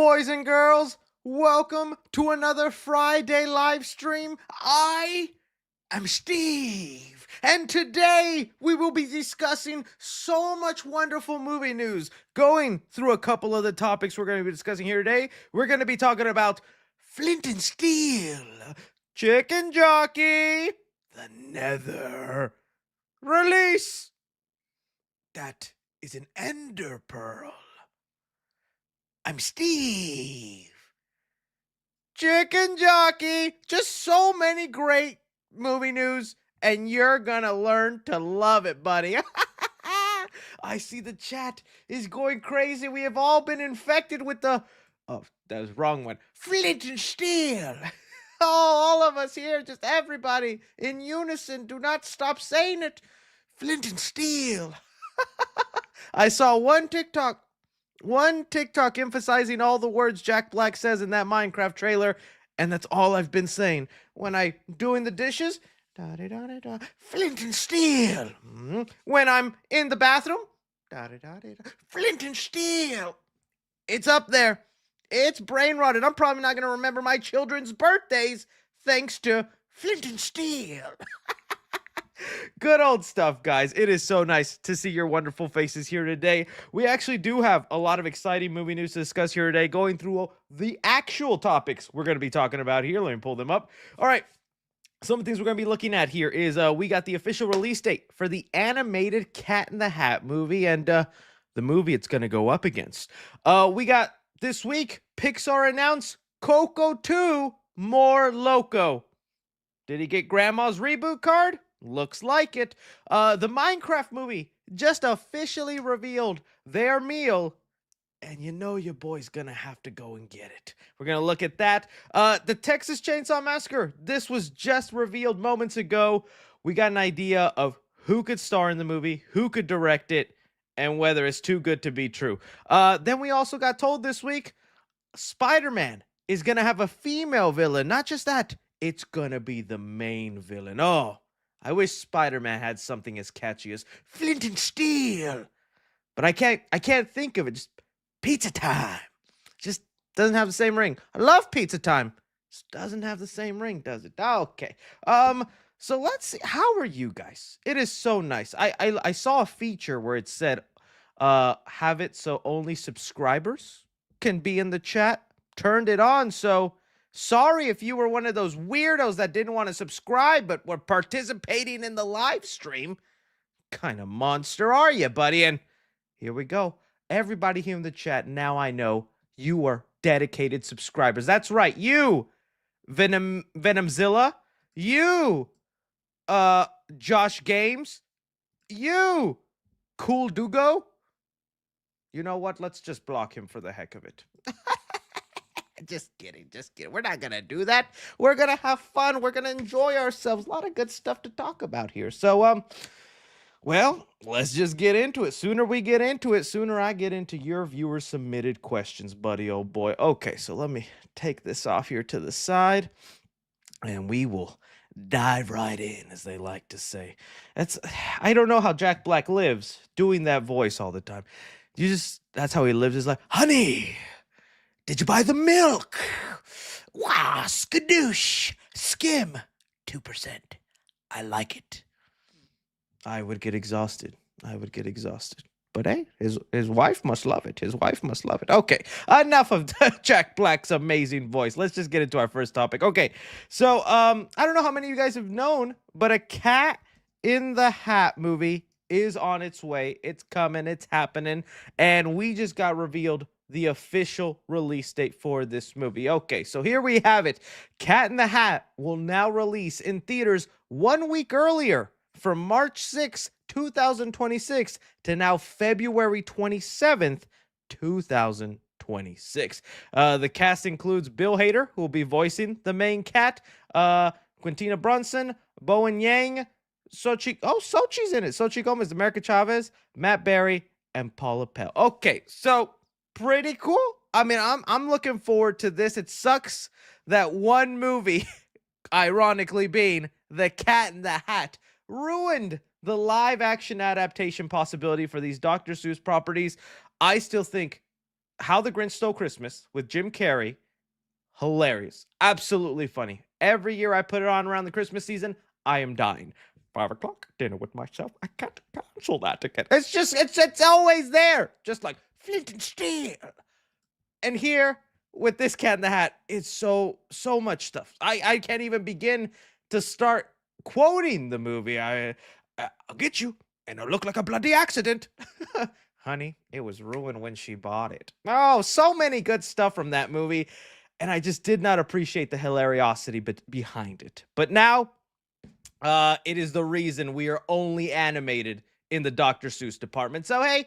Boys and girls, welcome to another Friday live stream. I am Steve, and today we will be discussing so much wonderful movie news. Going through a couple of the topics we're going to be discussing here today, we're going to be talking about Flint and Steel, Chicken Jockey, The Nether, Release. That is an Ender Pearl. I'm Steve. Chicken Jockey. Just so many great movie news, and you're gonna learn to love it, buddy. I see the chat is going crazy. We have all been infected with the... Oh, that was the wrong one. Flint and Steel. Oh, all of us here, just everybody in unison. Do not stop saying it. Flint and Steel. I saw one TikTok emphasizing all the words Jack Black says in that Minecraft trailer, and that's all I've been saying. When I doing the dishes, da-da-da-da-da, Flint and Steel. When I'm in the bathroom, da-da-da-da-da, Flint and Steel. It's up there. It's brain rotted. I'm probably not going to remember my children's birthdays thanks to Flint and Steel. Good old stuff, guys. It is so nice to see your wonderful faces here today. We actually do have a lot of exciting movie news to discuss here today, going through the actual topics we're going to be talking about here. Let me pull them up. All right. Some of the things we're going to be looking at here is we got the official release date for the animated Cat in the Hat movie and the movie it's going to go up against. We got this week, Pixar announced Coco 2 More Loco. Did he get Grandma's reboot card? Looks like it. The Minecraft movie just officially revealed their meal, and you know your boy's gonna have to go and get it. We're gonna look at that. The Texas Chainsaw Massacre, this was just revealed moments ago. We got an idea of who could star in the movie, who could direct it, and whether it's too good to be true. Then we also got told this week, Spider-Man is gonna have a female villain. Not just that, it's gonna be the main villain. Oh, I wish Spider-Man had something as catchy as Flint and Steel. But I can't think of it. Just Pizza Time. Just doesn't have the same ring. I love Pizza Time. Just doesn't have the same ring, does it? Okay. So let's see. How are you guys? It is so nice. I saw a feature where it said have it so only subscribers can be in the chat. Turned it on, so sorry if you were one of those weirdos that didn't want to subscribe but were participating in the live stream. Kind of monster are you, buddy? And here we go. Everybody here in the chat, now I know you are dedicated subscribers. That's right. You, Venomzilla. You, Josh Games. You, Cool Dugo. You know what? Let's just block him for the heck of it. Just kidding. We're not going to do that. We're going to have fun. We're going to enjoy ourselves. A lot of good stuff to talk about here. So, well, let's just get into it. Sooner we get into it, sooner I get into your viewer submitted questions, buddy, oh boy. Okay, so let me take this off here to the side, and we will dive right in, as they like to say. I don't know how Jack Black lives doing that voice all the time. That's how he lives his life. Honey, did you buy the milk? Wow, skadoosh. Skim, 2%. I like it. I would get exhausted. But hey, his wife must love it. Okay, enough of Jack Black's amazing voice. Let's just get into our first topic. Okay, so I don't know how many of you guys have known, but a Cat in the Hat movie is on its way. It's coming. It's happening. And we just got revealed the official release date for this movie. Okay, so here we have it. Cat in the Hat will now release in theaters 1 week earlier, from March 6th, 2026 to now February 27th, 2026. The cast includes Bill Hader, who will be voicing the main cat, Quintina Brunson, Bowen Yang, Sochi's in it. Sochi Gomez, America Chavez, Matt Berry, and Paula Pell. Okay, so pretty cool. I mean, I'm looking forward to this. It sucks that one movie, ironically being The Cat in the Hat, ruined the live action adaptation possibility for these Dr. Seuss properties. I still think How the Grinch Stole Christmas with Jim Carrey. Hilarious. Absolutely funny. Every year I put it on around the Christmas season, I am dying. 5 o'clock, dinner with myself. I can't cancel that ticket. It's always there. Just like Flint and Steel. And here with this Cat in the Hat, it's so much stuff. I can't even begin to start quoting the movie. I'll get you, and it'll look like a bloody accident. Honey, it was ruined when she bought it. Oh, so many good stuff from that movie. And I just did not appreciate the hilariosity behind it. But now, it is the reason we are only animated in the Dr. Seuss department. So, hey,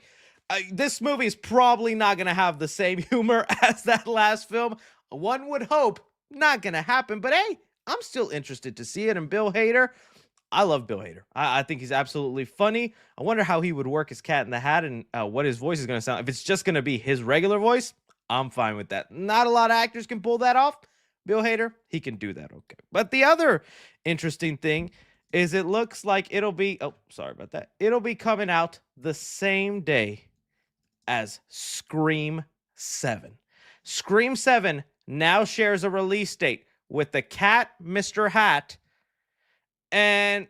this movie is probably not going to have the same humor as that last film. One would hope. Not going to happen. But, hey, I'm still interested to see it. And Bill Hader, I love Bill Hader. I think he's absolutely funny. I wonder how he would work as Cat in the Hat and what his voice is going to sound. If it's just going to be his regular voice, I'm fine with that. Not a lot of actors can pull that off. Bill Hader, he can do that okay. But the other interesting thing is it looks like it'll be, oh, sorry about that. It'll be coming out the same day as Scream 7. Scream 7 now shares a release date with the cat, Mr. Hat. And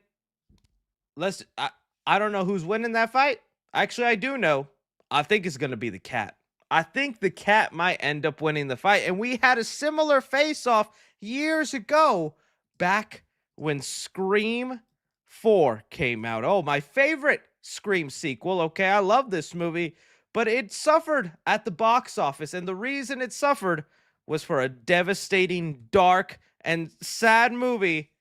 I don't know who's winning that fight. Actually, I do know. I think it's going to be the cat. I think the cat might end up winning the fight. And we had a similar face-off years ago, back when Scream 4 came out. Oh, my favorite Scream sequel. Okay, I love this movie, but it suffered at the box office. And the reason it suffered was for a devastating, dark, and sad movie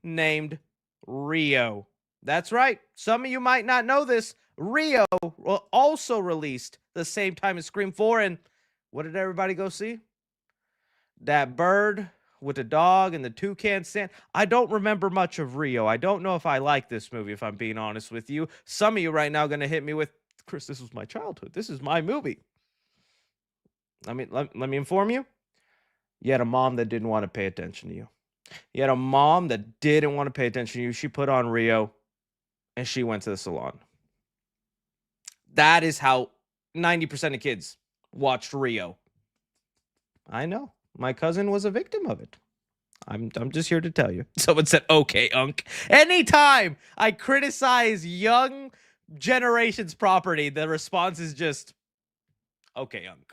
named Rio. That's right. Some of you might not know this. Rio also released the same time as Scream 4. And what did everybody go see? That bird with the dog and the toucan stand. I don't remember much of Rio. I don't know if I like this movie, if I'm being honest with you. Some of you right now are going to hit me with, Chris, this was my childhood. This is my movie. Let me inform you. You had a mom that didn't want to pay attention to you. You had a mom that didn't want to pay attention to you. She put on Rio and she went to the salon. That is how 90% of kids watched Rio. I know. My cousin was a victim of it. I'm just here to tell you. Someone said, okay, Unc. Anytime I criticize young generation's property, the response is just, okay, Unc.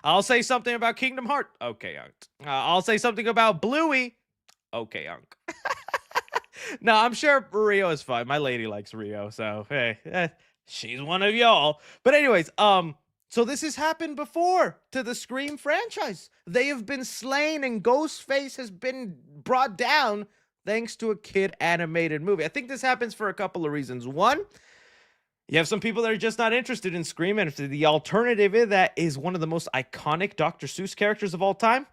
I'll say something about Kingdom Hearts. Okay, Unc. I'll say something about Bluey. Okay, Unc. No, I'm sure Rio is fine. My lady likes Rio, so hey, she's one of y'all. But anyways, so this has happened before to the Scream franchise. They have been slain and Ghostface has been brought down thanks to a kid animated movie. I think this happens for a couple of reasons. One, you have some people that are just not interested in Scream, and if the alternative is that is one of the most iconic Dr. Seuss characters of all time,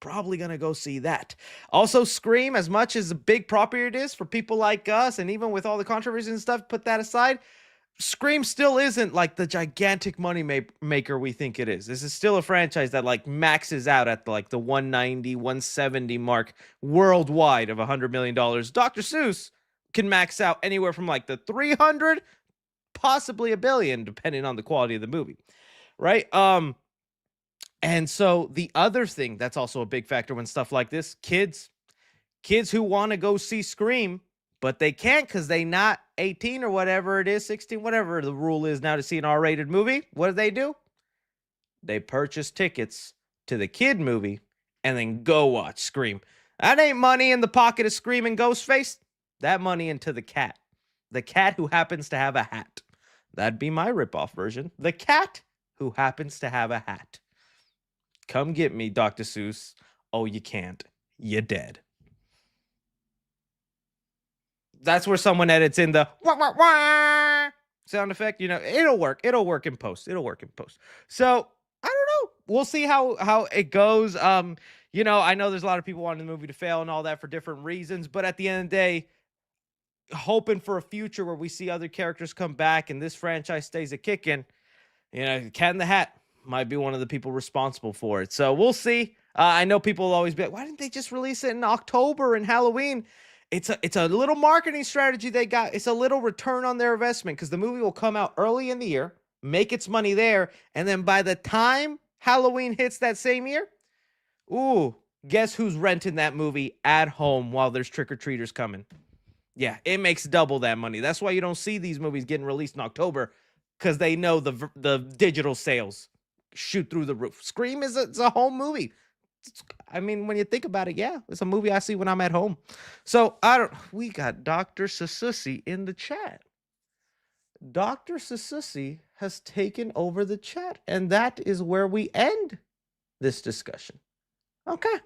probably gonna go see that. Also, Scream, as much as a big property it is for people like us, and even with all the controversy and stuff, put that aside, Scream still isn't like the gigantic money maker we think it is. This is still a franchise that like maxes out at like the 190, 170 mark worldwide of $100 million. Dr. Seuss can max out anywhere from like the 300, possibly $1 billion, depending on the quality of the movie, right? And so the other thing that's also a big factor when stuff like this, kids who want to go see Scream, but they can't because they not 18 or whatever it is, 16, whatever the rule is now to see an R-rated movie. What do? They purchase tickets to the kid movie and then go watch Scream. That ain't money in the pocket of Scream and Ghostface. That money into the cat who happens to have a hat. That'd be my ripoff version. The cat who happens to have a hat. Come get me, Dr. Seuss. Oh, you can't. You're dead. That's where someone edits in the wah, wah, wah sound effect. You know, it'll work. It'll work in post. So, I don't know. We'll see how it goes. You know, I know there's a lot of people wanting the movie to fail and all that for different reasons, but at the end of the day, hoping for a future where we see other characters come back and this franchise stays a kicking, you know, Cat in the Hat might be one of the people responsible for it. So we'll see. I know people will always be like, why didn't they just release it in October and Halloween? It's a little marketing strategy they got. It's a little return on their investment because the movie will come out early in the year, make its money there, and then by the time Halloween hits that same year, ooh, guess who's renting that movie at home while there's trick-or-treaters coming? Yeah, it makes double that money. That's why you don't see these movies getting released in October, because they know the digital sales shoot through the roof. Scream it's a home movie. I mean, when you think about it, yeah, it's a movie I see when I'm at home. So we got Dr. Sasusi in the chat. Dr. Sasusi has taken over the chat, and that is where we end this discussion. Okay.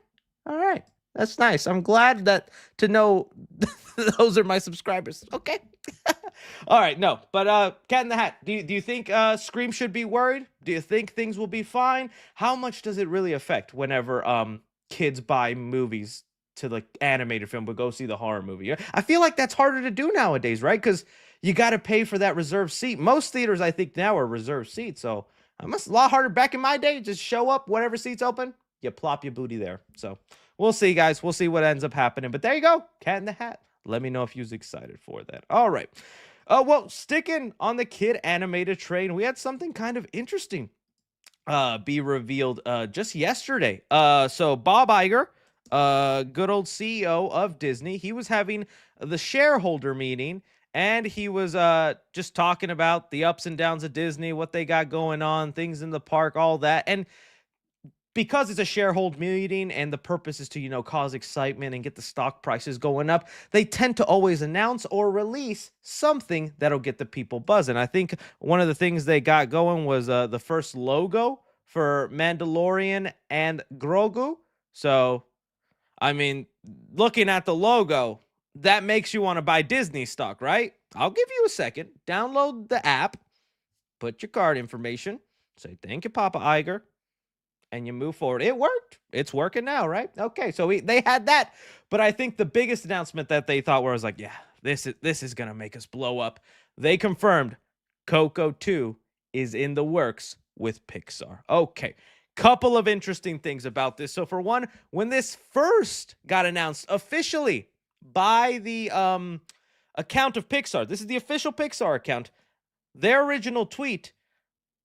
All right. That's nice. I'm glad to know those are my subscribers. Okay. All right. No, but Cat in the Hat, do you think Scream should be worried? Do you think things will be fine? How much does it really affect whenever kids buy movies to the animated film but go see the horror movie? I feel like that's harder to do nowadays, right? Because you got to pay for that reserved seat. Most theaters, I think, now are reserved seats. So it's a lot harder. Back in my day, just show up, whatever seat's open, you plop your booty there. So we'll see, guys. We'll see what ends up happening. But there you go. Cat in the Hat. Let me know if you're excited for that. All right. Well, sticking on the kid animated train, we had something kind of interesting be revealed just yesterday. So Bob Iger, good old CEO of Disney, he was having the shareholder meeting, and he was just talking about the ups and downs of Disney, what they got going on, things in the park, all that. And because it's a shareholder meeting and the purpose is to, cause excitement and get the stock prices going up, they tend to always announce or release something that'll get the people buzzing. I think one of the things they got going was the first logo for Mandalorian and Grogu. So, I mean, looking at the logo, that makes you want to buy Disney stock, right? I'll give you a second. Download the app, put your card information, say thank you, Papa Iger, and you move forward. It worked. It's working now, right? Okay, so they had that. But I think the biggest announcement that they thought was like, yeah, this is going to make us blow up. They confirmed Coco 2 is in the works with Pixar. Okay, couple of interesting things about this. So for one, when this first got announced officially by the account of Pixar, this is the official Pixar account, their original tweet,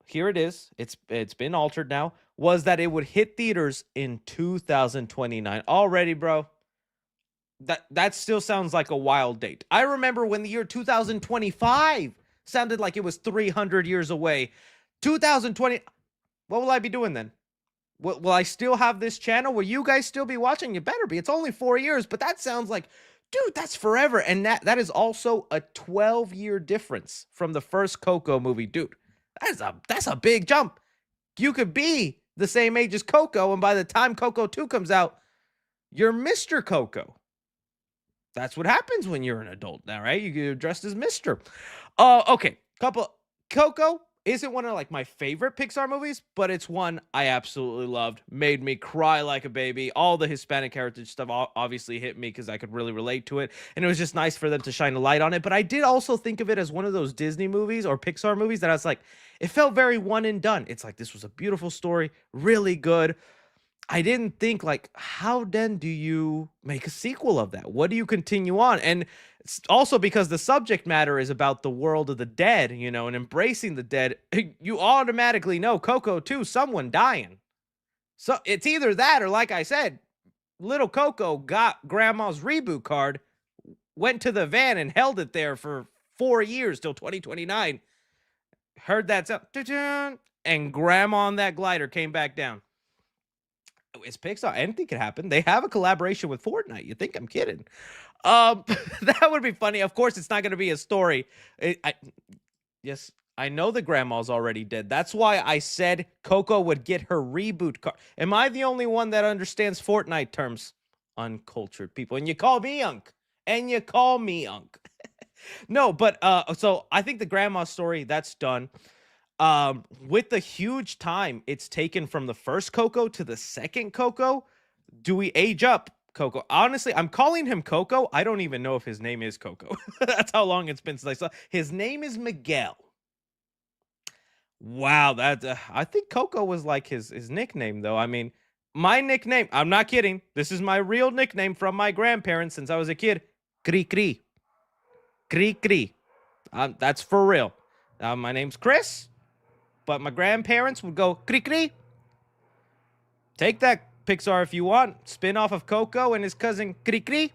here it is, it's been altered now, was that it would hit theaters in 2029. Already, bro, that still sounds like a wild date. I remember when the year 2025 sounded like it was 300 years away. 2020, what will I be doing then? Will I still have this channel? Will you guys still be watching? You better be. It's only 4 years, but that sounds like, dude, that's forever. And that is also a 12-year difference from the first Coco movie. Dude, that's a big jump. You could be the same age as Coco, and by the time Coco 2 comes out, you're Mr. Coco. That's what happens when you're an adult now, right? You're dressed as Mr. Okay, Coco isn't one of like my favorite Pixar movies, but it's one I absolutely loved. Made me cry like a baby. All the Hispanic heritage stuff obviously hit me because I could really relate to it, and it was just nice for them to shine a light on it. But I did also think of it as one of those Disney movies or Pixar movies that I was like, it felt very one and done. It's like, this was a beautiful story, really good. I didn't think like, how then do you make a sequel of that? What do you continue on? And it's also because the subject matter is about the world of the dead, and embracing the dead, you automatically know Coco 2, someone dying. So it's either that or, like I said, little Coco got grandma's reboot card, went to the van and held it there for 4 years till 2029. Heard that sound, and grandma on that glider came back down. It's Pixar. Anything could happen. They have a collaboration with Fortnite. You think I'm kidding? That would be funny. Of course, it's not going to be a story. Yes, I know the grandma's already dead. That's why I said Coco would get her reboot card. Am I the only one that understands Fortnite terms? Uncultured people. And you call me Unk. No, but so I think the grandma story, that's done. With the huge time it's taken from the first Coco to the second Coco, do we age up Coco? Honestly, I'm calling him Coco. I don't even know if his name is Coco. That's how long it's been since I saw. His name is Miguel. Wow, that I think Coco was like his nickname, though. I mean, my nickname, I'm not kidding. This is my real nickname from my grandparents since I was a kid. Cree Cree. Cree Cree. That's for real. My name's Chris. But my grandparents would go, "Kri kri, take that Pixar if you want." Spin off of Coco and his cousin Kri kri.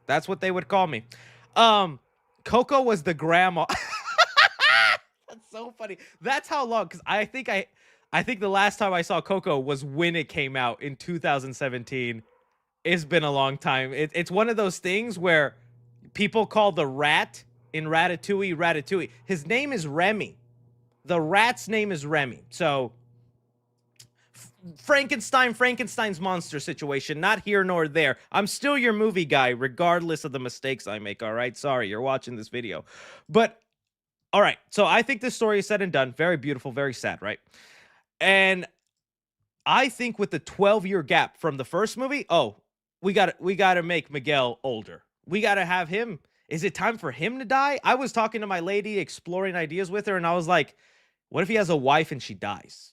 That's what they would call me. Um, Coco was the grandma. That's so funny. That's how long, because I think the last time I saw Coco was when it came out in 2017. It's been a long time. It's one of those things where people call the rat in Ratatouille Ratatouille. His name is Remy. The rat's name is Remy. So Frankenstein's monster situation, not here nor there. I'm still your movie guy, regardless of the mistakes I make. All right, sorry, you're watching this video, but all right. So I think this story is said and done. Very beautiful, very sad, right? And I think with the 12-year gap from the first movie, oh, we got to make Miguel older. We got to have him. Is it time for him to die? I was talking to my lady, exploring ideas with her, and I was like, what if he has a wife and she dies?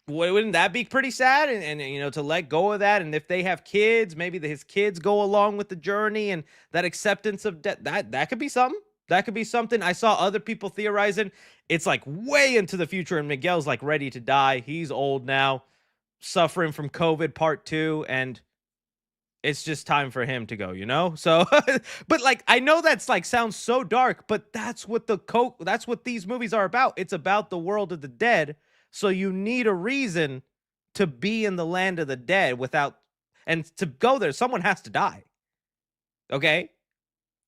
Wouldn't that be pretty sad? And you know, to let go of that, and if they have kids, maybe his kids go along with the journey and that acceptance of death. That could be something. That could be something. I saw other people theorizing it's like way into the future, and Miguel's like ready to die. He's old now, suffering from COVID part two, and it's just time for him to go, you know? So but like I know that's like sounds so dark, but that's what these movies are about. It's about the world of the dead. So you need a reason to be in the land of the dead without, and to go there, someone has to die. Okay?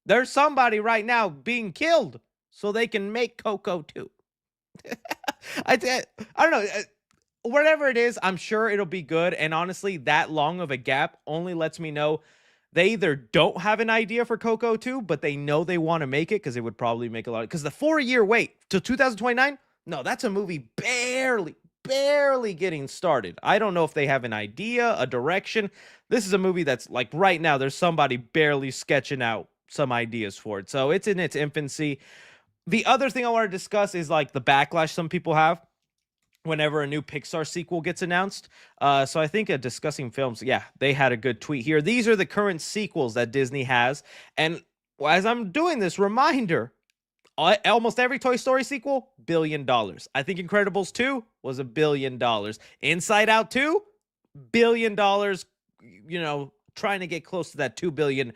There's somebody right now being killed so they can make Coco too. I don't know. Whatever it is, I'm sure it'll be good. And honestly, that long of a gap only lets me know they either don't have an idea for Coco 2, but they know they want to make it because it would probably make a lot. Because the 4-year wait till 2029, no, that's a movie barely getting started. I don't know if they have an idea, a direction. This is a movie that's like right now, there's somebody barely sketching out some ideas for it. So it's in its infancy. The other thing I want to discuss is like the backlash some people have whenever a new Pixar sequel gets announced. So I think discussing films, yeah, they had a good tweet here. These are the current sequels that Disney has. And as I'm doing this, reminder, almost every Toy Story sequel, $1 billion. I think Incredibles 2 was $1 billion. Inside Out 2, $1 billion, you know, trying to get close to that 2 billion.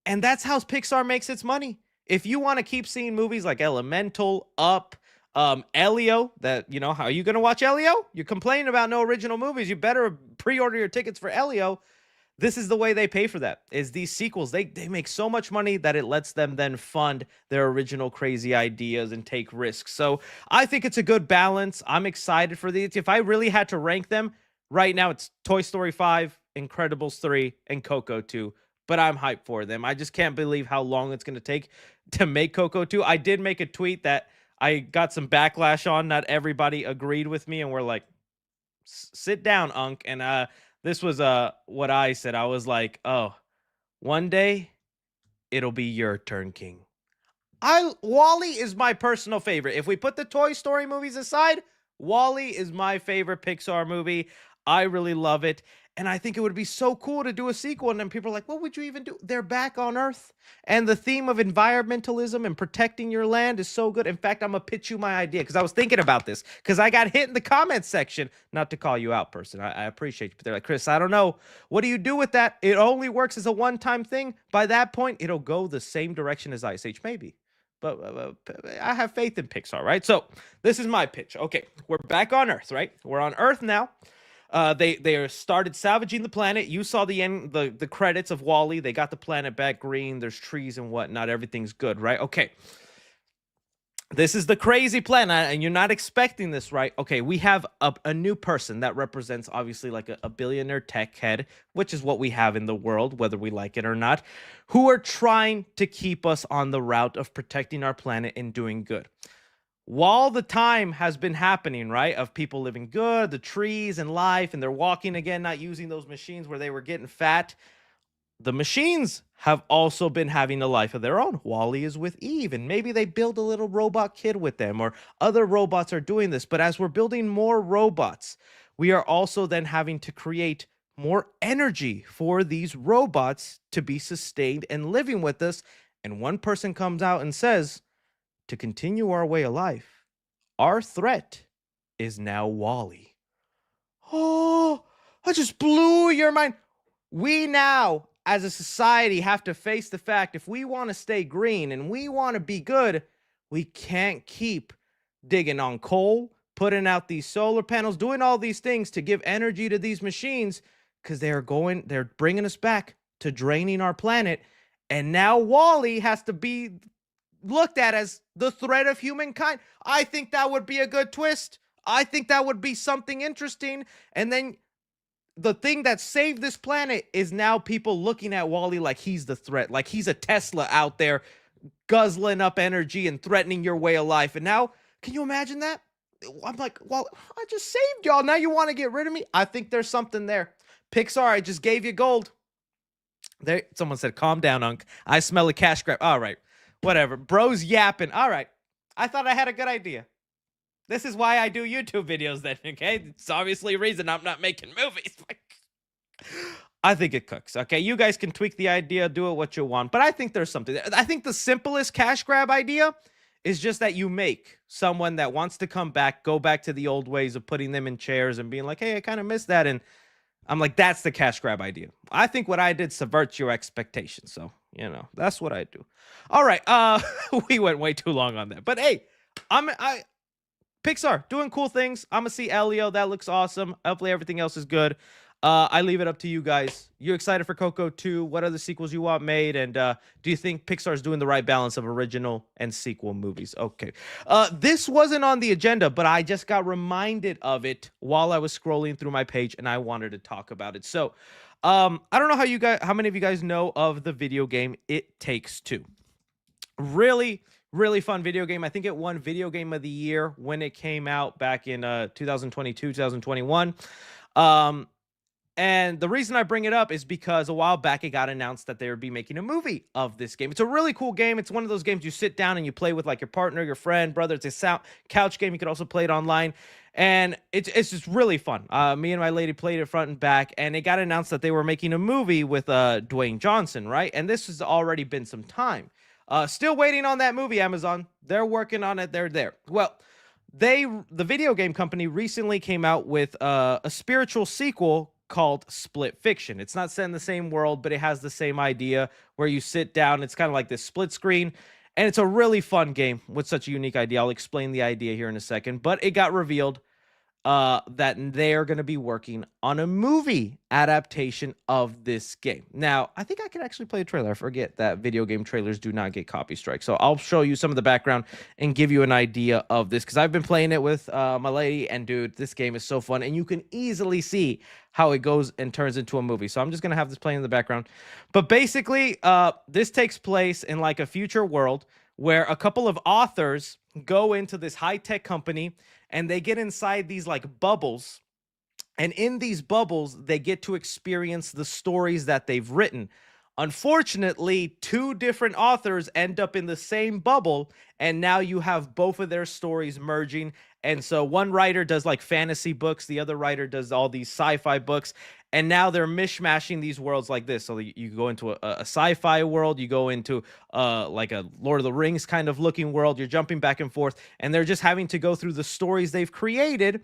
And that's how Pixar makes its money. If you want to keep seeing movies like Elemental, Up, Elio, that, you know, how are you going to watch Elio? You're complaining about no original movies. You better pre-order your tickets for Elio. This is the way they pay for that, is these sequels. They make so much money that it lets them then fund their original crazy ideas and take risks. So I think it's a good balance. I'm excited for these. If I really had to rank them right now, it's Toy Story 5, Incredibles 3, and Coco 2. But I'm hyped for them. I just can't believe how long it's going to take to make Coco 2. I did make a tweet that I got some backlash on. Not everybody agreed with me, and we're like, sit down, Unc. And this was what I said. I was like, oh, one day it'll be your turn, King. Wally is my personal favorite. If we put the Toy Story movies aside, Wally is my favorite Pixar movie. I really love it. And I think it would be so cool to do a sequel. And then people are like, what would you even do? They're back on Earth. And the theme of environmentalism and protecting your land is so good. In fact, I'm going to pitch you my idea because I was thinking about this because I got hit in the comments section. Not to call you out, person. I appreciate you. But they're like, Chris, I don't know. What do you do with that? It only works as a one-time thing. By that point, it'll go the same direction as Ice Age, maybe. But I have faith in Pixar, right? So this is my pitch. Okay, we're back on Earth, right? We're on Earth now. They started salvaging the planet. You saw the credits of Wall-E. They got the planet back green. There's trees and whatnot. Everything's good, right? Okay. This is the crazy plan, and you're not expecting this, right? Okay, we have a new person that represents, obviously, like a billionaire tech head, which is what we have in the world, whether we like it or not, who are trying to keep us on the route of protecting our planet and doing good. While the time has been happening, right, of people living good, the trees and life, and they're walking again, not using those machines where they were getting fat, the machines have also been having a life of their own. Wall-E is with Eve, and maybe they build a little robot kid with them, or other robots are doing this. But as we're building more robots, we are also then having to create more energy for these robots to be sustained and living with us. And one person comes out and says, to continue our way of life, our threat is now Wally. Oh, I just blew your mind. We now, as a society, have to face the fact if we want to stay green and we want to be good, we can't keep digging on coal, putting out these solar panels, doing all these things to give energy to these machines because they're bringing us back to draining our planet. And now Wally has to be looked at as the threat of humankind. I think that would be a good twist. I think that would be something interesting. And then the thing that saved this planet is now people looking at Wally like he's the threat, like he's a Tesla out there guzzling up energy and threatening your way of life. And now, can you imagine that? I'm like, well, I just saved y'all. Now you want to get rid of me? I think there's something there. Pixar, I just gave you gold. There, someone said, calm down, Unc. I smell a cash grab. All right, whatever. Bro's yapping. All right. I thought I had a good idea. This is why I do YouTube videos then, okay? It's obviously a reason I'm not making movies. I think it cooks, okay? You guys can tweak the idea, do it what you want, but I think there's something there. I think the simplest cash grab idea is just that you make someone that wants to come back, go back to the old ways of putting them in chairs and being like, hey, I kind of missed that. And I'm like, that's the cash grab idea. I think what I did subverts your expectations. So, you know, that's what I do. All right. We went way too long on that. But hey, Pixar doing cool things. I'm gonna see Elio. That looks awesome. Hopefully everything else is good. I leave it up to you guys. You excited for Coco 2? What other sequels you want made? And do you think Pixar's doing the right balance of original and sequel movies? Okay. This wasn't on the agenda, but I just got reminded of it while I was scrolling through my page, and I wanted to talk about it. So, I don't know how many of you guys know of the video game It Takes Two. Really fun video game. I think it won Video Game of the Year when it came out back in 2022, 2021. And the reason I bring it up is because a while back it got announced that they would be making a movie of this game. It's a really cool game. It's one of those games you sit down and you play with like your partner, your friend, brother. It's a couch game. You could also play it online. And it's just really fun. Me and my lady played it front and back, and it got announced that they were making a movie with Dwayne Johnson, right? And this has already been some time. Still waiting on that movie, Amazon. They're working on it. They're there. Well, the video game company recently came out with a spiritual sequel called Split Fiction. It's not set in the same world, but it has the same idea where you sit down. It's kind of like this split screen, and it's a really fun game with such a unique idea. I'll explain the idea here in a second, but it got revealed that they are going to be working on a movie adaptation of this game. Now, I think I can actually play a trailer. I forget that video game trailers do not get copy strike. So I'll show you some of the background and give you an idea of this, because I've been playing it with my lady, and dude, this game is so fun, and you can easily see how it goes and turns into a movie. So I'm just going to have this playing in the background. But basically, this takes place in like a future world where a couple of authors go into this high-tech company, and they get inside these like bubbles, and in these bubbles they get to experience the stories that they've written. Unfortunately, two different authors end up in the same bubble, and now you have both of their stories merging. And so one writer does like fantasy books, the other writer does all these sci-fi books, and now they're mishmashing these worlds like this. So you go into a sci-fi world, you go into like a Lord of the Rings kind of looking world, you're jumping back and forth, and they're just having to go through the stories they've created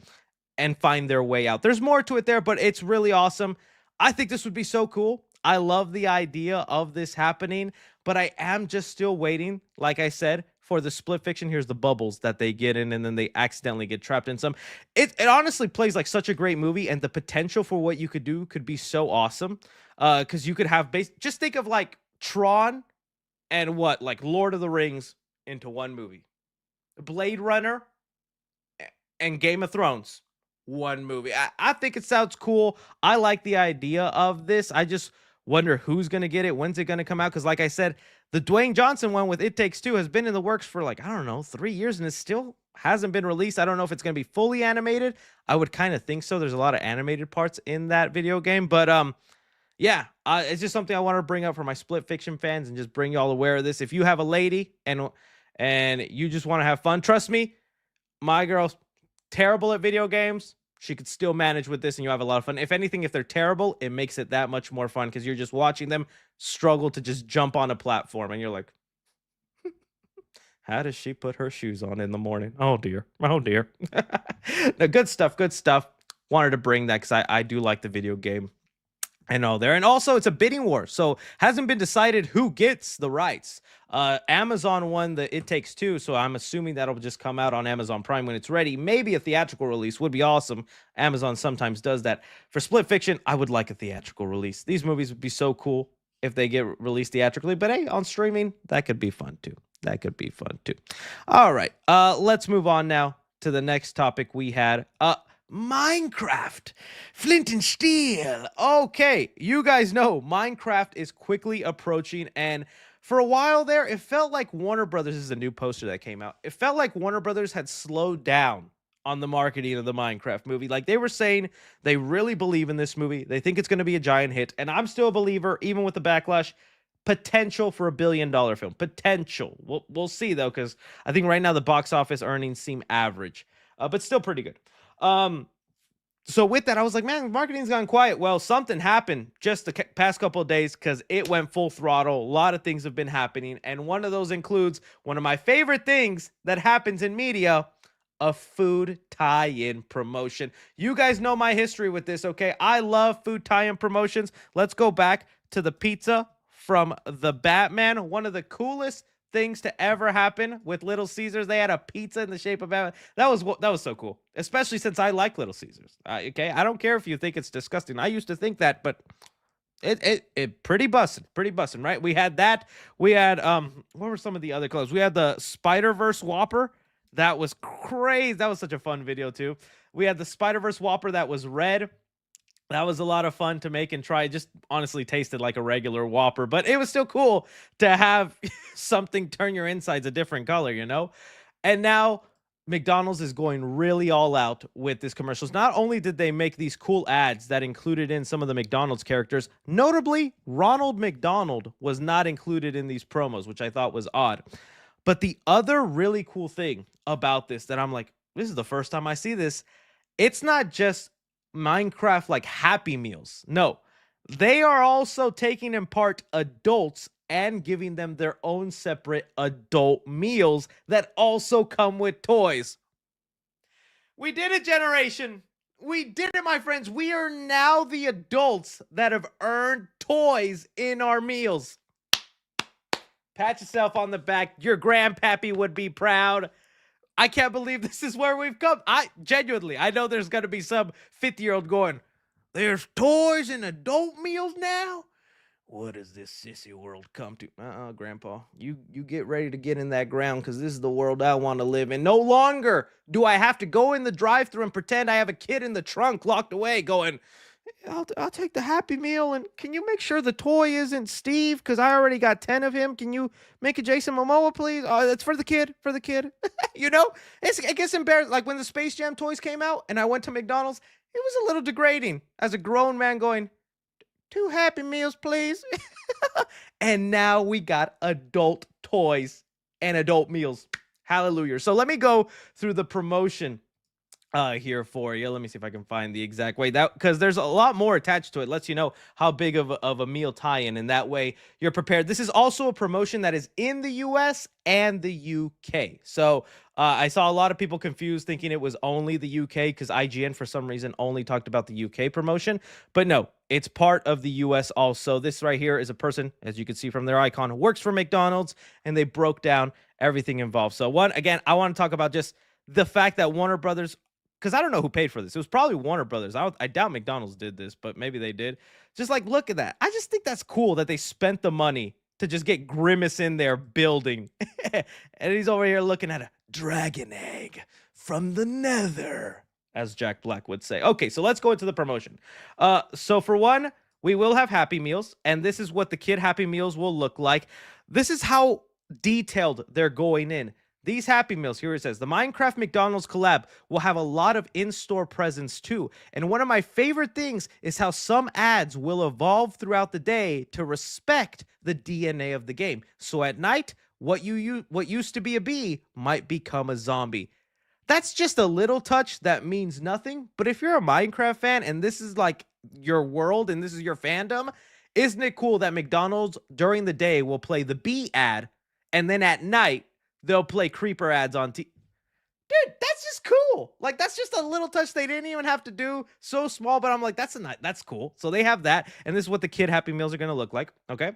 and find their way out. There's more to it there, but it's really awesome. I think this would be so cool. I love the idea of this happening, but I am just still waiting, like I said, for the Split Fiction. Here's the bubbles that they get in, and then they accidentally get trapped in some. It honestly plays like such a great movie, and the potential for what you could do could be so awesome. Because you could have just think of like Tron and like Lord of the Rings into one movie. Blade Runner and Game of Thrones, one movie. I think it sounds cool. I like the idea of this. I just wonder who's going to get it. When's it going to come out? Because like I said, the Dwayne Johnson one with It Takes Two has been in the works for like, I don't know, 3 years, and it still hasn't been released. I don't know if it's going to be fully animated. I would kind of think so. There's a lot of animated parts in that video game. But yeah, it's just something I want to bring up for my Split Fiction fans and just bring y'all aware of this. If you have a lady and you just want to have fun, trust me, my girl's terrible at video games. She could still manage with this, and you have a lot of fun. If anything, if they're terrible, it makes it that much more fun, because you're just watching them struggle to just jump on a platform, and you're like, How does she put her shoes on in the morning? Oh dear. Oh dear. No, good stuff. Good stuff. Wanted to bring that because I do like the video game and all there. And also, it's a bidding war, so hasn't been decided who gets the rights. Amazon won the It Takes Two, so I'm assuming that'll just come out on Amazon Prime when it's ready. Maybe a theatrical release would be awesome. Amazon sometimes does that. For Split Fiction, I would like a theatrical release. These movies would be so cool if they get released theatrically, but hey, on streaming, that could be fun too. That could be fun too. All right, let's move on now to the next topic we had. Minecraft, Flint and Steel. Okay, you guys know Minecraft is quickly approaching, and for a while there, it felt like Warner Brothers is a new poster that came out. It felt like Warner Brothers had slowed down on the marketing of the Minecraft movie. Like they were saying they really believe in this movie. They think it's going to be a giant hit, and I'm still a believer, even with the backlash. Potential for $1 billion film. Potential. We'll see though, because I think right now the box office earnings seem average, but still pretty good. So with that, I was like, man, marketing's gone quiet. Well, something happened just the past couple of days because it went full throttle. A lot of things have been happening, and one of those includes one of my favorite things that happens in media, a food tie-in promotion. You guys know my history with this, okay? I love food tie-in promotions. Let's go back to the pizza from the Batman. One of the coolest things to ever happen with Little Caesars. They had a pizza in the shape of Batman. That was so cool, especially since I like Little Caesars. Okay, I don't care if you think it's disgusting. I used to think that, but it pretty busting, right? We had that. We had what were some of the other colors? We had the Spider-Verse Whopper. That was crazy. That was such a fun video too. We had the Spider-Verse Whopper that was red. That was a lot of fun to make and try. It just honestly tasted like a regular Whopper, but it was still cool to have something turn your insides a different color, you know? And now McDonald's is going really all out with this commercials. Not only did they make these cool ads that included in some of the McDonald's characters, notably Ronald McDonald was not included in these promos, which I thought was odd. But the other really cool thing about this that I'm like, this is the first time I see this. It's not just Minecraft like Happy Meals. No, they are also taking in part adults and giving them their own separate adult meals that also come with toys. We did it, generation. We did it, my friends. We are now the adults that have earned toys in our meals. Pat yourself on the back. Your grandpappy would be proud. I can't believe this is where we've come. I know there's going to be some 50-year-old going, there's toys in adult meals now? What does this sissy world come to? Grandpa, you get ready to get in that ground because this is the world I want to live in. No longer do I have to go in the drive-thru and pretend I have a kid in the trunk locked away going, I'll take the Happy Meal, and can you make sure the toy isn't Steve? Because I already got 10 of him. Can you make it Jason Momoa, please? That's for the kid, you know, it gets embarrassed. Like when the Space Jam toys came out and I went to McDonald's, it was a little degrading as a grown man going, 2 Happy Meals, please. And now we got adult toys and adult meals. Hallelujah. So let me go through the promotion here for you. Let me see if I can find the exact way, that because there's a lot more attached to it. Lets you know how big of a meal tie-in, and that way you're prepared. This is also a promotion that is in the US and the UK. So I saw a lot of people confused thinking it was only the UK because IGN for some reason only talked about the UK promotion, but no, it's part of the US also. This right here is a person, as you can see from their icon, who works for McDonald's, and they broke down everything involved. So again, I want to talk about just the fact that Warner Brothers, because I don't know who paid for this. It was probably Warner Brothers. I doubt McDonald's did this, but maybe they did. Just like, look at that. I just think that's cool that they spent the money to just get Grimace in there building. And he's over here looking at a dragon egg from the nether, as Jack Black would say. Okay, so let's go into the promotion. So for one, we will have Happy Meals, and this is what the kid Happy Meals will look like. This is how detailed they're going in. These Happy Meals, here it says, the Minecraft McDonald's collab will have a lot of in-store presence too. And one of my favorite things is how some ads will evolve throughout the day to respect the DNA of the game. So at night, what used to be a bee might become a zombie. That's just a little touch that means nothing. But if you're a Minecraft fan and this is like your world and this is your fandom, isn't it cool that McDonald's during the day will play the bee ad, and then at night they'll play creeper ads on Dude, that's just cool. Like that's just a little touch they didn't even have to do. So small, but I'm like, that's cool. So they have that, and this is what the kid Happy Meals are gonna look like. Okay.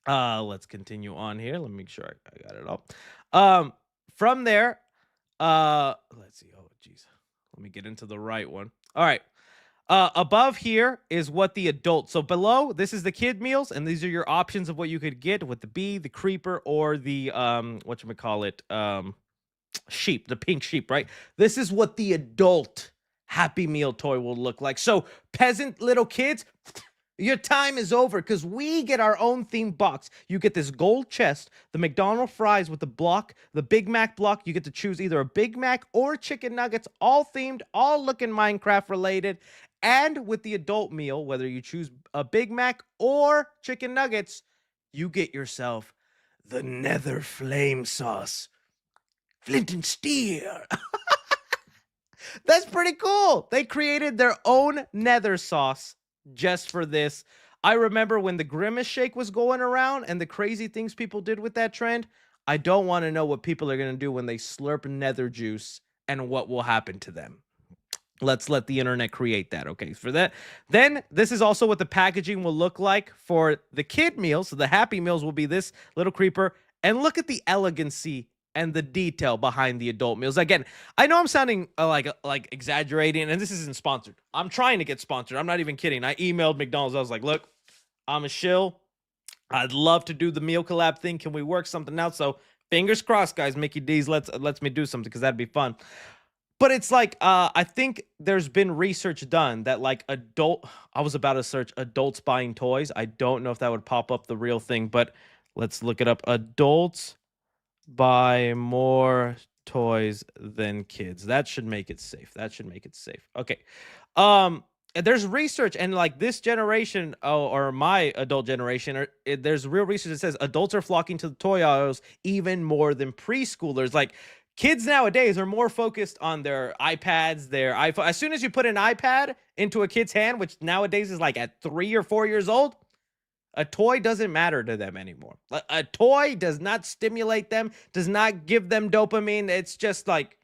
Let's continue on here. Let me make sure I got it all. From there, let's see. Oh, jeez. Let me get into the right one. All right. Above here is what the adult. So below, this is the kid meals, and these are your options of what you could get with the bee, the creeper, or the whatchamacallit, sheep, the pink sheep, right? This is what the adult Happy Meal toy will look like. So peasant little kids, your time is over because we get our own themed box. You get this gold chest, the McDonald's fries with the block, the Big Mac block. You get to choose either a Big Mac or chicken nuggets, all themed, all looking Minecraft related. And with the adult meal, whether you choose a Big Mac or chicken nuggets, you get yourself the Nether Flame Sauce. Flint and Steel. That's pretty cool. They created their own Nether sauce just for this. I remember when the Grimace Shake was going around and the crazy things people did with that trend. I don't want to know what people are going to do when they slurp Nether juice and what will happen to them. Let's let the internet create that. Okay, for that. Then this is also what the packaging will look like for the kid meals. So the Happy Meals will be this little creeper. And look at the elegancy and the detail behind the adult meals. Again, I know I'm sounding like exaggerating, and this isn't sponsored. I'm trying to get sponsored. I'm not even kidding. I emailed McDonald's. I was like, look, I'm a shill. I'd love to do the meal collab thing. Can we work something out? So fingers crossed, guys. Mickey D's lets me do something because that'd be fun. But it's like, I think there's been research done that like I was about to search adults buying toys. I don't know if that would pop up the real thing, but let's look it up. Adults buy more toys than kids. That should make it safe. That should make it safe. Okay. There's research and like this generation or my adult generation, there's real research that says adults are flocking to the toy aisles even more than preschoolers. Like kids nowadays are more focused on their iPads, their iPhone. As soon as you put an iPad into a kid's hand, which nowadays is like at 3 or 4 years old, a toy doesn't matter to them anymore. A toy does not stimulate them, does not give them dopamine. It's just like,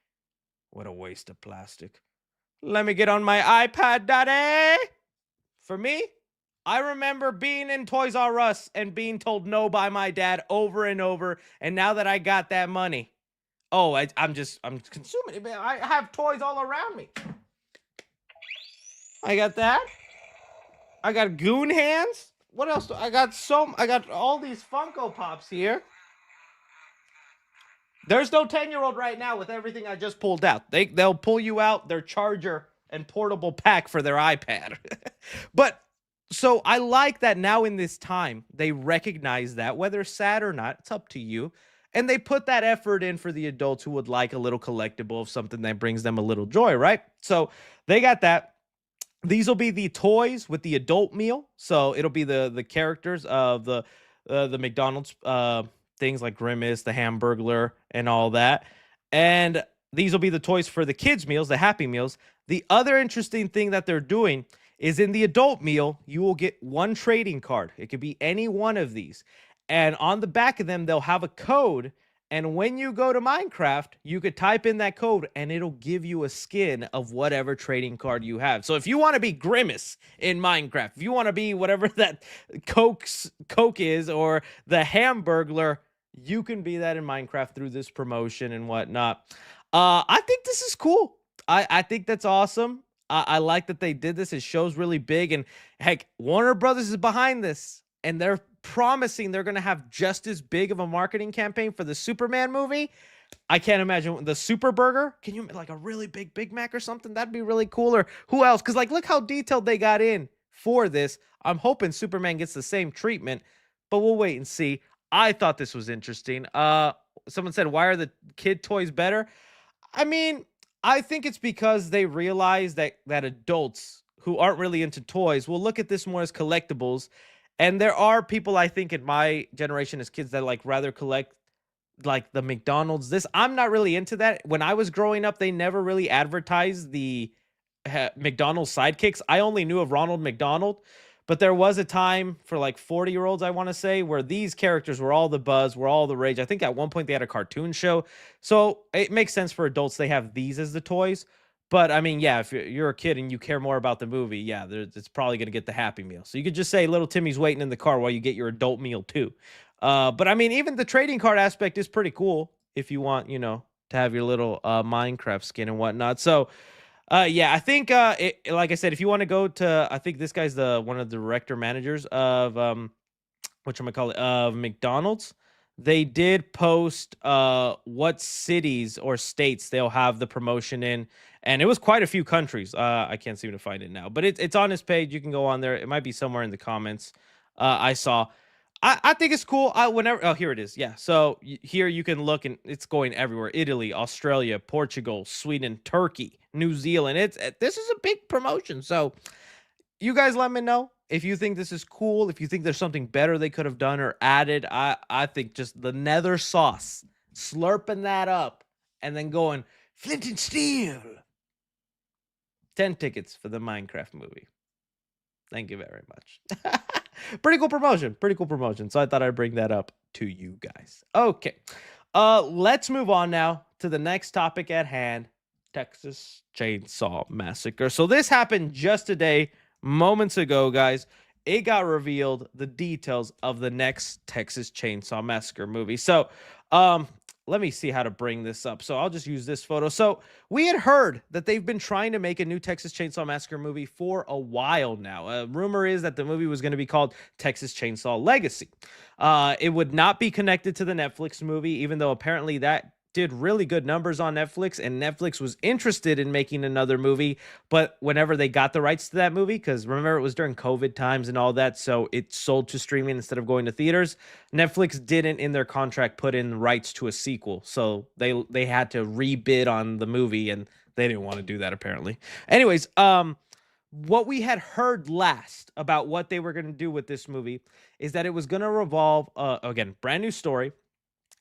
what a waste of plastic. Let me get on my iPad, daddy. For me, I remember being in Toys R Us and being told no by my dad over and over. And now that I got that money, I'm consuming it. I have toys all around me. I got that. I got Goon Hands. What else? I got all these Funko Pops here. There's no 10-year-old right now with everything I just pulled out. They'll pull you out their charger and portable pack for their iPad. But so I like that now in this time, they recognize that whether sad or not, it's up to you. And they put that effort in for the adults who would like a little collectible of something that brings them a little joy, right? So they got that. These will be the toys with the adult meal. So it'll be the characters of the McDonald's things like Grimace, the Hamburglar, and all that. And these will be the toys for the kids' meals, the Happy Meals. The other interesting thing that they're doing is in the adult meal, you will get one trading card. It could be any one of these. And on the back of them, they'll have a code. And when you go to Minecraft, you could type in that code and it'll give you a skin of whatever trading card you have. So if you want to be Grimace in Minecraft, if you want to be whatever that Coke is or the Hamburglar, you can be that in Minecraft through this promotion and whatnot. I think this is cool. I think that's awesome. I like that they did this. It shows really big. And heck, Warner Brothers is behind this. And they're promising they're going to have just as big of a marketing campaign for the Superman movie. I can't imagine the Super Burger. Can you like a really big Big Mac or something? That'd be really cool. Or who else? Because like, look how detailed they got in for this. I'm hoping Superman gets the same treatment, but we'll wait and see. I thought this was interesting. Someone said, why are the kid toys better? I mean, I think it's because they realize that adults who aren't really into toys will look at this more as collectibles. And there are people, I think, in my generation as kids that like rather collect like the McDonald's. I'm not really into that. When I was growing up, they never really advertised the McDonald's sidekicks. I only knew of Ronald McDonald. But there was a time for like 40-year-olds, I want to say, where these characters were all the buzz, were all the rage. I think at one point they had a cartoon show. So it makes sense for adults. They have these as the toys. But I mean, yeah, if you're a kid and you care more about the movie, yeah, it's probably going to get the Happy Meal. So you could just say little Timmy's waiting in the car while you get your adult meal too. But I mean, even the trading card aspect is pretty cool if you want, to have your little Minecraft skin and whatnot. So yeah, I think like I said, if you want to go to, I think this guy's the one of the director managers of whatchamacallit, of McDonald's. They did post what cities or states they'll have the promotion in, and it was quite a few countries. I can't seem to find it now, but it's on his page. You can go on there. It might be somewhere in the comments. I saw. I think it's cool. Here it is. Yeah. So here you can look, and it's going everywhere: Italy, Australia, Portugal, Sweden, Turkey, New Zealand. This is a big promotion. So you guys let me know if you think this is cool, if you think there's something better they could have done or added. I think just the nether sauce, slurping that up and then going flint and steel. 10 tickets for the Minecraft movie. Thank you very much. Pretty cool promotion. Pretty cool promotion. So I thought I'd bring that up to you guys. Okay. Let's move on now to the next topic at hand. Texas Chainsaw Massacre. So this happened just today, moments ago, guys. It got revealed the details of the next Texas Chainsaw Massacre movie. So, let me see how to bring this up. So I'll just use this photo. So we had heard that they've been trying to make a new Texas Chainsaw Massacre movie for a while now. Rumor is that the movie was going to be called Texas Chainsaw Legacy. It would not be connected to the Netflix movie, even though apparently that did really good numbers on Netflix, and Netflix was interested in making another movie. But whenever they got the rights to that movie, because remember it was during COVID times and all that, so it sold to streaming instead of going to theaters, Netflix didn't in their contract put in rights to a sequel, so they had to rebid on the movie, and they didn't want to do that apparently. Anyways, what we had heard last about what they were going to do with this movie is that it was going to revolve, again, brand new story,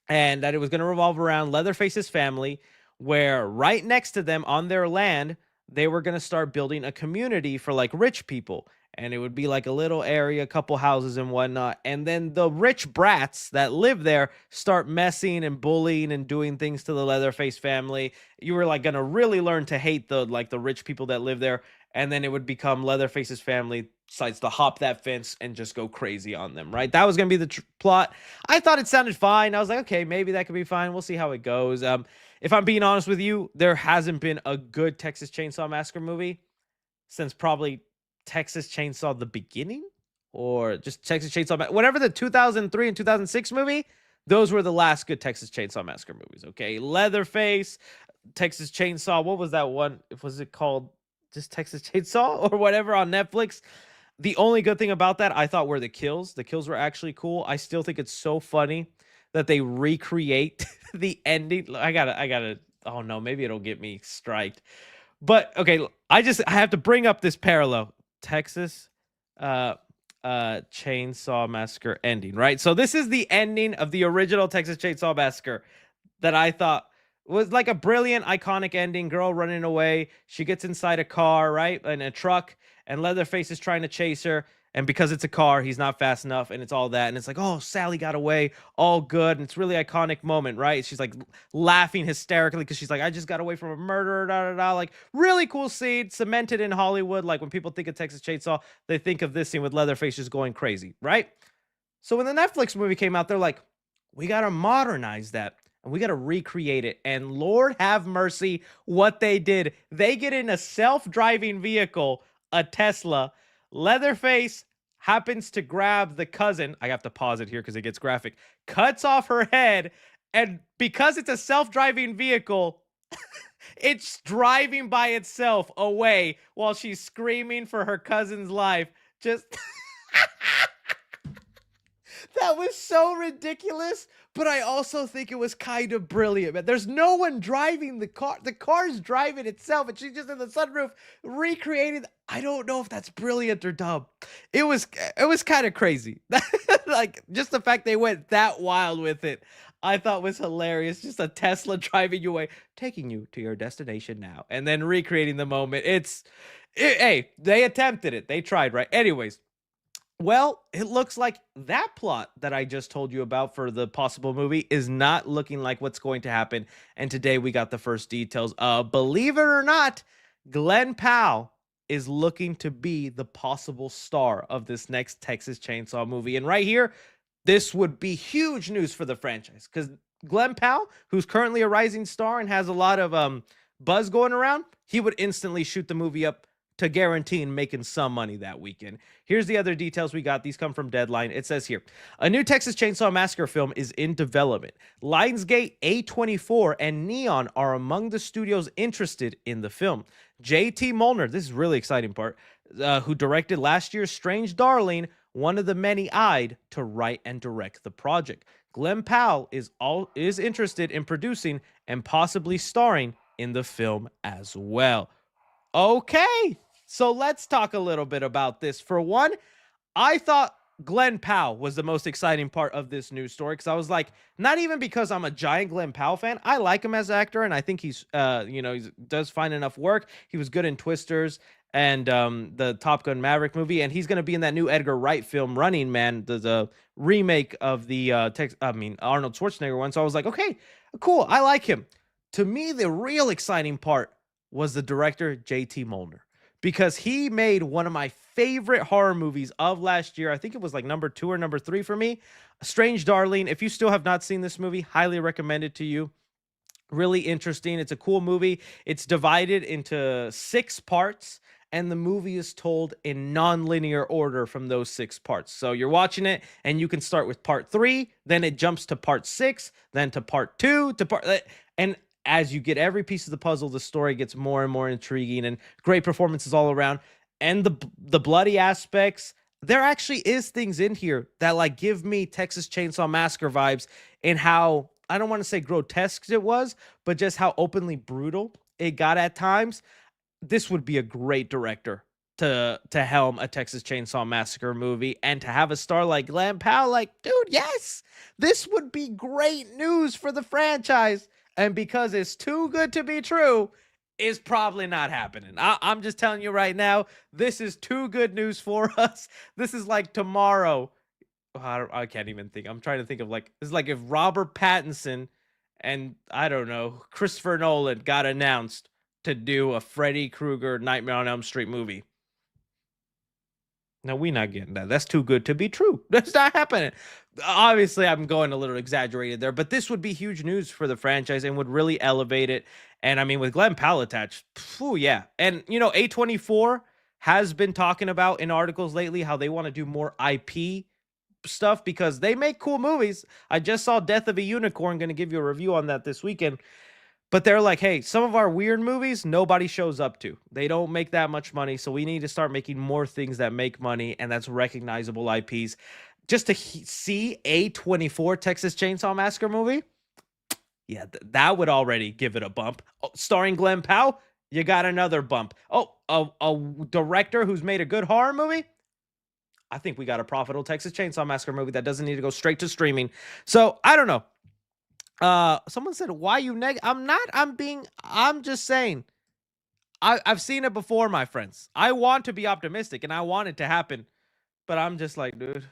and that it was going to revolve around Leatherface's family, where right next to them on their land, they were going to start building a community for like rich people. And it would be like a little area, a couple houses and whatnot. And then the rich brats that live there start messing and bullying and doing things to the Leatherface family. You were like going to really learn to hate the rich people that live there. And then it would become Leatherface's family decides to hop that fence and just go crazy on them, right? That was going to be the plot. I thought it sounded fine. I was like, okay, maybe that could be fine. We'll see how it goes. If I'm being honest with you, there hasn't been a good Texas Chainsaw Massacre movie since probably Texas Chainsaw the beginning, or just Texas Chainsaw, whatever, the 2003 and 2006 movie. Those were the last good Texas Chainsaw Massacre movies. Okay, Leatherface, Texas Chainsaw. What was that one? Was it called just Texas Chainsaw or whatever on Netflix? The only good thing about that, I thought, were the kills. The kills were actually cool. I still think it's so funny that they recreate the ending. I gotta. Oh no, maybe it'll get me striked. But okay, I have to bring up this parallel. Texas Chainsaw Massacre ending, right? So this is the ending of the original Texas Chainsaw Massacre that I thought was like a brilliant, iconic ending. Girl running away. She gets inside a car, right? In a truck, and Leatherface is trying to chase her. And because it's a car, he's not fast enough, and it's all that. And it's like, oh, Sally got away, all good. And it's really iconic moment, right? She's like laughing hysterically because she's like, I just got away from a murderer, da da da. Like, really cool scene, cemented in Hollywood. Like, when people think of Texas Chainsaw, they think of this scene with Leatherface just going crazy, right? So when the Netflix movie came out, they're like, we got to modernize that. And we got to recreate it. And Lord have mercy, what they did. They get in a self-driving vehicle, a Tesla. Leatherface happens to grab the cousin. I have to pause it here because it gets graphic. Cuts off her head. And because it's a self-driving vehicle, it's driving by itself away while she's screaming for her cousin's life. Just... That was so ridiculous, but I also think it was kind of brilliant, man. There's no one driving the car. The car's driving itself, and she's just in the sunroof recreating. I don't know if that's brilliant or dumb. It was kind of crazy. Like, just the fact they went that wild with it, I thought was hilarious. Just a Tesla driving you away, taking you to your destination now, and then recreating the moment. Hey, they attempted it. They tried, right? Anyways, Well, it looks like that plot that I just told you about for the possible movie is not looking like what's going to happen. And today we got the first details. Believe it or not, Glenn Powell is looking to be the possible star of this next Texas Chainsaw movie. And right here, this would be huge news for the franchise because Glenn Powell, who's currently a rising star and has a lot of buzz going around, he would instantly shoot the movie up to guaranteeing making some money that weekend. Here's the other details we got. These come from Deadline. It says here, a new Texas Chainsaw Massacre film is in development. Lionsgate, A24, and Neon are among the studios interested in the film. J.T. Molnar, this is really exciting part, who directed last year's Strange Darling, one of the many eyed to write and direct the project. Glenn Powell is interested in producing and possibly starring in the film as well. Okay, so let's talk a little bit about this. For one, I thought Glenn Powell was the most exciting part of this news story because I was like, not even because I'm a giant Glenn Powell fan. I like him as an actor, and I think he does find enough work. He was good in Twisters and the Top Gun Maverick movie, and he's going to be in that new Edgar Wright film, Running Man, the remake of the Arnold Schwarzenegger one. So I was like, okay, cool, I like him. To me, the real exciting part was the director J.T. Molnar because he made one of my favorite horror movies of last year. I think it was like number 2 or number 3 for me. Strange Darling. If you still have not seen this movie, highly recommend it to you. Really interesting. It's a cool movie. It's divided into 6 parts, and the movie is told in non-linear order from those 6 parts. So you're watching it, and you can start with part 3, then it jumps to part 6, then to part 2, to part, and as you get every piece of the puzzle, the story gets more and more intriguing, and great performances all around. And the bloody aspects, there actually is things in here that like give me Texas Chainsaw Massacre vibes in how, I don't want to say grotesque it was, but just how openly brutal it got at times. This would be a great director to helm a Texas Chainsaw Massacre movie, and to have a star like Glenn Powell, like, dude, yes, this would be great news for the franchise. And because it's too good to be true, is probably not happening. I'm just telling you right now, this is too good news for us. This is like tomorrow. I can't even think. I'm trying to think of like, it's like if Robert Pattinson and I don't know, Christopher Nolan got announced to do a Freddy Krueger Nightmare on Elm Street movie. No, we not getting that. That's too good to be true. That's not happening. Obviously, I'm going a little exaggerated there, but this would be huge news for the franchise and would really elevate it. And I mean, with Glenn Powell attached, yeah. And you know, A24 has been talking about in articles lately how they want to do more IP stuff because they make cool movies. I just saw Death of a Unicorn, going to give you a review on that this weekend. But they're like, hey, some of our weird movies, nobody shows up to. They don't make that much money. So we need to start making more things that make money and that's recognizable IPs. Just to see A24 Texas Chainsaw Massacre movie, yeah, that would already give it a bump. Oh, starring Glenn Powell, you got another bump. Oh, a director who's made a good horror movie, I think we got a profitable Texas Chainsaw Massacre movie that doesn't need to go straight to streaming. So I don't know. Someone said, why you I'm not, I'm just saying, I've seen it before, my friends. I want to be optimistic and I want it to happen, but I'm just like, dude,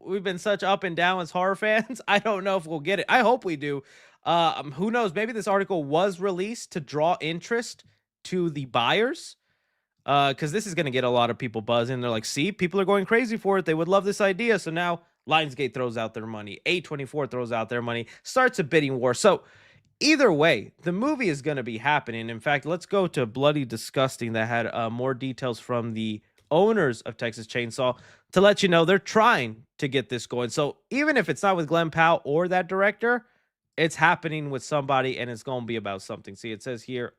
we've been such up and down as horror fans. I don't know if we'll get it. I hope we do. Who knows? Maybe this article was released to draw interest to the buyers. Because this is going to get a lot of people buzzing. They're like, see, people are going crazy for it. They would love this idea. So now Lionsgate throws out their money. A24 throws out their money. Starts a bidding war. So either way, the movie is going to be happening. In fact, let's go to Bloody Disgusting that had more details from the owners of Texas Chainsaw to let you know they're trying to get this going. So even if it's not with Glenn Powell or that director, it's happening with somebody and it's going to be about something. See, it says here,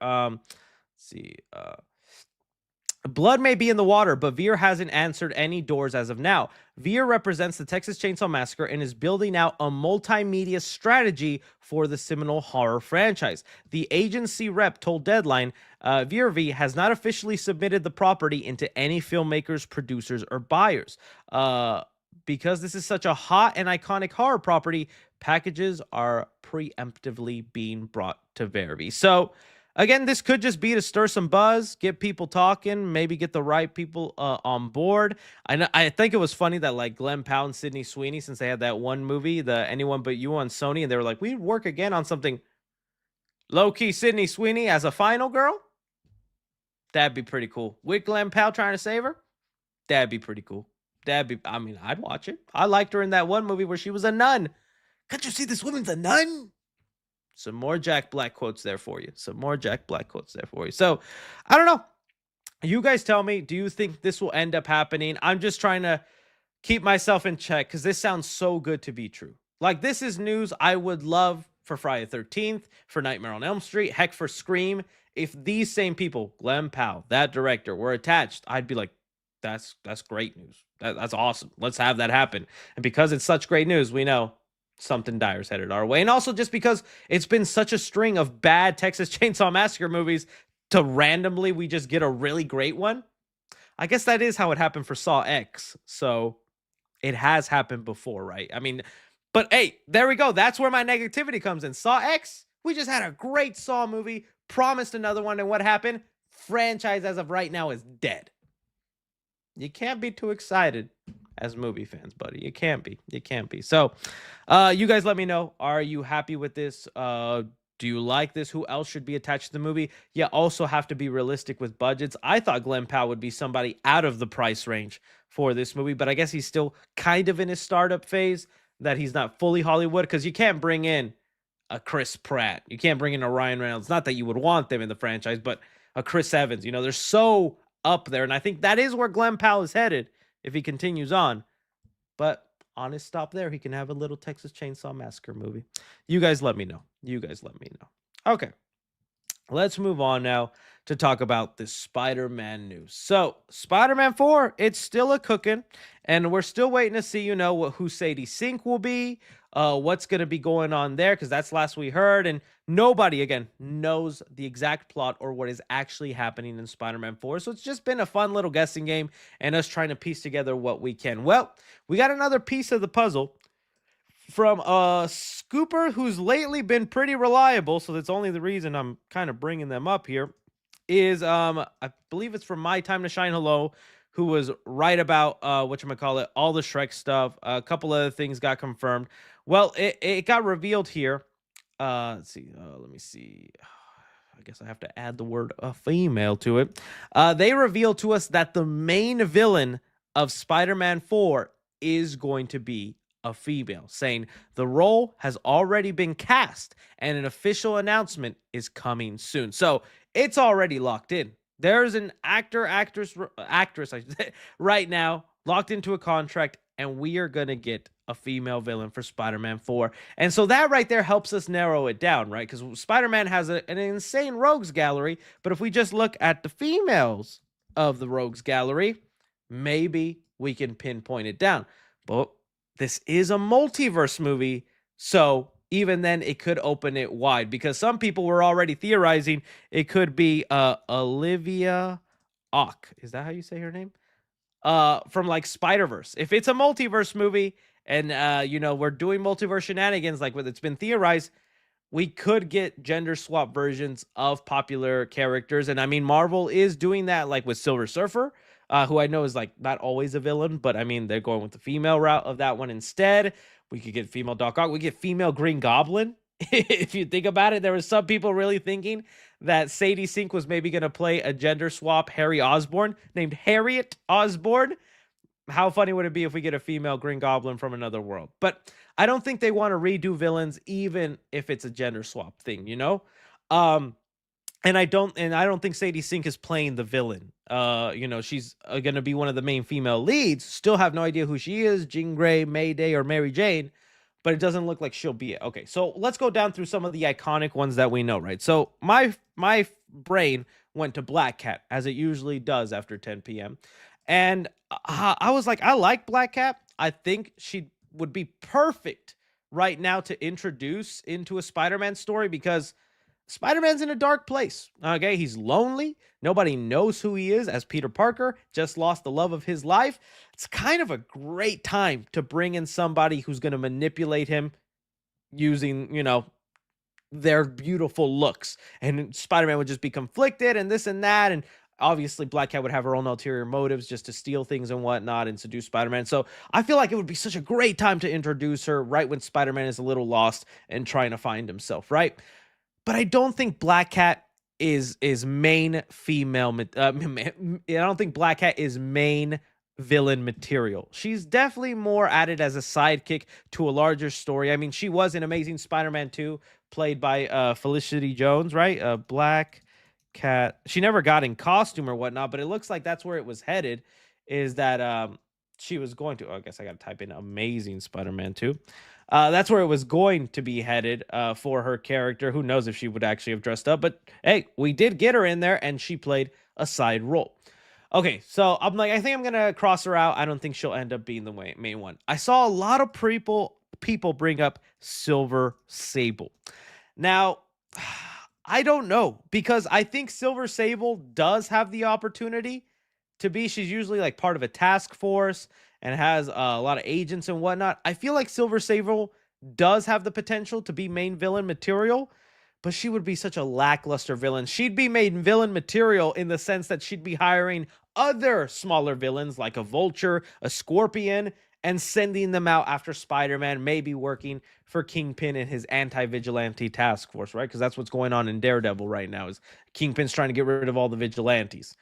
blood may be in the water, but Veer hasn't answered any doors as of now. Veer represents the Texas Chainsaw Massacre and is building out a multimedia strategy for the seminal horror franchise. The agency rep told Deadline, Veer V has not officially submitted the property into any filmmakers, producers, or buyers. Because this is such a hot and iconic horror property, packages are preemptively being brought to Verve. So Again, this could just be to stir some buzz, get people talking, maybe get the right people on board. I think it was funny that like Glenn Powell and Sydney Sweeney, since they had that one movie, the Anyone But You on Sony, and they were like, we'd work again on something low key. Sydney Sweeney as a final girl, that'd be pretty cool. With Glenn Powell trying to save her, that'd be pretty cool. I mean, I'd watch it. I liked her in that one movie where she was a nun. Can't you see this woman's a nun? Some more Jack Black quotes there for you. Some more Jack Black quotes there for you. So, I don't know. You guys tell me, do you think this will end up happening? I'm just trying to keep myself in check because this sounds so good to be true. Like, this is news I would love for Friday the 13th, for Nightmare on Elm Street, heck, for Scream. If these same people, Glenn Powell, that director, were attached, I'd be like, that's great news. That's awesome. Let's have that happen. And because it's such great news, we know something dire's headed our way. And also just because it's been such a string of bad Texas Chainsaw Massacre movies to randomly we just get a really great one. I guess that is how it happened for Saw X. So it has happened before, right? I mean, but hey, there we go. That's where my negativity comes in. Saw X, we just had a great Saw movie, promised another one, and what happened? Franchise as of right now is dead. You can't be too excited as movie fans, buddy. You can't be. You can't be. So, you guys let me know. Are you happy with this? Do you like this? Who else should be attached to the movie? You also have to be realistic with budgets. I thought Glenn Powell would be somebody out of the price range for this movie, but I guess he's still kind of in his startup phase, that he's not fully Hollywood, because you can't bring in a Chris Pratt. You can't bring in a Ryan Reynolds. Not that you would want them in the franchise, but a Chris Evans. You know, they're so up there, and I think that is where Glenn Powell is headed if he continues on. But on his stop there, he can have a little Texas Chainsaw Massacre movie. You guys let me know. You guys let me know. Okay. Let's move on now to talk about this Spider-Man news. So, Spider-Man 4, it's still a cooking, and we're still waiting to see, you know, who Sadie Sink will be, what's going to be going on there, because that's last we heard, and nobody, again, knows the exact plot or what is actually happening in Spider-Man 4. So, it's just been a fun little guessing game and us trying to piece together what we can. Well, we got another piece of the puzzle from a scooper who's lately been pretty reliable, so that's only the reason I'm kind of bringing them up here, is I believe it's from My Time to Shine Hello, who was right about whatchamacallit, all the Shrek stuff. A couple other things got confirmed. Well, it got revealed here. Let's see. Let me see. I guess I have to add the word a female to it. They revealed to us that the main villain of Spider-Man 4 is going to be a female, saying the role has already been cast and an official announcement is coming soon. So it's already locked in. There's an actress, I should say, right now locked into a contract, and we are going to get a female villain for Spider-Man 4. And so that right there helps us narrow it down, right? Because Spider-Man has an insane rogues gallery, but if we just look at the females of the rogues gallery, maybe we can pinpoint it down. But this is a multiverse movie, so even then it could open it wide, because some people were already theorizing it could be Olivia Ock. Is that how you say her name? From like Spider-Verse. If it's a multiverse movie and you know, we're doing multiverse shenanigans like what it's been theorized, we could get gender swap versions of popular characters. And I mean, Marvel is doing that, like with Silver Surfer, who I know is like not always a villain, but I mean, they're going with the female route of that one instead. We could get female Doc Ock. We get female Green Goblin. If you think about it, there were some people really thinking that Sadie Sink was maybe going to play a gender swap Harry Osborn named Harriet Osborn. How funny would it be if we get a female Green Goblin from another world? But I don't think they want to redo villains, even if it's a gender swap thing, you know? And I don't think Sadie Sink is playing the villain. You know, she's going to be one of the main female leads. Still have no idea who she is, Jean Grey, Mayday, or Mary Jane, but it doesn't look like she'll be it. Okay, so let's go down through some of the iconic ones that we know, right? So my brain went to Black Cat, as it usually does after 10 p.m. And I was like, I like Black Cat. I think she would be perfect right now to introduce into a Spider-Man story, because Spider-Man's in a dark place. Okay, he's lonely. Nobody knows who he is as Peter Parker. Just lost the love of his life. It's kind of a great time to bring in somebody who's going to manipulate him using, you know, their beautiful looks, and Spider-Man would just be conflicted and this and that, and obviously Black Cat would have her own ulterior motives just to steal things and whatnot and seduce Spider-Man. So I feel like it would be such a great time to introduce her right when Spider-Man is a little lost and trying to find himself, right? But I don't think Black Cat is main female. I don't think Black Cat is main villain material. She's definitely more added as a sidekick to a larger story. I mean, she was in Amazing Spider-Man 2, played by Felicity Jones, right? Black Cat. She never got in costume or whatnot, but it looks like that's where it was headed. Is that she was going to? Oh, I guess I got to type in Amazing Spider-Man 2. That's where it was going to be headed for her character. Who knows if she would actually have dressed up? But hey, we did get her in there, and she played a side role. Okay, so I'm like, I think I'm gonna cross her out. I don't think she'll end up being the main one. I saw a lot of people bring up Silver Sable. Now, I don't know, because I think Silver Sable does have the opportunity to be. She's usually like part of a task force and has a lot of agents and whatnot. I feel like Silver Sable does have the potential to be main villain material, but she would be such a lackluster villain. She'd be main villain material in the sense that she'd be hiring other smaller villains like a Vulture, a Scorpion, and sending them out after Spider-Man, maybe working for Kingpin and his anti-vigilante task force, right? Because that's what's going on in Daredevil right now, is Kingpin's trying to get rid of all the vigilantes.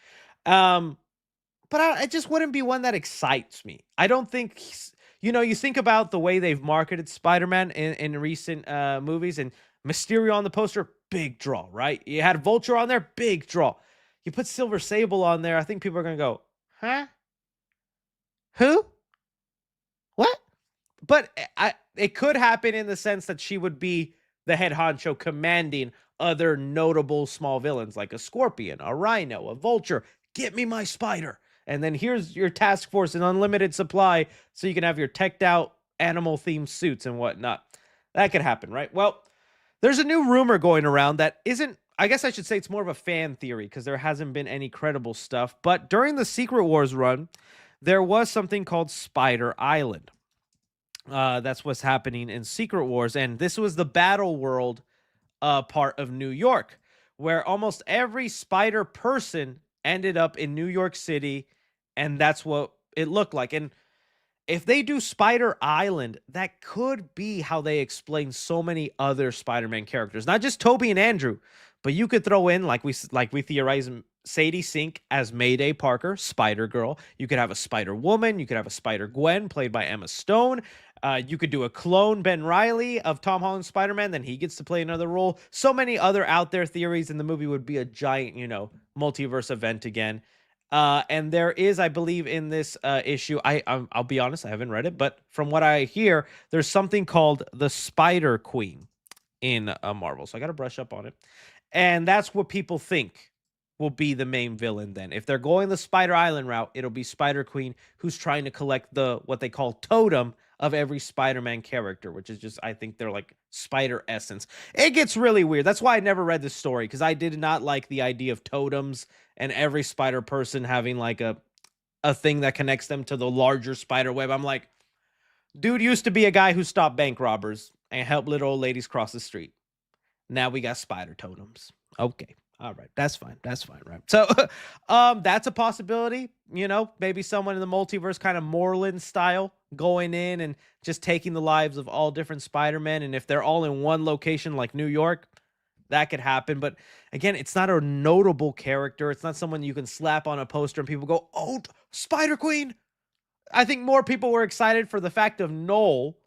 But it just wouldn't be one that excites me. I don't think, you think about the way they've marketed Spider-Man in recent movies, and Mysterio on the poster, big draw, right? You had Vulture on there, big draw. You put Silver Sable on there, I think people are going to go, huh? Who? What? But it could happen in the sense that she would be the head honcho commanding other notable small villains like a Scorpion, a Rhino, a Vulture. Get me my spider. And then here's your task force in unlimited supply so you can have your teched out animal themed suits and whatnot. That could happen, right? Well, there's a new rumor going around that isn't, I guess I should say it's more of a fan theory because there hasn't been any credible stuff. But during the Secret Wars run, there was something called Spider Island. That's what's happening in Secret Wars. And this was the battle world part of New York, where almost every spider person ended up in New York City, and that's what it looked like. And if they do Spider Island, that could be how they explain so many other Spider-Man characters, not just Toby and Andrew, but you could throw in, like we theorize, Sadie Sink as Mayday Parker, Spider-Girl. You could have a Spider-Woman. You could have a Spider-Gwen played by Emma Stone. You could do a clone Ben Reilly of Tom Holland's Spider-Man, then he gets to play another role. So many other out there theories, and the movie would be a giant, multiverse event again. And there is, I believe, in this issue, I'll be honest, I haven't read it, but from what I hear, there's something called the Spider Queen in Marvel. So I got to brush up on it. And that's what people think will be the main villain then. If they're going the Spider Island route, it'll be Spider Queen, who's trying to collect what they call totem of every Spider-Man character, which is just, I think they're like spider essence. It gets really weird. That's why I never read this story, because I did not like the idea of totems and every spider person having like a thing that connects them to the larger spider web. I'm like, dude used to be a guy who stopped bank robbers and helped little old ladies cross the street. Now we got spider totems. Okay. All right. That's fine. That's fine. Right. So, that's a possibility, maybe someone in the multiverse, kind of Moreland style, going in and just taking the lives of all different Spider-Men. And if they're all in one location, like New York, that could happen. But again, it's not a notable character. It's not someone you can slap on a poster and people go, oh, Spider Queen. I think more people were excited for the fact of Noel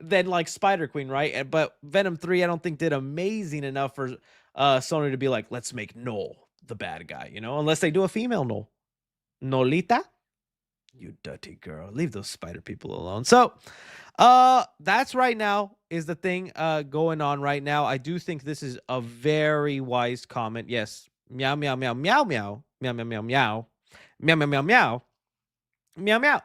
than like Spider Queen, right? But Venom 3, I don't think did amazing enough for Sony to be like, let's make Noel the bad guy, unless they do a female Noel. Nolita? You dirty girl. Leave those spider people alone. So, that's right now is the thing going on right now. I do think this is a very wise comment. Yes. Meow, meow, meow, meow, meow. Meow, meow, meow, meow. Meow, meow, meow, meow. Meow, meow.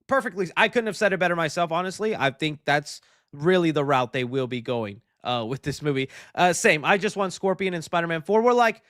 Perfectly. I couldn't have said it better myself, honestly. I think that's really the route they will be going with this movie. Same. I just want Scorpion and Spider-Man 4. We're like,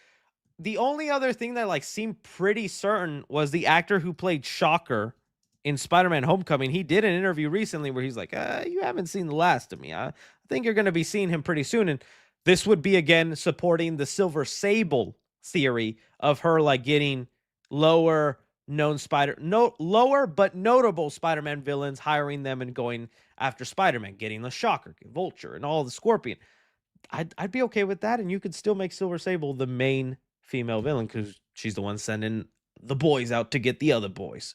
the only other thing that like seemed pretty certain was the actor who played Shocker in Spider-Man Homecoming, he did an interview recently where he's like, you haven't seen the last of me. I think you're going to be seeing him pretty soon. And this would be, again, supporting the Silver Sable theory of her like getting lower but notable Spider-Man villains, hiring them and going after Spider-Man, getting the Shocker, Vulture, and all the Scorpion. I'd be okay with that, and you could still make Silver Sable the main female villain because she's the one sending the boys out to get the other boys.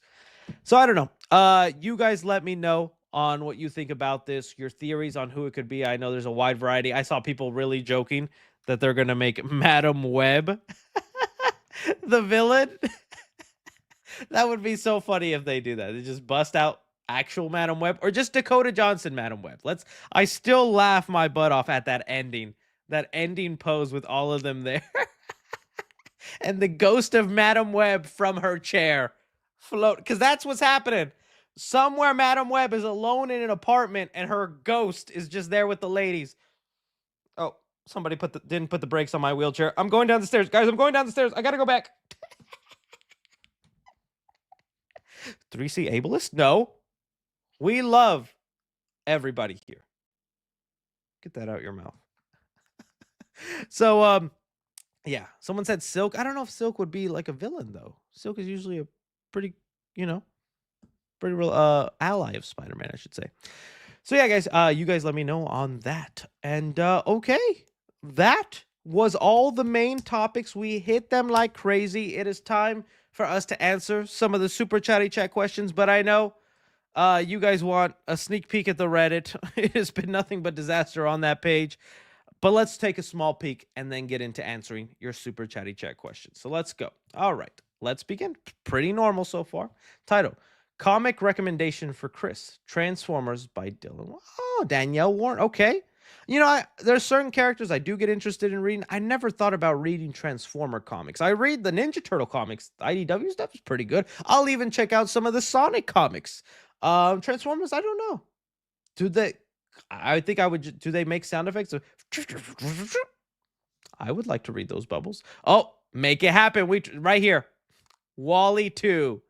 So I don't know. You guys let me know on what you think about this, your theories on who it could be. I know there's a wide variety. I saw people really joking that they're going to make Madam Web the villain. That would be so funny if they do that. They just bust out actual Madam Web or just Dakota Johnson Madam Web. I still laugh my butt off at that ending pose with all of them there. And the ghost of Madam Web from her chair float, because that's what's happening. Somewhere Madam Web is alone in an apartment and her ghost is just there with the ladies. Oh, somebody didn't put the brakes on my wheelchair. I'm going down the stairs. Guys, I'm going down the stairs. I gotta go back. 3C ableist? No. We love everybody here. Get that out your mouth. So, yeah. Someone said Silk. I don't know if Silk would be like a villain, though. Silk is usually a pretty, pretty real ally of Spider-Man, I should say. So, yeah, guys, you guys let me know on that. And, okay. That was all the main topics. We hit them like crazy. It is time for us to answer some of the super chatty chat questions, but I know you guys want a sneak peek at the Reddit. It has been nothing but disaster on that page. But let's take a small peek and then get into answering your super chatty chat questions. So let's go. All right, let's begin. Pretty normal so far. Title: Comic recommendation for Chris. Transformers by Dylan. Oh, Danielle Warren. Okay. There's certain characters I do get interested in reading. I never thought about reading Transformer comics. I read the Ninja Turtle comics. The IDW stuff is pretty good. I'll even check out some of the Sonic comics. Transformers, I don't know. I think I would. Do they make sound effects? I would like to read those bubbles. Oh, make it happen. Right here. Wally 2.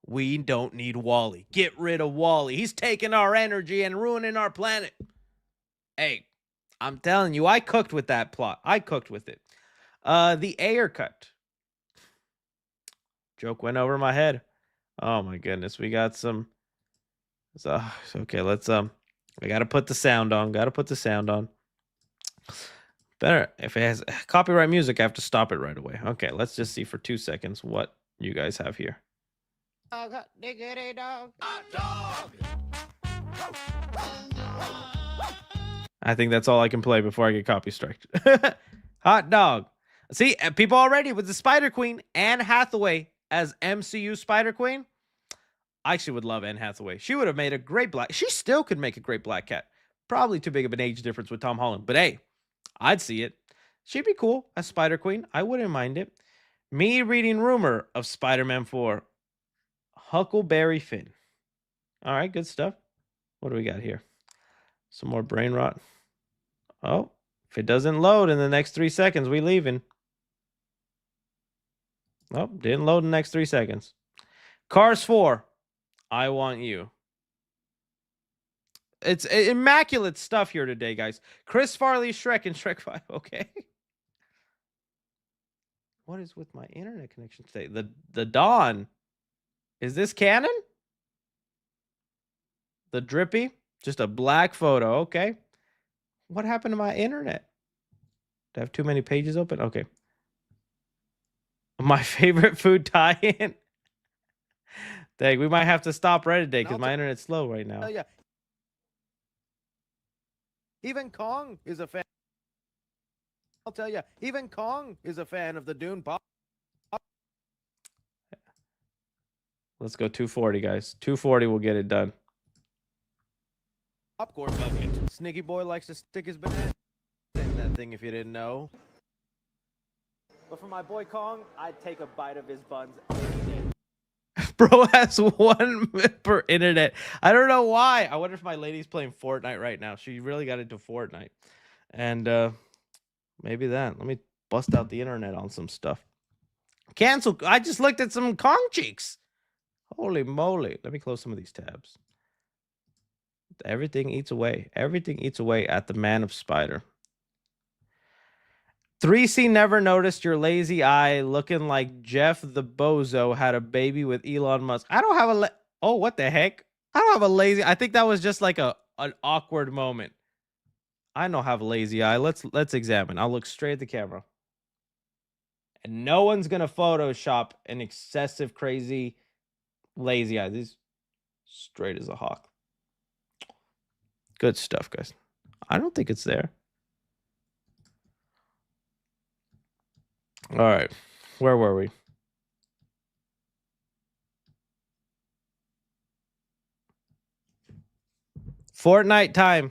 We don't need Wally. Get rid of Wally. He's taking our energy and ruining our planet. Hey, I'm telling you, I cooked with that plot. I cooked with it. The Ayer cut. Joke went over my head. Oh my goodness. We got some. Okay, let's I gotta put the sound on. Better if it has copyright music, I have to stop it right away. Okay, let's just see for 2 seconds what you guys have here. Dog, diggity dog. Hot dog. I think that's all I can play before I get copy striked. Hot dog. See, people already with the Spider Queen, Anne Hathaway as MCU Spider Queen. I actually would love Anne Hathaway. She would have made a great She still could make a great Black Cat. Probably too big of an age difference with Tom Holland. But hey, I'd see it. She'd be cool as Spider Queen. I wouldn't mind it. Me reading rumor of Spider-Man 4. Huckleberry Finn. All right, good stuff. What do we got here? Some more brain rot. Oh, if it doesn't load in the next 3 seconds, we leaving. Oh, didn't load in the next 3 seconds. Cars 4. I Want You. It's immaculate stuff here today, guys. Chris Farley, Shrek, and Shrek 5. Okay. What is with my internet connection today? The Dawn. Is this canon? The Drippy. Just a black photo. Okay. What happened to my internet? Do I have too many pages open? Okay. My favorite food tie-in. Dang, we might have to stop Reddit today because my internet's slow right now. Yeah. Even Kong is a fan. I'll tell you, even Kong is a fan of the Dune pop. Let's go 240, guys. 240 will get it done. Popcorn bucket. Sneaky boy likes to stick his banana in that thing if you didn't know. But for my boy Kong, I'd take a bite of his buns every day. Bro has 1 per internet. I don't know why. I wonder if my lady's playing Fortnite right now. She really got into Fortnite. And maybe that. Let me bust out the internet on some stuff. Cancel. I just looked at some Kong cheeks. Holy moly. Let me close some of these tabs. Everything eats away. Everything eats away at the Man of Spider. 3C never noticed your lazy eye looking like Jeff the Bozo had a baby with Elon Musk. I don't have a oh, what the heck? I don't have a lazy. I think that was just like an awkward moment. I don't have a lazy eye. Let's examine. I'll look straight at the camera. And no one's gonna Photoshop an excessive crazy lazy eye. This straight as a hawk. Good stuff, guys. I don't think it's there. All right. Where were we? Fortnite time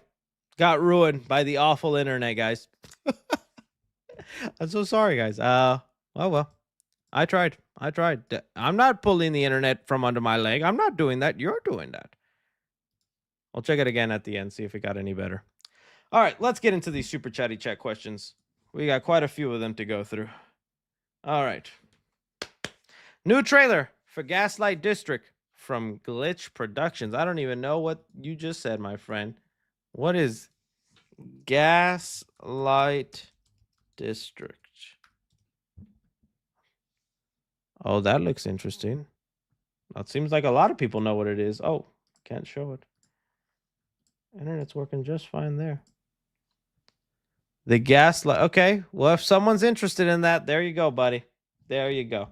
got ruined by the awful internet, guys. I'm so sorry, guys. Oh well. I tried. I'm not pulling the internet from under my leg. I'm not doing that. You're doing that. I'll check it again at the end, see if it got any better. All right, let's get into these super chatty chat questions. We got quite a few of them to go through. All right. New trailer for Gaslight District from Glitch Productions. I don't even know what you just said, my friend. What is Gaslight District? Oh, that looks interesting. That seems like a lot of people know what it is. Oh, can't show it. Internet's working just fine there. The Gaslight. Okay, well, if someone's interested in that, there you go, buddy. There you go.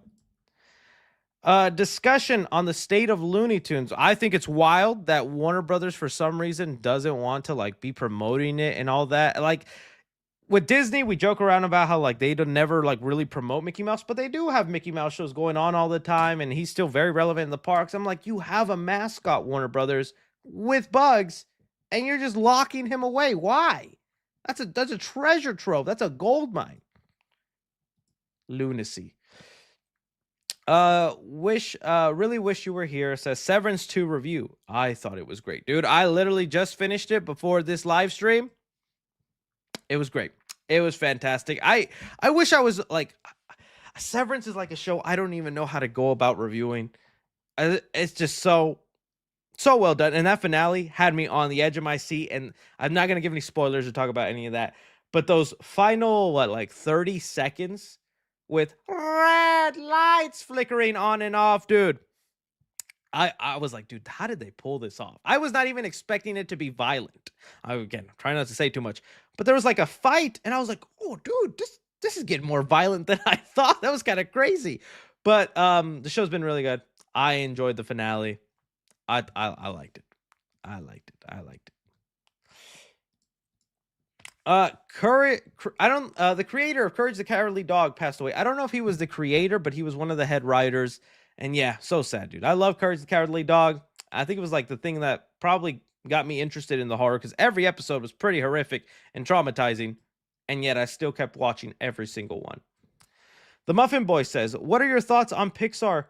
Discussion on the state of Looney Tunes. I think it's wild that Warner Brothers, for some reason, doesn't want to like be promoting it and all that. Like with Disney, we joke around about how like they don't never like really promote Mickey Mouse, but they do have Mickey Mouse shows going on all the time, and he's still very relevant in the parks. I'm like, you have a mascot, Warner Brothers, with Bugs, and you're just locking him away. Why? That's a treasure trove. That's a gold mine. Lunacy. Really wish you were here. Says Severance 2 review. I thought it was great, dude. I literally just finished it before this live stream. It was great. It was fantastic. I wish I was like, Severance is like a show I don't even know how to go about reviewing. It's just so well done. And that finale had me on the edge of my seat. And I'm not gonna give any spoilers or talk about any of that. But those final, like 30 seconds with red lights flickering on and off, dude. I was like, dude, how did they pull this off? I was not even expecting it to be violent. Again, trying not to say too much, but there was like a fight, and I was like, oh, dude, this is getting more violent than I thought. That was kind of crazy. But the show's been really good. I enjoyed the finale. I liked it. I liked it. The creator of Courage the Cowardly Dog passed away. I don't know if he was the creator, but he was one of the head writers. And yeah, so sad, dude. I love Courage the Cowardly Dog. I think it was like the thing that probably got me interested in the horror, because every episode was pretty horrific and traumatizing, and yet I still kept watching every single one. The Muffin Boy says, what are your thoughts on Pixar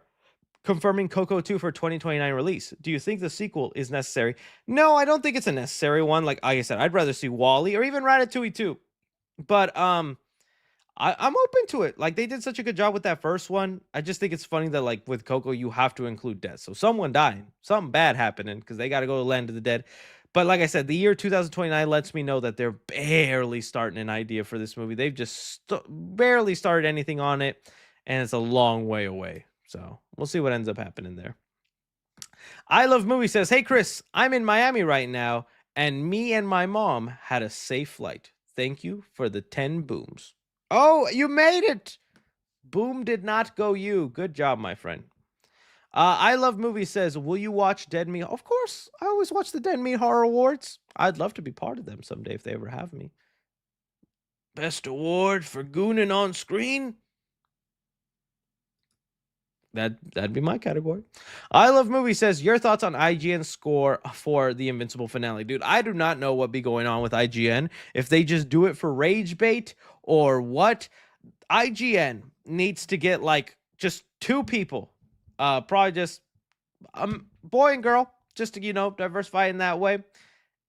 confirming Coco 2 for 2029 release? Do you think the sequel is necessary? No, I don't think it's a necessary one. Like I said, I'd rather see WALL-E or even Ratatouille 2. But I'm open to it. Like they did such a good job with that first one. I just think it's funny that like with Coco, you have to include death. So someone dying, something bad happening, because they got to go to the land of the dead. But like I said, the year 2029 lets me know that they're barely starting an idea for this movie. They've just barely started anything on it, and it's a long way away. So we'll see what ends up happening there. I Love Movie says, hey, Chris, I'm in Miami right now, and me and my mom had a safe flight. Thank you for the 10 booms. Oh, you made it. Boom did not go you. Good job, my friend. I Love Movie says, will you watch Dead Meat? Of course. I always watch the Dead Meat Horror Awards. I'd love to be part of them someday if they ever have me. Best award for gooning on screen? That'd be my category. I Love Movie says, your thoughts on IGN's score for the Invincible finale. Dude, I do not know what be going on with IGN. If they just do it for rage bait or what. IGN needs to get like just 2 people. Probably just boy and girl, just to, diversify in that way.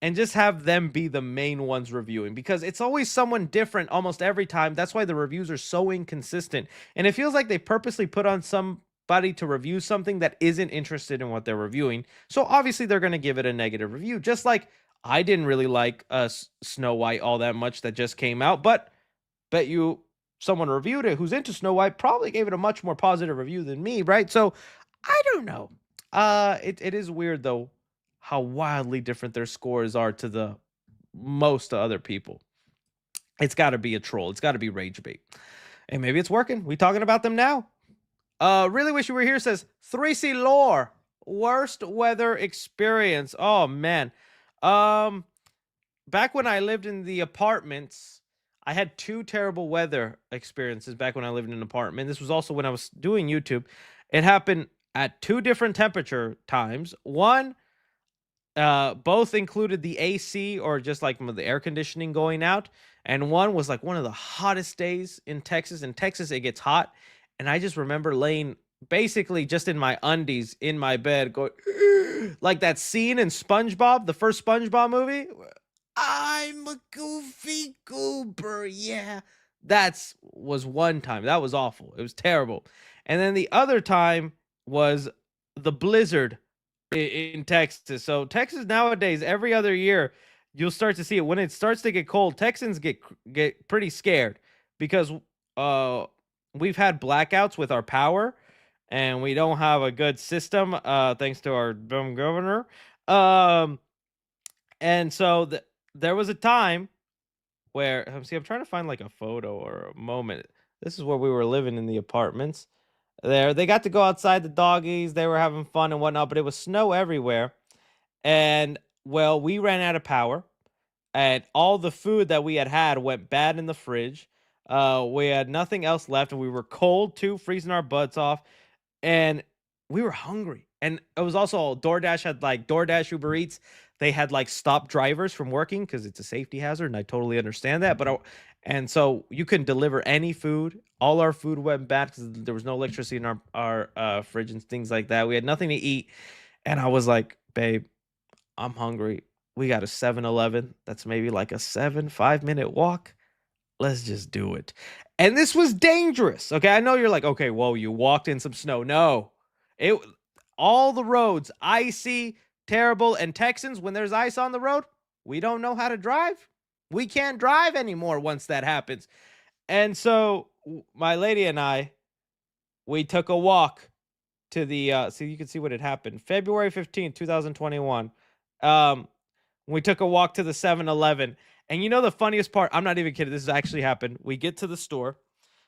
And just have them be the main ones reviewing, because it's always someone different almost every time. That's why the reviews are so inconsistent. And it feels like they purposely put on somebody anybody to review something that isn't interested in what they're reviewing. So obviously they're going to give it a negative review. Just like I didn't really like Snow White all that much that just came out, but bet you someone reviewed it who's into Snow White probably gave it a much more positive review than me, right? So I don't know. It is weird though how wildly different their scores are to the most other people. It's got to be a troll. It's got to be rage bait. And maybe it's working. We talking about them now. Really wish you were here says 3C lore. Worst weather experience. Oh man. Um Back when I lived in the apartments, I had two terrible weather experiences back when I lived in an apartment. This was also when I was doing YouTube. It happened at two different temperature times. One, both included the AC or just like the air conditioning going out. And one was like one of the hottest days in Texas. In Texas, it gets hot. And I just remember laying basically just in my undies in my bed going like that scene in SpongeBob, the first SpongeBob movie. I'm a goofy goober. Yeah. That's was one time. That was awful. It was terrible. And then the other time was the blizzard in Texas. So Texas nowadays, every other year, you'll start to see it when it starts to get cold. Texans get pretty scared because we've had blackouts with our power, and we don't have a good system thanks to our dumb governor. Um, and so there was a time where see, I'm trying to find like a photo or a moment. This is where we were living in the apartments. There, they got to go outside the doggies. They were having fun and whatnot, but it was snow everywhere. And well, we ran out of power, and all the food that we had went bad in the fridge. We had nothing else left, and we were cold too, freezing our butts off, and we were hungry. And it was also DoorDash had like DoorDash, Uber Eats. They had like stopped drivers from working because it's a safety hazard, and I totally understand that. And so you couldn't deliver any food. All our food went bad because there was no electricity in our fridge and things like that. We had nothing to eat, and I was like, "Babe, I'm hungry. We got a 7-Eleven. That's maybe like a 5-minute walk. Let's just do it." And this was dangerous. Okay, I know you're like, okay, whoa, you walked in some snow. No, it all the roads icy, terrible, and Texans when there's ice on the road, we don't know how to drive. We can't drive anymore once that happens. And so my lady and I, we took a walk to the so you can see what had happened. February 15th, 2021. Um we took a walk to the 7-Eleven. And you know the funniest part, I'm not even kidding, this has actually happened. We get to the store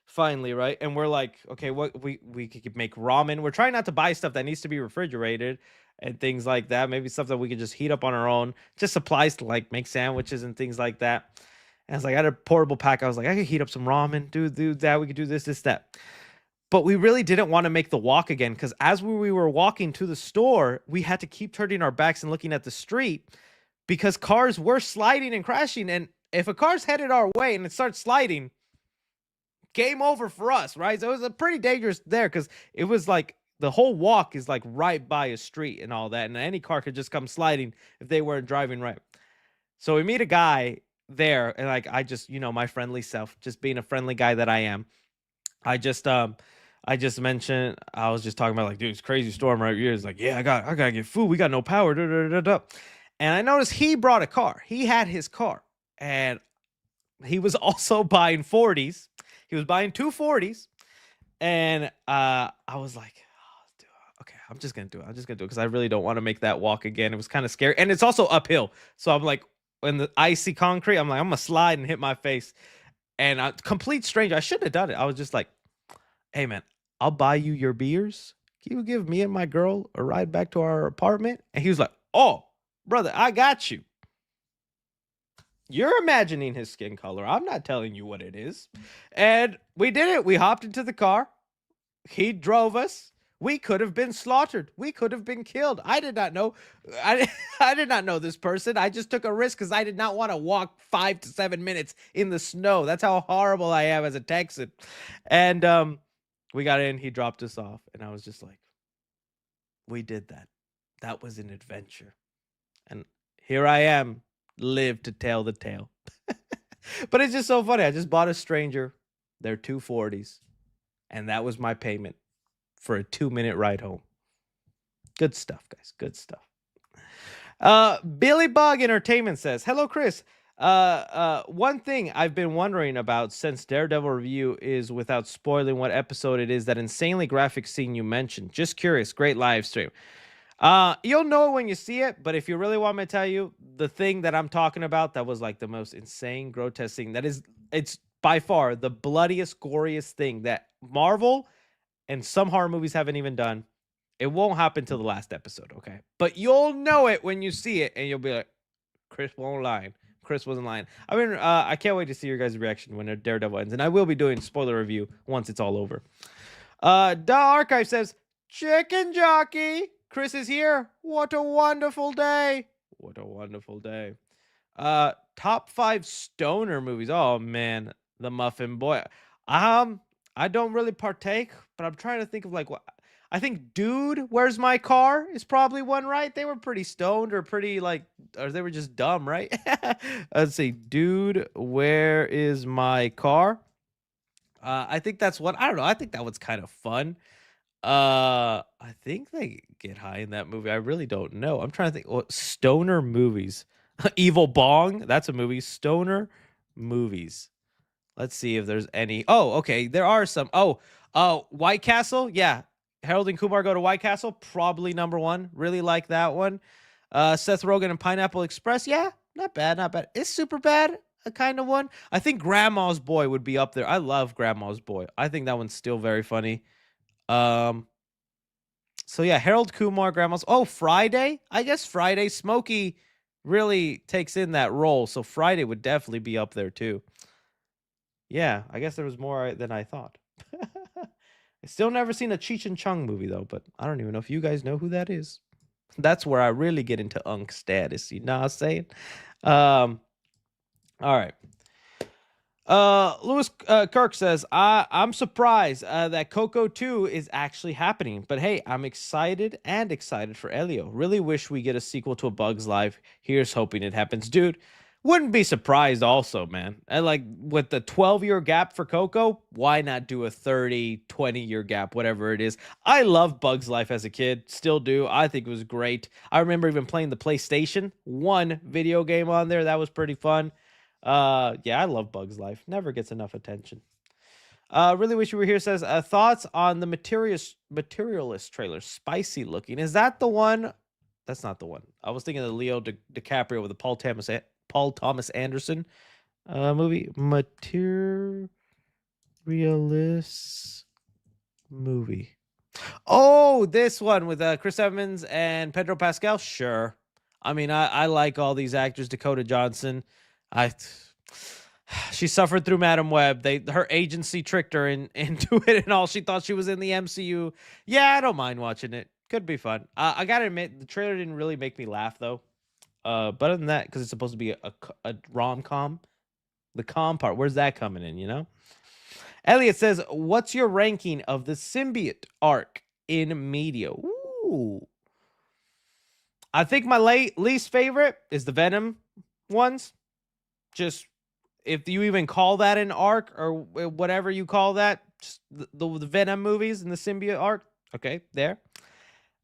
finally, right? And we're like, okay, what we could make ramen. We're trying not to buy stuff that needs to be refrigerated and things like that. Maybe stuff that we could just heat up on our own. Just supplies to like make sandwiches and things like that. And I was like, I had a portable pack. I was like, I could heat up some ramen, do that. We could do this, that. But we really didn't want to make the walk again because as we were walking to the store, we had to keep turning our backs and looking at the street because cars were sliding and crashing. And if a car's headed our way and it starts sliding, game over for us, right? So it was a pretty dangerous there because it was like the whole walk is like right by a street and all that. And any car could just come sliding if they weren't driving right. So we meet a guy there, and like I just, my friendly self, just being a friendly guy that I am. I just mentioned, I was just talking about like, dude, it's crazy storm right here. It's like, yeah, I gotta get food. We got no power. Da, da, da, da. And I noticed he brought a car. He had his car, and he was also buying 40s. He was buying two 40s, and I was like, oh, dude, okay, I'm just gonna do it. I'm just gonna do it because I really don't want to make that walk again. It was kind of scary, and it's also uphill. So I'm like, in the icy concrete, I'm like, I'm gonna slide and hit my face. And a complete stranger, I shouldn't have done it. I was just like, hey man, I'll buy you your beers. Can you give me and my girl a ride back to our apartment? And he was like, oh, brother, I got you. You're imagining his skin color. I'm not telling you what it is. And we did it. We hopped into the car. He drove us. We could have been slaughtered. We could have been killed. I did not know. I did not know this person. I just took a risk because I did not want to walk 5 to 7 minutes in the snow. That's how horrible I am as a Texan. And we got in. He dropped us off. And I was just like, we did that. That was an adventure. And here I am, live to tell the tale. But it's just so funny. I just bought a stranger their 240s. And that was my payment for a 2-minute ride home. Good stuff, guys. Good stuff. Billy Bug Entertainment says, "Hello, Chris. One thing I've been wondering about since Daredevil review is without spoiling what episode it is, that insanely graphic scene you mentioned. Just curious. Great live stream. You'll know it when you see it, but if you really want me to tell you, the thing that I'm talking about that was like the most insane, grotesque thing, it's by far the bloodiest, goriest thing that Marvel and some horror movies haven't even done. It won't happen till the last episode, okay? But you'll know it when you see it, and you'll be like, Chris won't lie. Chris wasn't lying. I mean, I can't wait to see your guys' reaction when Daredevil ends, and I will be doing spoiler review once it's all over. Da Archive says, Chicken Jockey, Chris is here. What a wonderful day. What a wonderful day. Top 5 stoner movies. Oh man, The Muffin Boy. I don't really partake, but I'm trying to think of like what I think Dude, Where's My Car is probably one, right? They were pretty stoned or pretty like, or they were just dumb, right? Let's see. Dude, Where Is My Car? I think that's one. I don't know. I think that one's kind of fun. I think they get high in that movie. I really don't know. I'm trying to think what stoner movies. Evil Bong, that's a movie. Stoner movies. Let's see if there's any. Oh, okay. There are some. Oh, White Castle. Yeah. Harold and Kumar Go to White Castle. Probably number 1. Really like that one. Seth Rogen and Pineapple Express. Yeah. Not bad. Not bad. It's super bad. A kind of one. I think Grandma's Boy would be up there. I love Grandma's Boy. I think that one's still very funny. So yeah, Harold Kumar, Grandma's. Oh, Friday. I guess Friday. Smokey really takes in that role. So Friday would definitely be up there too. Yeah, I guess there was more than I thought. I still never seen a Cheech and Chong movie though, but I don't even know if you guys know who that is. That's where I really get into unk status. You know what I'm saying? All right. Lewis Kirk says, I'm surprised that Coco 2 is actually happening, but hey, I'm excited for Elio. Really wish we get a sequel to A Bug's Life. Here's hoping it happens. Dude, wouldn't be surprised also, man. And like with the 12-year gap for Coco, why not do a 30, 20-year gap, whatever it is? I loved Bug's Life as a kid, still do. I think it was great. I remember even playing the PlayStation 1 video game on there. That was pretty fun. Yeah, I love Bug's Life. Never gets enough attention. Really wish you were here says, thoughts on the Materialist trailer. Spicy looking. Is that the one? That's not the one. I was thinking of Leo DiCaprio with the Paul Thomas Anderson movie. Materialist movie. Oh, this one with Chris Evans and Pedro Pascal. Sure. I mean, I like all these actors. Dakota Johnson. She suffered through Madam Web. Her agency tricked her into it, and all she thought she was in the MCU. Yeah, I don't mind watching it. Could be fun. I gotta admit, the trailer didn't really make me laugh though. But other than that, because it's supposed to be a rom-com, the com part, where's that coming in? You know. Elliot says, "What's your ranking of the symbiote arc in media?" Ooh, I think my least favorite is the Venom ones. Just if you even call that an arc or whatever you call that, just the Venom movies and the symbiote arc. Okay, there.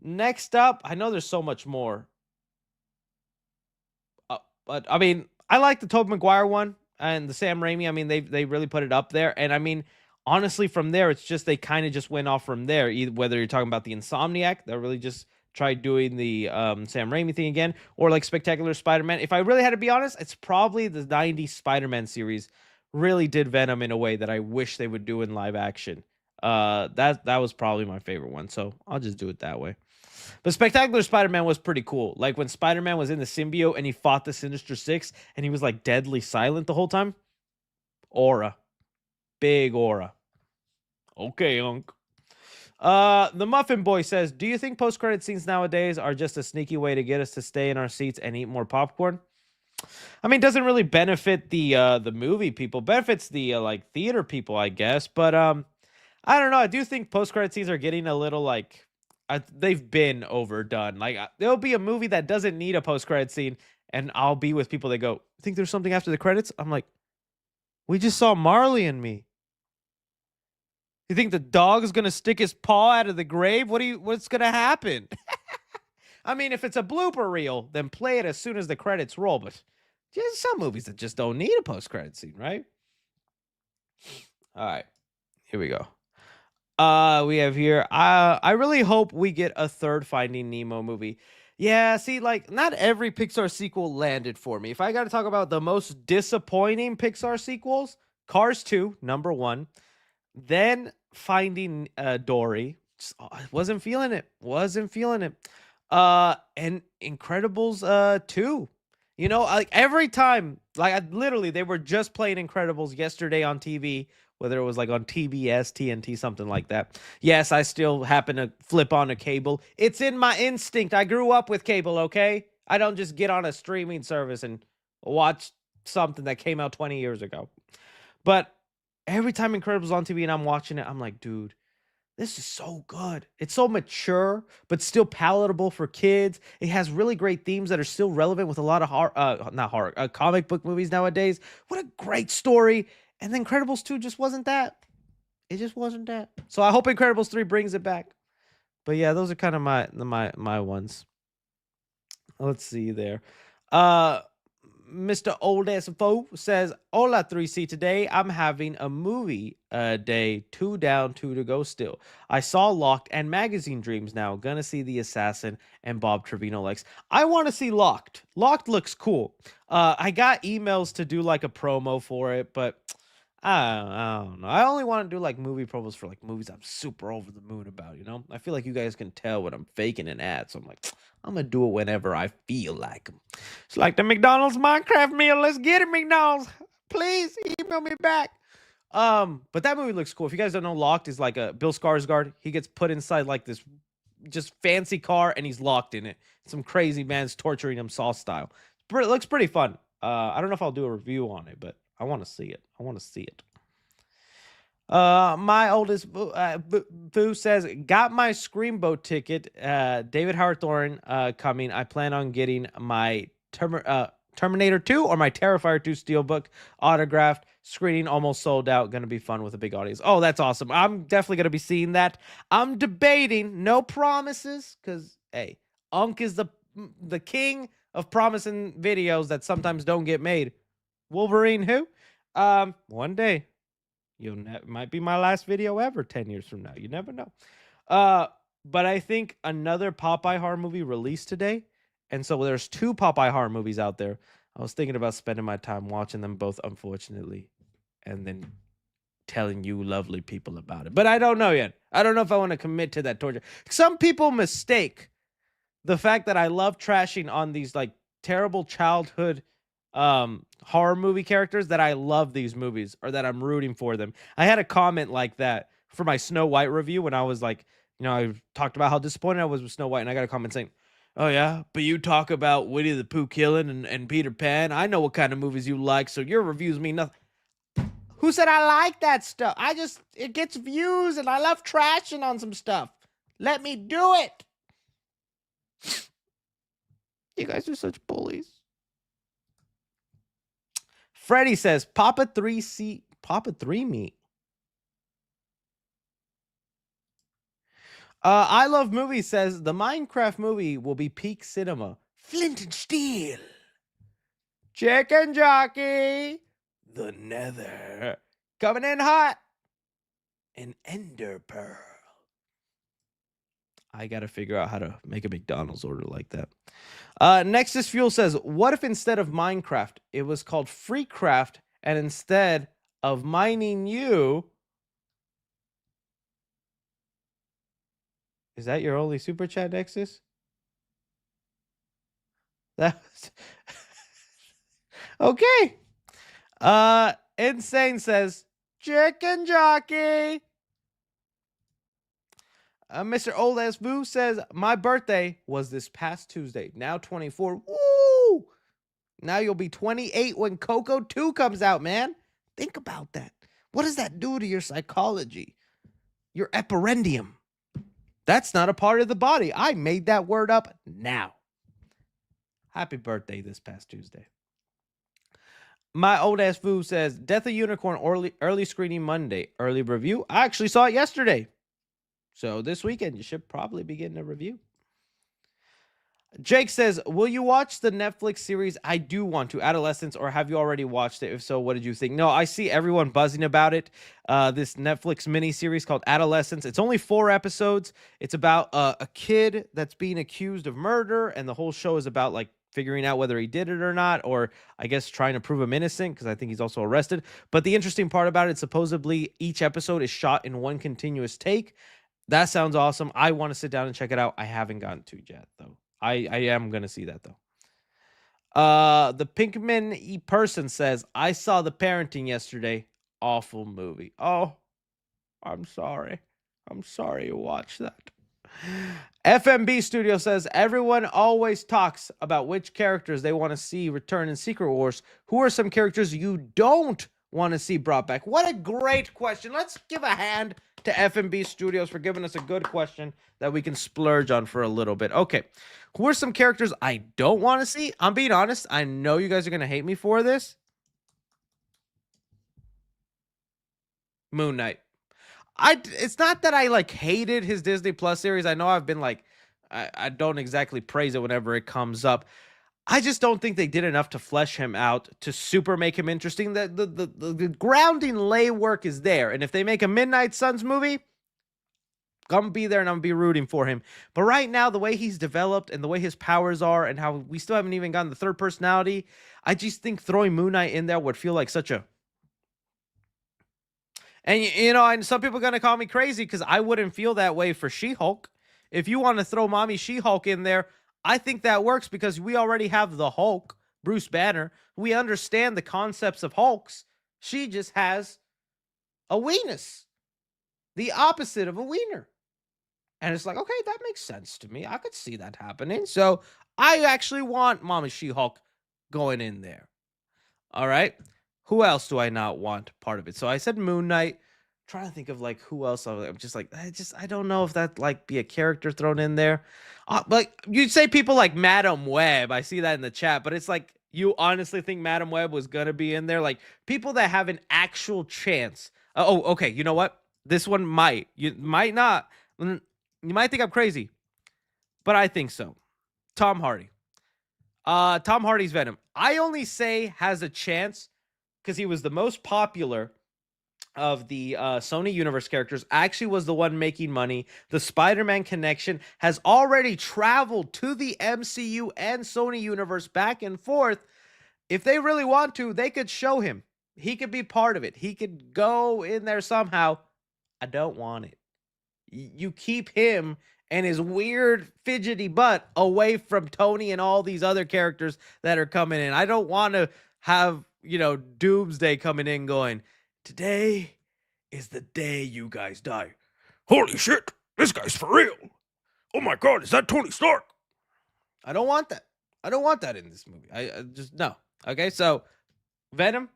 Next up, I know there's so much more. But I mean, I like the Tobey Maguire one and the Sam Raimi. I mean, they really put it up there. And I mean, honestly, from there, it's just they kind of just went off from there. Either whether you're talking about the Insomniac, that really just tried doing the Sam Raimi thing again, or like Spectacular Spider-Man. If I really had to be honest, it's probably the 90s Spider-Man series really did Venom in a way that I wish they would do in live action. That was probably my favorite one. So I'll just do it that way. But Spectacular Spider-Man was pretty cool. Like when Spider-Man was in the symbiote and he fought the Sinister Six and he was like deadly silent the whole time. Aura. Big aura. Okay, Unc. The Muffin Boy says, do you think post-credit scenes nowadays are just a sneaky way to get us to stay in our seats and eat more popcorn? I mean, it doesn't really benefit the movie people. Benefits the like theater people, I guess. But I don't know. I do think post-credit scenes are getting a little like they've been overdone. Like there'll be a movie that doesn't need a post-credit scene, and I'll be with people that go, "Think there's something after the credits?" I'm like, "We just saw Marley and Me. You think the dog is gonna stick his paw out of the grave? What's gonna happen? I mean, if it's a blooper reel, then play it as soon as the credits roll. But there's some movies that just don't need a post-credit scene, right? All right, here we go. We have here. I really hope we get a third Finding Nemo movie. Yeah, see, like not every Pixar sequel landed for me. If I got to talk about the most disappointing Pixar sequels, Cars 2, number 1, then Finding Dory, I wasn't feeling it. Wasn't feeling it. And Incredibles 2. You know, like every time, like literally they were just playing Incredibles yesterday on TV, whether it was like on TBS, TNT, something like that. Yes, I still happen to flip on a cable. It's in my instinct. I grew up with cable, okay? I don't just get on a streaming service and watch something that came out 20 years ago. But every time Incredibles on TV and I'm watching it, I'm like, dude, this is so good. It's so mature, but still palatable for kids. It has really great themes that are still relevant with a lot of not horror, comic book movies nowadays. What a great story. And then Incredibles 2 just wasn't that. It just wasn't that. So I hope Incredibles 3 brings it back. But yeah, those are kind of my ones. Let's see there. Mr. Old SFO says, Hola 3C, today I'm having a movie day, 2 down, 2 to go still. I saw Locked and Magazine Dreams now. Gonna see The Assassin and Bob Trevino likes. I want to see Locked. Locked looks cool. I got emails to do like a promo for it, but I don't know. I only want to do like movie promos for like movies I'm super over the moon about, you know? I feel like you guys can tell when I'm faking an ad. So I'm like, I'm going to do it whenever I feel like them. It's like the McDonald's Minecraft meal. Let's get it, McDonald's. Please email me back. But that movie looks cool. If you guys don't know, Locked is like a Bill Skarsgård. He gets put inside like this just fancy car and he's locked in it. Some crazy man's torturing him Saw style. It looks pretty fun. I don't know if I'll do a review on it, but I want to see it. I want to see it. My oldest Boo says, got my Screamboat ticket. David Howard Thorne coming. I plan on getting my Terminator 2 or my Terrifier 2 Steelbook autographed. Screening almost sold out. Going to be fun with a big audience. Oh, that's awesome. I'm definitely going to be seeing that. I'm debating. No promises. Because, hey, Unk is the king of promising videos that sometimes don't get made. Wolverine who? One day. Might be my last video ever 10 years from now. You never know. But I think another Popeye horror movie released today. And so there's 2 Popeye horror movies out there. I was thinking about spending my time watching them both, unfortunately, and then telling you lovely people about it. But I don't know yet. I don't know if I want to commit to that torture. Some people mistake the fact that I love trashing on these like terrible childhood horror movie characters that I love these movies or that I'm rooting for them. I had a comment like that for my Snow White review when I was like, you know, I talked about how disappointed I was with Snow White, and I got a comment saying, oh yeah, but you talk about Winnie the Pooh killing and Peter Pan. I know what kind of movies you like, so your reviews mean nothing. Who said I like that stuff? It gets views and I love trashing on some stuff. Let me do it. You guys are such bullies. Freddie says, Papa 3 meat. I Love Movies says, the Minecraft movie will be peak cinema. Flint and Steel. Chicken Jockey. The Nether. Coming in hot. An Ender Pearl. I got to figure out how to make a McDonald's order like that. Nexus Fuel says, what if instead of Minecraft, it was called Freecraft, and instead of mining you... Is that your only super chat, Nexus? That was... Okay. Insane says, Chicken Jockey. Mr. Old Ass Boo says, my birthday was this past Tuesday. Now 24. Woo! Now you'll be 28 when Coco 2 comes out, man. Think about that. What does that do to your psychology? Your epirendium. That's not a part of the body. I made that word up now. Happy birthday this past Tuesday. My old ass foo says Death of Unicorn early screening Monday. Early review. I actually saw it yesterday. So this weekend you should probably be getting a review. Jake says, will you watch the Netflix series I do want to, Adolescence, or have you already watched it? If so, what did you think? No, I see everyone buzzing about it. This Netflix mini series called Adolescence. It's only 4 episodes. It's about a kid that's being accused of murder, and the whole show is about like figuring out whether he did it or not, or I guess trying to prove him innocent because I think he's also arrested. But the interesting part about it, supposedly each episode is shot in one continuous take. That sounds awesome. I want to sit down and check it out. I haven't gotten to it yet, though. I am gonna see that though. The Pinkman person says, I saw The Parenting yesterday. Awful movie. Oh, I'm sorry. I'm sorry you watched that. FMB Studio says, everyone always talks about which characters they want to see return in Secret Wars. Who are some characters you don't want to see brought back? What a great question. Let's give a hand to FMB Studios for giving us a good question that we can splurge on for a little bit. Okay, who are some characters I don't want to see? I'm being honest. I know you guys are going to hate me for this. Moon Knight. It's not that I like hated his Disney Plus series. I know I've been like, I don't exactly praise it whenever it comes up. I just don't think they did enough to flesh him out to super make him interesting. The grounding lay work is there. And if they make a Midnight Suns movie, I'm gonna be there and I'm gonna be rooting for him. But right now, the way he's developed and the way his powers are and how we still haven't even gotten the third personality, I just think throwing Moon Knight in there would feel like such a... And you know, and some people are gonna call me crazy because I wouldn't feel that way for She-Hulk. If you want to throw mommy She-Hulk in there, I think that works because we already have the Hulk, Bruce Banner. We understand the concepts of Hulks. She just has a weenus, the opposite of a wiener. And it's like, okay, that makes sense to me. I could see that happening. So I actually want Mommy She-Hulk going in there. All right. Who else do I not want part of it? So I said Moon Knight. Trying to think of like who else. I'm just like, I don't know if that like be a character thrown in there. Like you'd say people like Madam Web. I see that in the chat, but it's like, you honestly think Madam Web was gonna be in there? Like people that have an actual chance. Oh, okay. You know what? This one might. You might not. You might think I'm crazy, but I think so. Tom Hardy. Tom Hardy's Venom. I only say has a chance because he was the most popular of the Sony Universe characters, actually was the one making money. The Spider-Man connection has already traveled to the MCU and Sony Universe back and forth. If they really want to, they could show him. He could be part of it. He could go in there somehow. I don't want it. You keep him and his weird fidgety butt away from Tony and all these other characters that are coming in. I don't want to have, Doomsday coming in going, today is the day you guys die. Holy shit, this guy's for real. Oh my God, is that Tony Stark? I don't want that. I don't want that in this movie. I just, no. Okay, so Venom,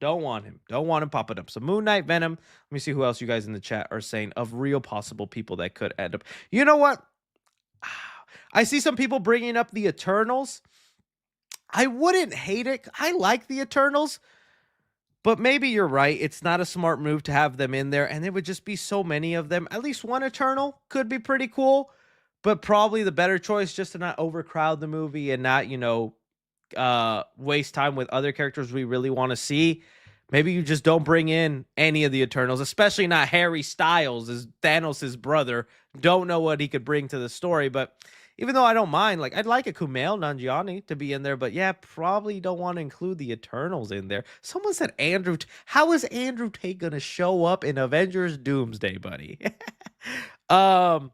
don't want him. Don't want him popping up. So Moon Knight, Venom. Let me see who else you guys in the chat are saying of real possible people that could end up. You know what? I see some people bringing up the Eternals. I wouldn't hate it. I like the Eternals. But maybe you're right. It's not a smart move to have them in there. And there would just be so many of them. At least one Eternal could be pretty cool. But probably the better choice just to not overcrowd the movie and not, waste time with other characters we really want to see. Maybe you just don't bring in any of the Eternals, especially not Harry Styles as Thanos' brother. Don't know what he could bring to the story, but even though I don't mind, like I'd like a Kumail Nanjiani to be in there, but yeah, probably don't want to include the Eternals in there. Someone said Andrew. How is Andrew Tate gonna show up in Avengers Doomsday, buddy? I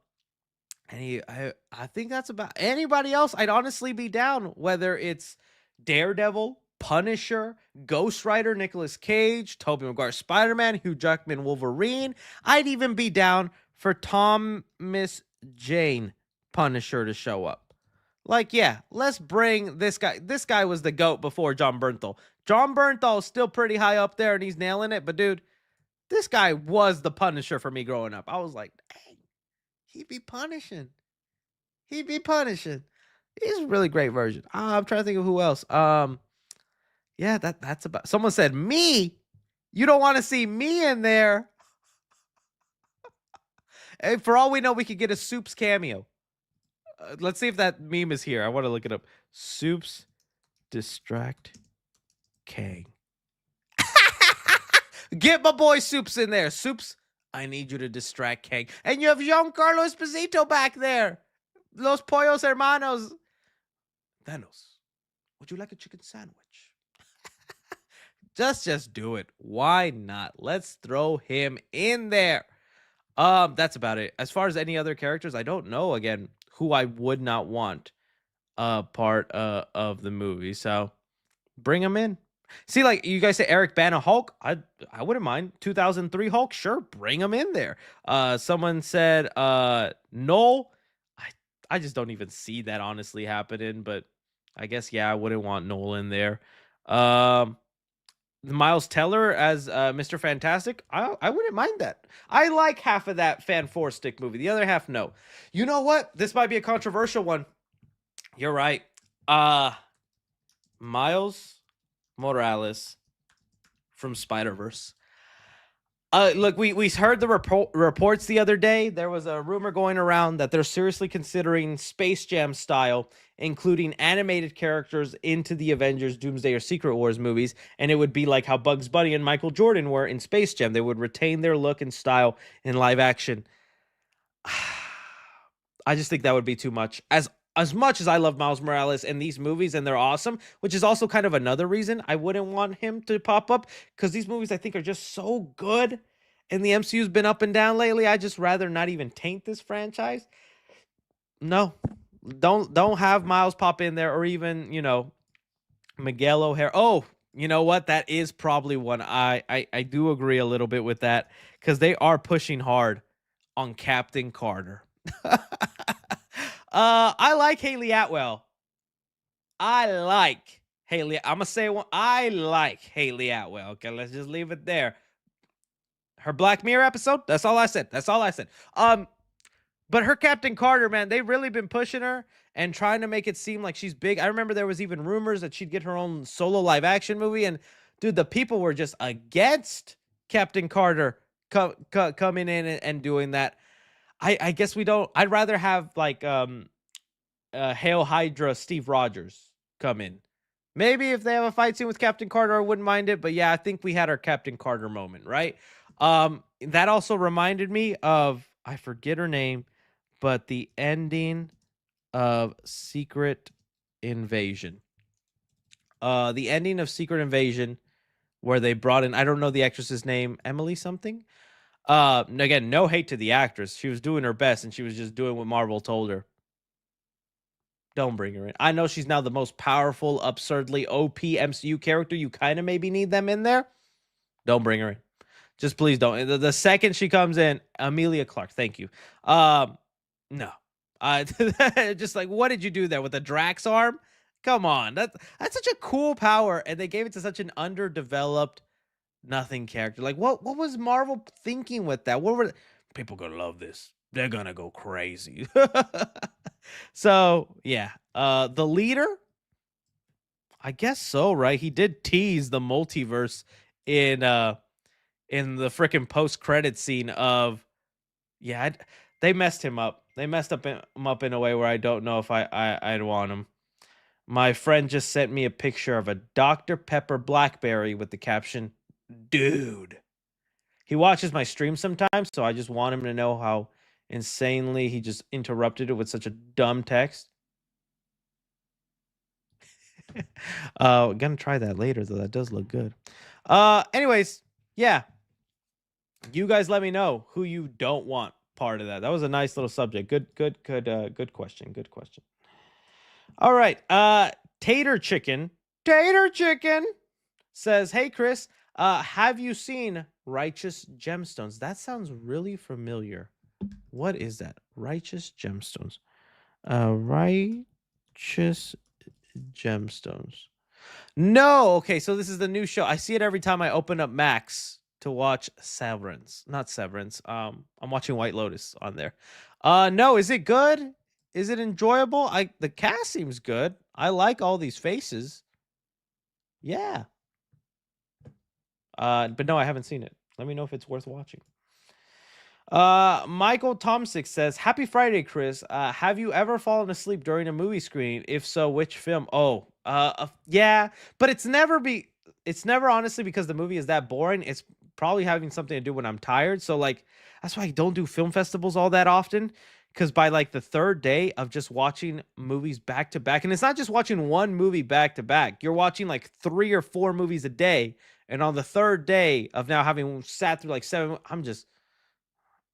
think that's about anybody else. I'd honestly be down, whether it's Daredevil, Punisher, Ghost Rider, Nicolas Cage, Tobey Maguire, Spider-Man, Hugh Jackman, Wolverine. I'd even be down for Thomas Jane Punisher to show up. Like, yeah, let's bring this guy. This guy was the GOAT before John Bernthal. John Bernthal is still pretty high up there and he's nailing it. But dude, this guy was the Punisher for me growing up. I was like, dang, he'd be punishing. He'd be punishing. He's a really great version. I'm trying to think of who else. Yeah, that's about. Someone said me. You don't want to see me in there. Hey, for all we know, we could get a Soups cameo. Let's see if that meme is here. I want to look it up. Soups distract Kang. Get my boy Soups in there. Soups, I need you to distract Kang. And you have Giancarlo Esposito back there. Los Pollos Hermanos. Thanos, would you like a chicken sandwich? Just do it. Why not? Let's throw him in there. That's about it. As far as any other characters, I don't know again who I would not want part of the movie. So bring him in. See, like you guys say, Eric Bana Hulk. I wouldn't mind 2003 Hulk. Sure, bring him in there. Someone said Noel. I I just don't even see that honestly happening. But I guess yeah, I wouldn't want Noel in there. Um, Miles Teller as Mr. Fantastic. I wouldn't mind that. I like half of that Fan Four Stick movie. The other half, no. You know what? This might be a controversial one. You're right. Uh Miles Morales from Spider-Verse. Look, we heard the reports the other day. There was a rumor going around that they're seriously considering Space Jam style, including animated characters into the Avengers, Doomsday, or Secret Wars movies, and it would be like how Bugs Bunny and Michael Jordan were in Space Jam. They would retain their look and style in live action. I just think that would be too much. As much as I love Miles Morales and these movies and they're awesome, which is also kind of another reason I wouldn't want him to pop up, because these movies I think are just so good and the MCU's been up and down lately. I just rather not even taint this franchise. No. Don't have Miles pop in there, or even, Miguel O'Hara. Oh, you know what? That is probably one. I do agree a little bit with that, because they are pushing hard on Captain Carter. I like Haley Atwell. I like Haley. I'm gonna say one. I like Haley Atwell. Okay, let's just leave it there. Her Black Mirror episode. That's all I said. That's all I said. But her Captain Carter, man, they've really been pushing her and trying to make it seem like she's big. I remember there was even rumors that she'd get her own solo live action movie, and dude, the people were just against Captain Carter coming in and doing that. I guess we don't. I'd rather have like Hail Hydra Steve Rogers come in. Maybe if they have a fight scene with Captain Carter, I wouldn't mind it. But yeah, I think we had our Captain Carter moment, right? That also reminded me of, I forget her name, but the ending of Secret Invasion. The ending of Secret Invasion, where they brought in, I don't know the actress's name, Emily something. Again, no hate to the actress. She was doing her best and she was just doing what Marvel told her. Don't bring her in. I know she's now the most powerful, absurdly OP MCU character. You kind of maybe need them in there. Don't bring her in. Just please don't. The second she comes in, Amelia Clark, thank you. No. Just like, what did you do there with the Drax arm? Come on. That's such a cool power, and they gave it to such an underdeveloped nothing character. Like, what was Marvel thinking with that? What were people gonna love this? They're gonna go crazy. So yeah, the leader, I guess so, right? He did tease the multiverse in the freaking post credit scene of, yeah, they messed him up. They messed him up in a way where I don't know if I'd want him. My friend just sent me a picture of a Dr. Pepper Blackberry with the caption, "Dude." He watches my stream sometimes, so I just want him to know how insanely he just interrupted it with such a dumb text. Gonna try that later though. That does look good. Anyways, yeah. You guys let me know who you don't want part of that. That was a nice little subject. Good question. Good question. All right. Tater Chicken. Tater Chicken says, "Hey Chris, have you seen Righteous Gemstones?" That sounds really familiar. What is that? Righteous Gemstones. Righteous Gemstones. No. Okay, so this is the new show. I see it every time I open up Max to watch Severance. Not Severance. I'm watching White Lotus on there. No, is it good? Is it enjoyable? The cast seems good. I like all these faces. Yeah. But no, I haven't seen it. Let me know if it's worth watching. Michael Tomsick says, "Happy Friday, Chris. Have you ever fallen asleep during a movie screening? If so, which film?" Oh, yeah, but it's never honestly because the movie is that boring. It's probably having something to do when I'm tired. So like that's why I don't do film festivals all that often. Because by like the third day of just watching movies back to back, and it's not just watching one movie back to back, you're watching like 3 or 4 movies a day. And on the third day of now having sat through like 7, I'm just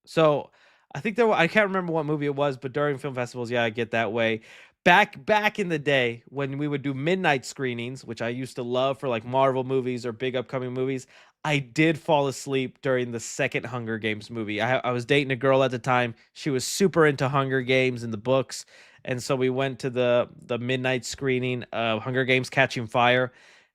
so I think I can't remember what movie it was, but during film festivals, yeah, I get that way. Back in the day when we would do midnight screenings, which I used to love for like Marvel movies or big upcoming movies, I did fall asleep during the second Hunger Games movie. I was dating a girl at the time. She was super into Hunger Games and the books, and so we went to the midnight screening of Hunger Games Catching Fire.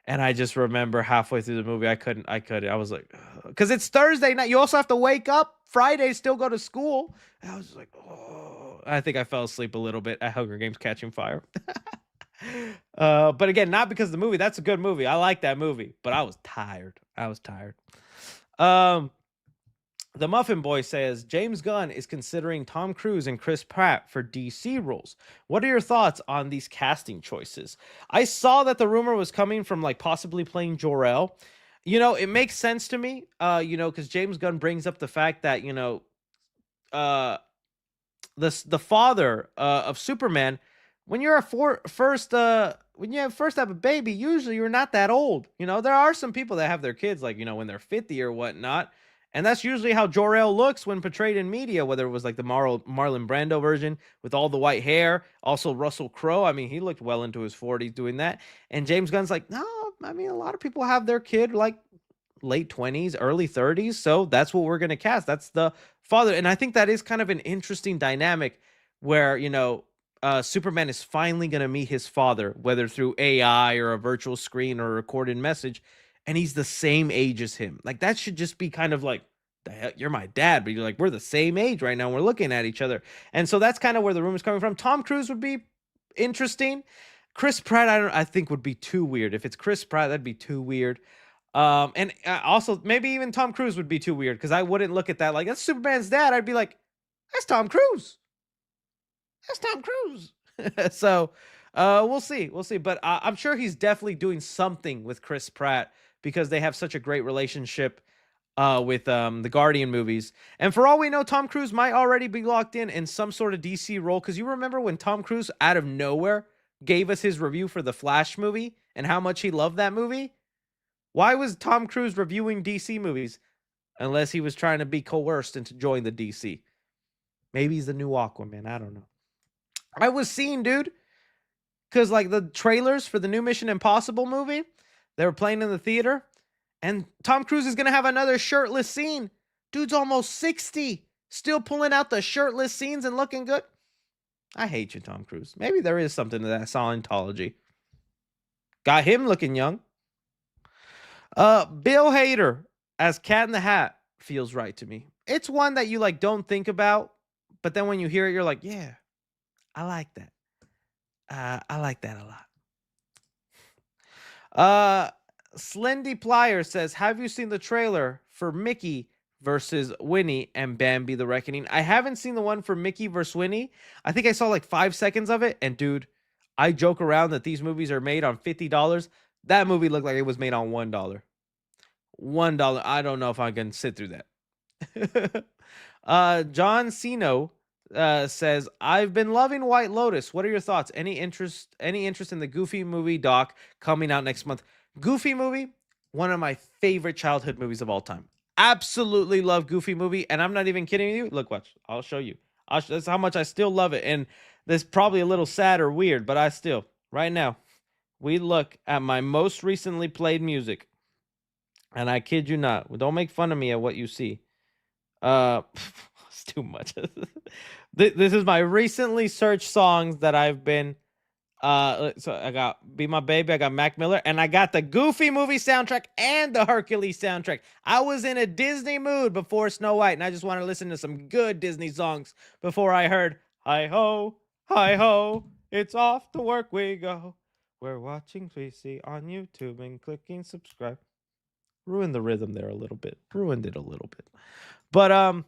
And I just remember halfway through the movie, I couldn't. I was like, because it's Thursday night. You also have to wake up Friday, still go to school. And I was like, oh, I think I fell asleep a little bit at Hunger Games Catching Fire. But again, not because of the movie. That's a good movie. I like that movie, but I was tired. I was tired. Um, the Muffin Boy says James Gunn is considering Tom Cruise and Chris Pratt for DC roles. What are your thoughts on these casting choices? I saw that the rumor was coming from like possibly playing Jor-El. It makes sense to me. Because James Gunn brings up the fact that uh, the father of Superman, when you're when you first have a baby, usually you're not that old. There are some people that have their kids like when they're 50 or whatnot, and that's usually how Jor-El looks when portrayed in media. Whether it was like the Marlon Brando version with all the white hair, also Russell Crowe. I mean, he looked well into his 40s doing that. And James Gunn's like, no, I mean, a lot of people have their kid like late 20s, early 30s. So that's what we're going to cast. That's the father. And I think that is kind of an interesting dynamic where, Superman is finally going to meet his father, whether through AI or a virtual screen or a recorded message. And he's the same age as him. Like, that should just be kind of like, the hell, you're my dad, but you're like, we're the same age right now. We're looking at each other. And so that's kind of where the rumor's coming from. Tom Cruise would be interesting. Chris Pratt, I think would be too weird. If it's Chris Pratt, that'd be too weird. And also maybe even Tom Cruise would be too weird because I wouldn't look at that like that's Superman's dad. I'd be like, that's Tom Cruise. That's Tom Cruise. So, we'll see, we'll see. But I'm sure he's definitely doing something with Chris Pratt because they have such a great relationship. With the Guardian movies, and for all we know, Tom Cruise might already be locked in some sort of DC role. Because you remember when Tom Cruise out of nowhere gave us his review for the Flash movie and how much he loved that movie. Why was Tom Cruise reviewing DC movies unless he was trying to be coerced into joining the DC? Maybe he's the new Aquaman. I don't know. I was seeing, dude, because like the trailers for the new Mission Impossible movie, they were playing in the theater, and Tom Cruise is gonna have another shirtless scene. Dude's almost 60, still pulling out the shirtless scenes and looking good. I hate you, Tom Cruise. Maybe there is something to that Scientology. Got him looking young. Bill Hader as Cat in the Hat feels right to me. It's one that you like don't think about, but then when you hear it, you're like, yeah, I like that. I like that a lot. Slendy Plier says, have you seen the trailer for Mickey versus Winnie and Bambi the Reckoning? I haven't seen the one for Mickey versus Winnie. I think I saw like 5 seconds of it, and dude, I joke around that these movies are made on $50. That movie looked like it was made on $1. $1. I don't know if I can sit through that. John Sino says, I've been loving White Lotus. What are your thoughts? Any interest in the Goofy movie doc coming out next month? Goofy movie, one of my favorite childhood movies of all time. Absolutely love Goofy movie, and I'm not even kidding you. Look, watch. I'll show you. That's how much I still love it. And this is probably a little sad or weird, but I still, right now, we look at my most recently played music. And I kid you not. Don't make fun of me at what you see. It's too much. This is my recently searched songs that I've been. So I got Be My Baby, I got Mac Miller, and I got the Goofy movie soundtrack and the Hercules soundtrack. I was in a Disney mood before Snow White, and I just wanted to listen to some good Disney songs before I heard hi ho, it's off to work we go. We're watching VC on YouTube and clicking subscribe. Ruined the rhythm there a little bit. Ruined it a little bit. But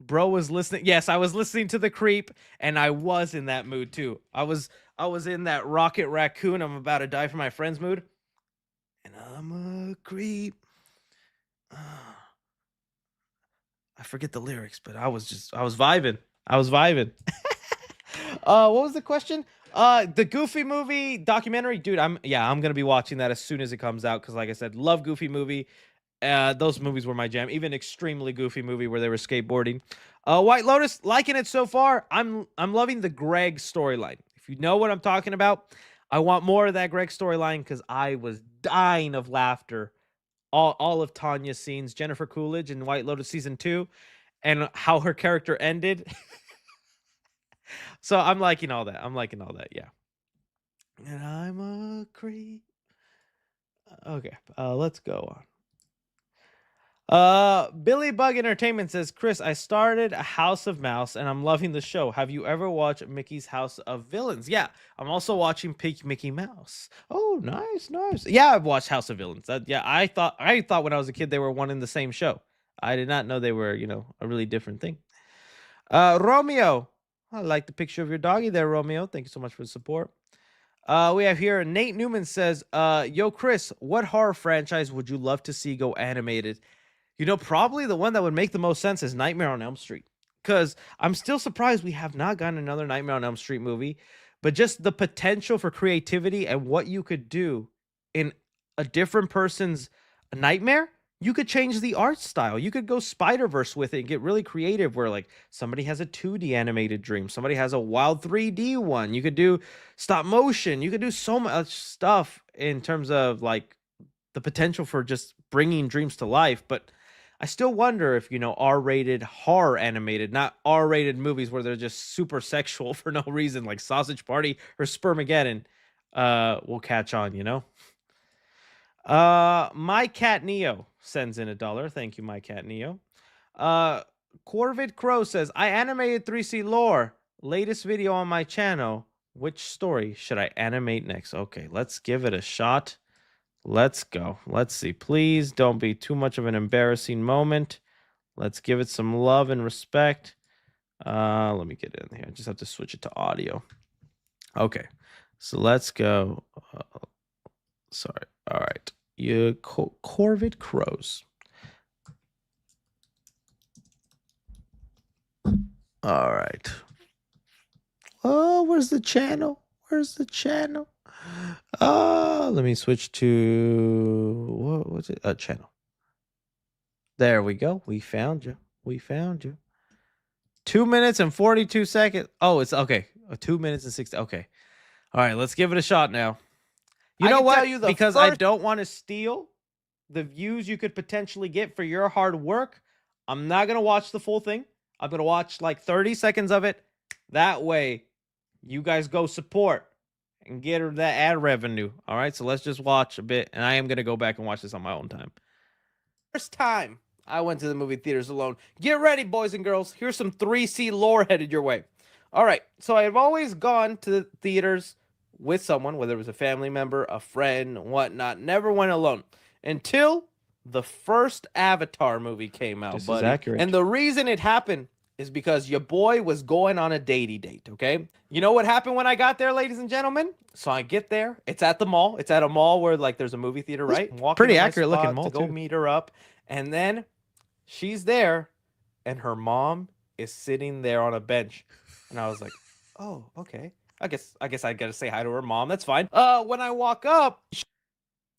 bro was listening. Yes, I was listening to The Creep, and I was in that mood too. I was in that Rocket Raccoon, I'm about to die for my friends mood. And I'm a creep. I forget the lyrics, but I was vibing. I was vibing. What was the question? The Goofy movie documentary, dude. I'm gonna be watching that as soon as it comes out because, like I said, love Goofy movie. Those movies were my jam. Even Extremely Goofy movie where they were skateboarding. White Lotus, liking it so far. I'm loving the Greg storyline. If you know what I'm talking about, I want more of that Greg storyline because I was dying of laughter. All of Tanya's scenes, Jennifer Coolidge in White Lotus season 2, and how her character ended. So I'm liking all that. I'm liking all that. Yeah. And I'm a creep. Okay. Let's go on. Billy Bug Entertainment says, Chris, I started a House of Mouse and I'm loving the show. Have you ever watched Mickey's House of Villains? Yeah, I'm also watching Peak Mickey Mouse. Oh, nice, nice. Yeah, I've watched House of Villains. Yeah, I thought when I was a kid they were one in the same show. I did not know they were, a really different thing. Romeo, I like the picture of your doggy there, Romeo. Thank you so much for the support. We have here Nate Newman says, yo, Chris, what horror franchise would you love to see go animated? Probably the one that would make the most sense is Nightmare on Elm Street. Because I'm still surprised we have not gotten another Nightmare on Elm Street movie. But just the potential for creativity and what you could do in a different person's nightmare, you could change the art style. You could go Spider-Verse with it and get really creative where like somebody has a 2D animated dream. Somebody has a wild 3D one. You could do stop motion. You could do so much stuff in terms of like the potential for just bringing dreams to life. But I still wonder if, R-rated horror animated, not R-rated movies where they're just super sexual for no reason, like Sausage Party or Spermageddon, will catch on. My Cat Neo sends in $1. Thank you, My Cat Neo. Corvid Crow says, I animated 3C lore. Latest video on my channel. Which story should I animate next? Okay, let's give it a shot. Let's go. Let's see. Please don't be too much of an embarrassing moment. Let's give it some love and respect. Let me get in here. I just have to switch it to audio. Okay. So let's go. Sorry. All right. Corvid Crows. All right. Oh, where's the channel? Where's the channel? Let me switch to what was it? Channel. There we go. We found you. We found you. 2 minutes and 42 seconds. Oh, it's okay. 2 minutes and 60. Okay. All right, let's give it a shot now. You know what? Because I don't want to steal the views you could potentially get for your hard work, I'm not going to watch the full thing. I'm going to watch like 30 seconds of it. That way, you guys go support and get that ad revenue. All right, so let's just watch a bit. And I am going to go back and watch this on my own time. First time I went to the movie theaters alone. Get ready, boys and girls. Here's some 3C lore headed your way. All right, so I've always gone to the theaters with someone, whether it was a family member, a friend, whatnot. Never went alone until the first Avatar movie came out, buddy. Is accurate. And the reason it happened is because your boy was going on a datey date, okay? You know what happened when I got there, ladies and gentlemen? So I get there. It's at the mall. It's at a mall where, like, there's a movie theater, right? Pretty accurate looking mall, to go meet her up. And then she's there, and her mom is sitting there on a bench. And I was like, oh, okay. I guess I gotta say hi to her mom. That's fine. When I walk up,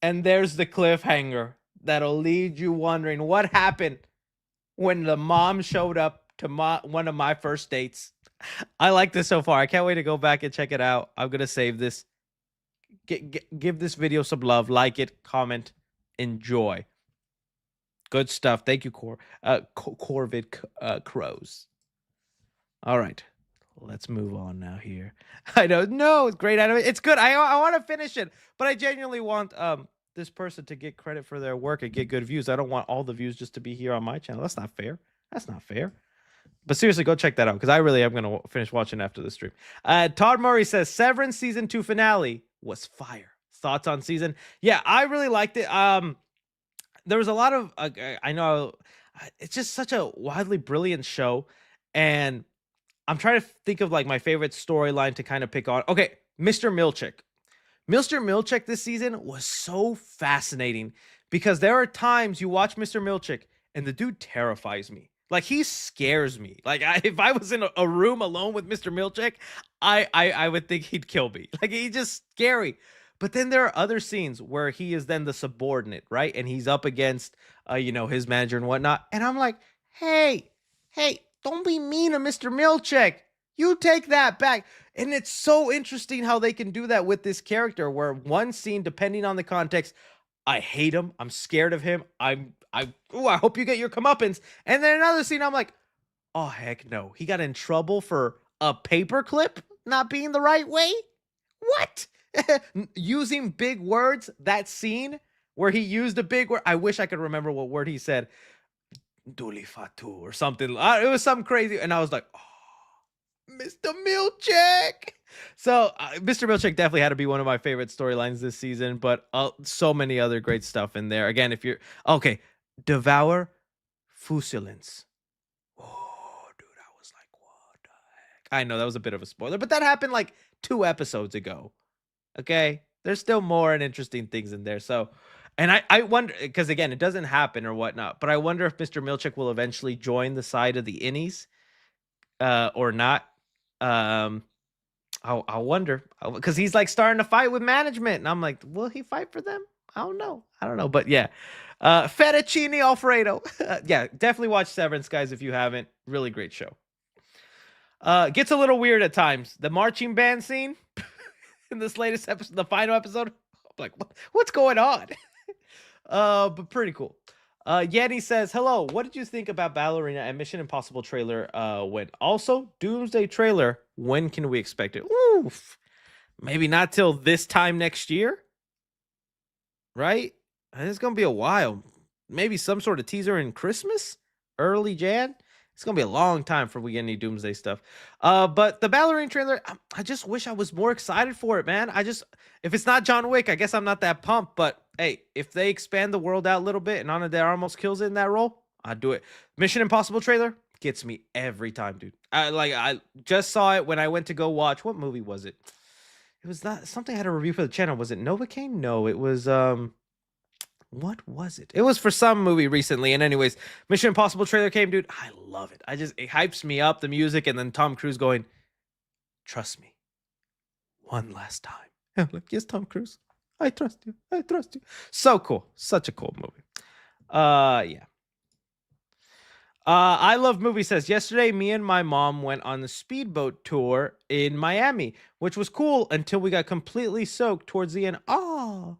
and there's the cliffhanger that'll lead you wondering what happened when the mom showed up to one of my first dates. I like this so far. I can't wait to go back and check it out. I'm gonna save this. Give this video some love. Like it, comment, enjoy. Good stuff. Thank you, Corvid Crows. All right. Let's move on now here. I don't know. It's great anime. It's good. I want to finish it, but I genuinely want this person to get credit for their work and get good views. I don't want all the views just to be here on my channel. That's not fair. That's not fair. But seriously, go check that out because I really am going to finish watching after the stream. Todd Murray says, Severance Season 2 finale. was fire. Thoughts on season? Yeah, I really liked it. There was a lot of I know it's just such a wildly brilliant show, and I'm trying to think of like my favorite storyline to kind of pick on. Okay, Mr. Milchick. Mr. Milchick this season was so fascinating because there are times you watch Mr. Milchick and the dude terrifies me. Like he scares me. Like if I was in a room alone with Mr. Milchick, I would think he'd kill me. Like he's just scary. But then there are other scenes where he is then the subordinate, right? And he's up against his manager and whatnot. And I'm like, hey, don't be mean to Mr. Milchick. You take that back. And it's so interesting how they can do that with this character, where one scene, depending on the context, I hate him. I'm scared of him. I hope you get your comeuppance. And then another scene, I'm like, oh heck no. He got in trouble for a paperclip not being the right way. What? Using big words. That scene where he used a big word. I wish I could remember what word he said. Duli fatu or something. It was something crazy, and I was like, oh, Mr. Milchick. So Mr. Milchick definitely had to be one of my favorite storylines this season, but so many other great stuff in there. Again, if you're okay, Devour Fusilance. Oh, dude, I was like, what the heck? I know that was a bit of a spoiler, but that happened like 2 episodes ago. Okay, there's still more and interesting things in there. So, and I wonder, because again, it doesn't happen or whatnot, but I wonder if Mr. Milchick will eventually join the side of the innies or not. I wonder, because he's like starting to fight with management, and I'm like, will he fight for them? I don't know, but yeah. Fettuccine Alfredo. Yeah, definitely watch Severance, guys, if you haven't. Really great show. Gets a little weird at times. The marching band scene in this latest episode, the final episode. I'm like, what's going on? But pretty cool. Yeti says, hello, what did you think about Ballerina and Mission Impossible trailer when? Also, Doomsday trailer, when can we expect it? Oof. Maybe not till this time next year? Right? It's going to be a while. Maybe some sort of teaser in Christmas? Early Jan? It's going to be a long time for we get any Doomsday stuff. But the Ballerina trailer, I just wish I was more excited for it, man. If it's not John Wick, I guess I'm not that pumped. But hey, if they expand the world out a little bit and Ana de Armas kills it in that role, I'd do it. Mission Impossible trailer gets me every time, dude. I just saw it when I went to go watch. What movie was it? It was not something I had a review for the channel. Was it Novocaine? No, it was what was it? It was for some movie recently. And anyways, Mission Impossible trailer came, dude. I love it. It hypes me up, the music, and then Tom Cruise going, trust me, one last time. I'm like, yes, Tom Cruise, I trust you. I trust you. So cool. Such a cool movie. Yeah. I Love Movie says, yesterday, me and my mom went on the speedboat tour in Miami, which was cool until we got completely soaked towards the end. Oh,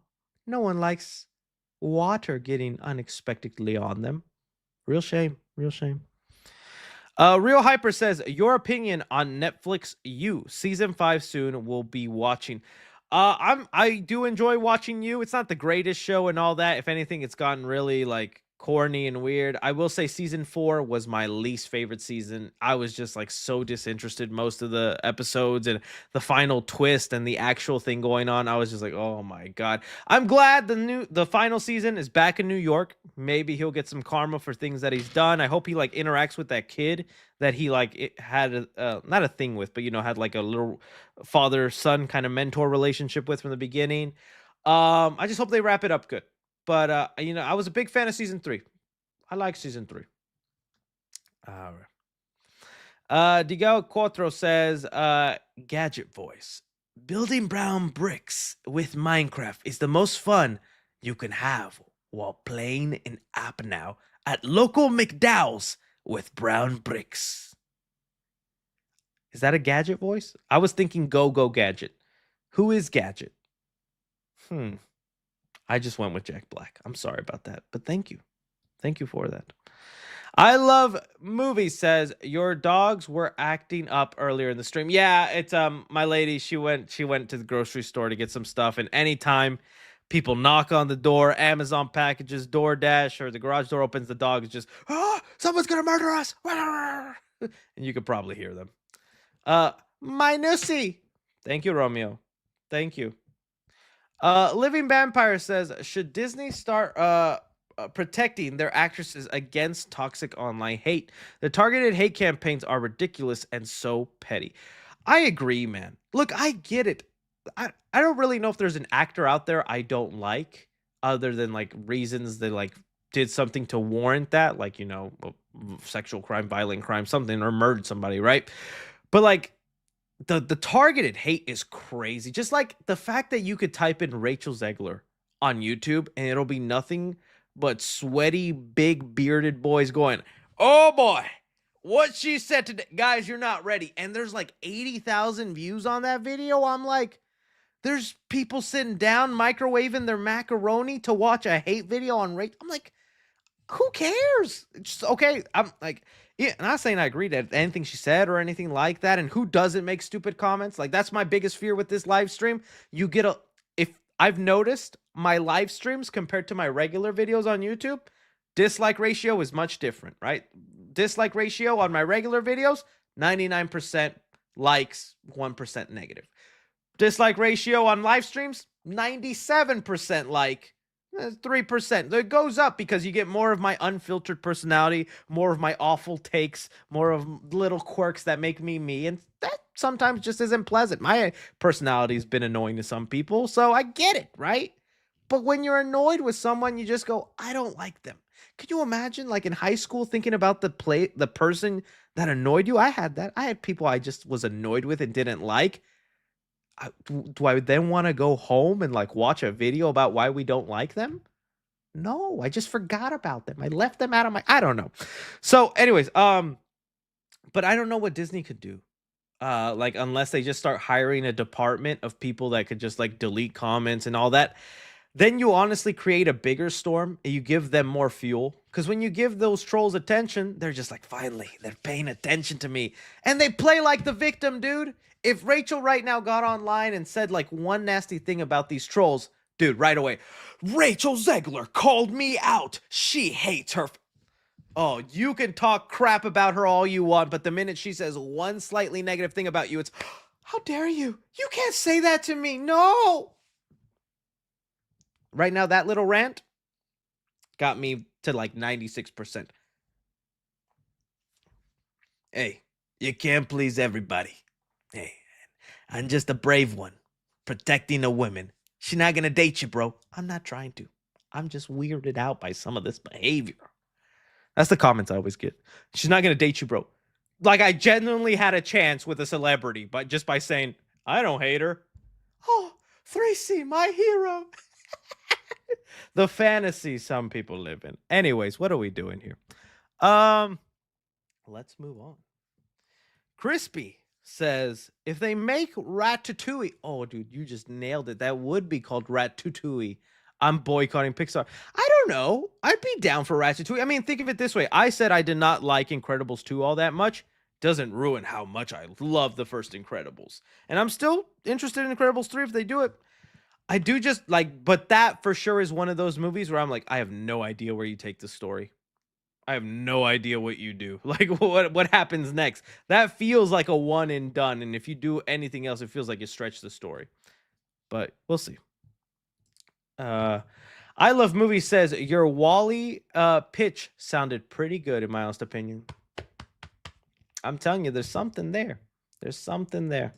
no one likes water getting unexpectedly on them. Real shame. Real shame. Real Hyper says, your opinion on Netflix You season 5 soon. Will be watching. I do enjoy watching You. It's not the greatest show and all that. If anything, it's gotten really like corny and weird. I will say season 4 was my least favorite season. I was just like so disinterested most of the episodes, and the final twist and the actual thing going on, I was just like, oh my god. I'm glad the final season is back in New York. Maybe he'll get some karma for things that he's done. I hope he like interacts with that kid that he like had not a thing with, but had like a little father son kind of mentor relationship with from the beginning. I just hope they wrap it up good. But I was a big fan of season 3. I like season 3. All right. Digal Quattro says, gadget voice. Building brown bricks with Minecraft is the most fun you can have while playing an app now at local McDowell's with brown bricks. Is that a gadget voice? I was thinking Go Gadget. Who is Gadget? I just went with Jack Black. I'm sorry about that, but thank you. Thank you for that. I Love Movie says, your dogs were acting up earlier in the stream. Yeah, it's my lady, she went to the grocery store to get some stuff, and anytime people knock on the door, Amazon packages, DoorDash, or the garage door opens, the dog is just, someone's gonna murder us. And you could probably hear them. My Nussy. Thank you, Romeo. Thank you. Living Vampire says, should Disney start protecting their actresses against toxic online hate? The targeted hate campaigns are ridiculous and so petty. I agree, man. Look, I get it. I don't really know if there's an actor out there I don't like, other than like reasons they like did something to warrant that, like, sexual crime, violent crime, something, or murdered somebody, right? But like, the targeted hate is crazy. Just like the fact that you could type in Rachel Zegler on YouTube and it'll be nothing but sweaty, big bearded boys going, "Oh boy, what she said today." Guys, you're not ready. And there's like 80,000 views on that video. I'm like, there's people sitting down microwaving their macaroni to watch a hate video on Rachel. I'm like, who cares? It's just okay. I'm like, yeah, I'm not saying I agree to anything she said or anything like that. And who doesn't make stupid comments? Like, that's my biggest fear with this live stream. If I've noticed my live streams compared to my regular videos on YouTube, dislike ratio is much different, right? Dislike ratio on my regular videos, 99% likes, 1% negative. Dislike ratio on live streams, 97% like, 3%. It goes up because you get more of my unfiltered personality, more of my awful takes, more of little quirks that make me me. And that sometimes just isn't pleasant. My personality has been annoying to some people, so I get it, right? But when you're annoyed with someone, you just go, I don't like them. Could you imagine, like in high school, thinking about the person that annoyed you? I had that. I had people I just was annoyed with and didn't like. Do I then want to go home and like watch a video about why we don't like them? No, I just forgot about them. I left them out of my, I don't know. So anyways, but I don't know what Disney could do. Like unless they just start hiring a department of people that could just like delete comments and all that. Then you honestly create a bigger storm and you give them more fuel. Because when you give those trolls attention, they're just like, finally, they're paying attention to me. And they play like the victim, dude. If Rachel right now got online and said like one nasty thing about these trolls, dude, right away, Rachel Zegler called me out. She hates her. Oh, you can talk crap about her all you want, but the minute she says one slightly negative thing about you, it's, how dare you? You can't say that to me. No. Right now, that little rant got me to like 96%. Hey, you can't please everybody. Hey, I'm just a brave one, protecting a woman. She's not going to date you, bro. I'm not trying to. I'm just weirded out by some of this behavior. That's the comments I always get. She's not going to date you, bro. Like I genuinely had a chance with a celebrity, but just by saying, I don't hate her. Oh, 3C, my hero. The fantasy some people live in. Anyways, what are we doing here? Let's move on. Crispy says, if they make Ratatouille, oh, dude, you just nailed it. That would be called Ratatouille. I'm boycotting Pixar. I don't know. I'd be down for Ratatouille. I mean, think of it this way. I said I did not like Incredibles 2 all that much. Doesn't ruin how much I love the first Incredibles. And I'm still interested in Incredibles 3 if they do it. I do just like, but that for sure is one of those movies where I'm like, I have no idea where you take the story. I have no idea what you do. Like what happens next? That feels like a one and done. And if you do anything else, it feels like you stretch the story. But we'll see. I Love Movies says your Wally pitch sounded pretty good in my honest opinion. I'm telling you, there's something there. There's something there.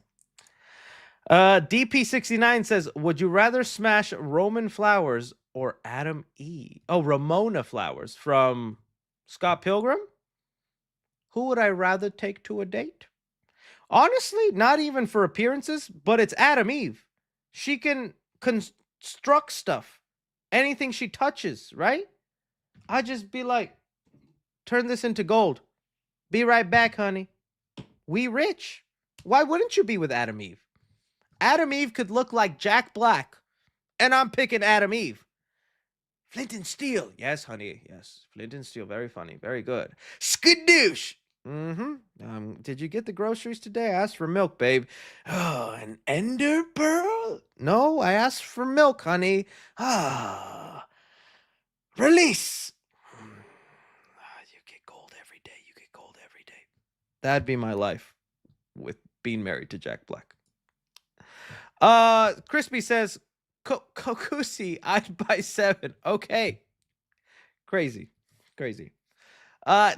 DP69 says, would you rather smash Roman Flowers or Adam E? Oh, Ramona Flowers from Scott Pilgrim? Who would I rather take to a date? Honestly, not even for appearances, but it's Adam Eve. She can construct stuff. Anything she touches, right? I'd just be like, turn this into gold. Be right back, honey. We rich. Why wouldn't you be with Adam Eve? Adam Eve could look like Jack Black, and I'm picking Adam Eve. Flint and Steel. Yes, honey. Yes. Flint and Steel. Very funny. Very good. Skadoosh. Did you get the groceries today? I asked for milk, babe. Oh, an ender pearl? No, I asked for milk, honey. Ah. Release. You get gold every day. You get gold every day. That'd be my life with being married to Jack Black. Crispy says, Kokusi, I'd buy 7. Okay. Crazy. Crazy.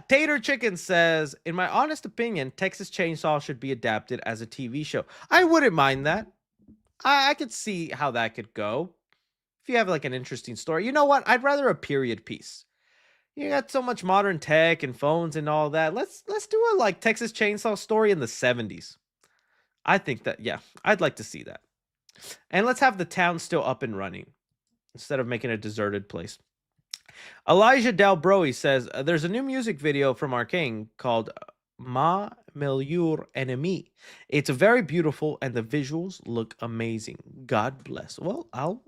Tater Chicken says, in my honest opinion, Texas Chainsaw should be adapted as a TV show. I wouldn't mind that. I could see how that could go. If you have like an interesting story. You know what? I'd rather a period piece. You got so much modern tech and phones and all that. Let's do a like Texas Chainsaw story in the 70s. I think that, yeah, I'd like to see that. And let's have the town still up and running instead of making a deserted place. Elijah Dalbroe says there's a new music video from Arcane called Ma Meilleur Ennemi. It's very beautiful and the visuals look amazing. God bless. Well, I'll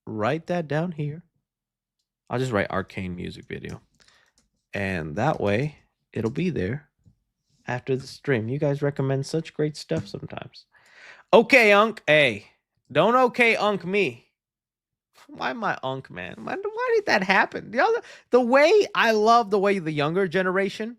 write that down here. I'll just write Arcane music video. And that way it'll be there after the stream. You guys recommend such great stuff sometimes. Okay, Unk. Hey, don't okay Unk me. Why my Unk, man? Why did that happen? The way I love the way the younger generation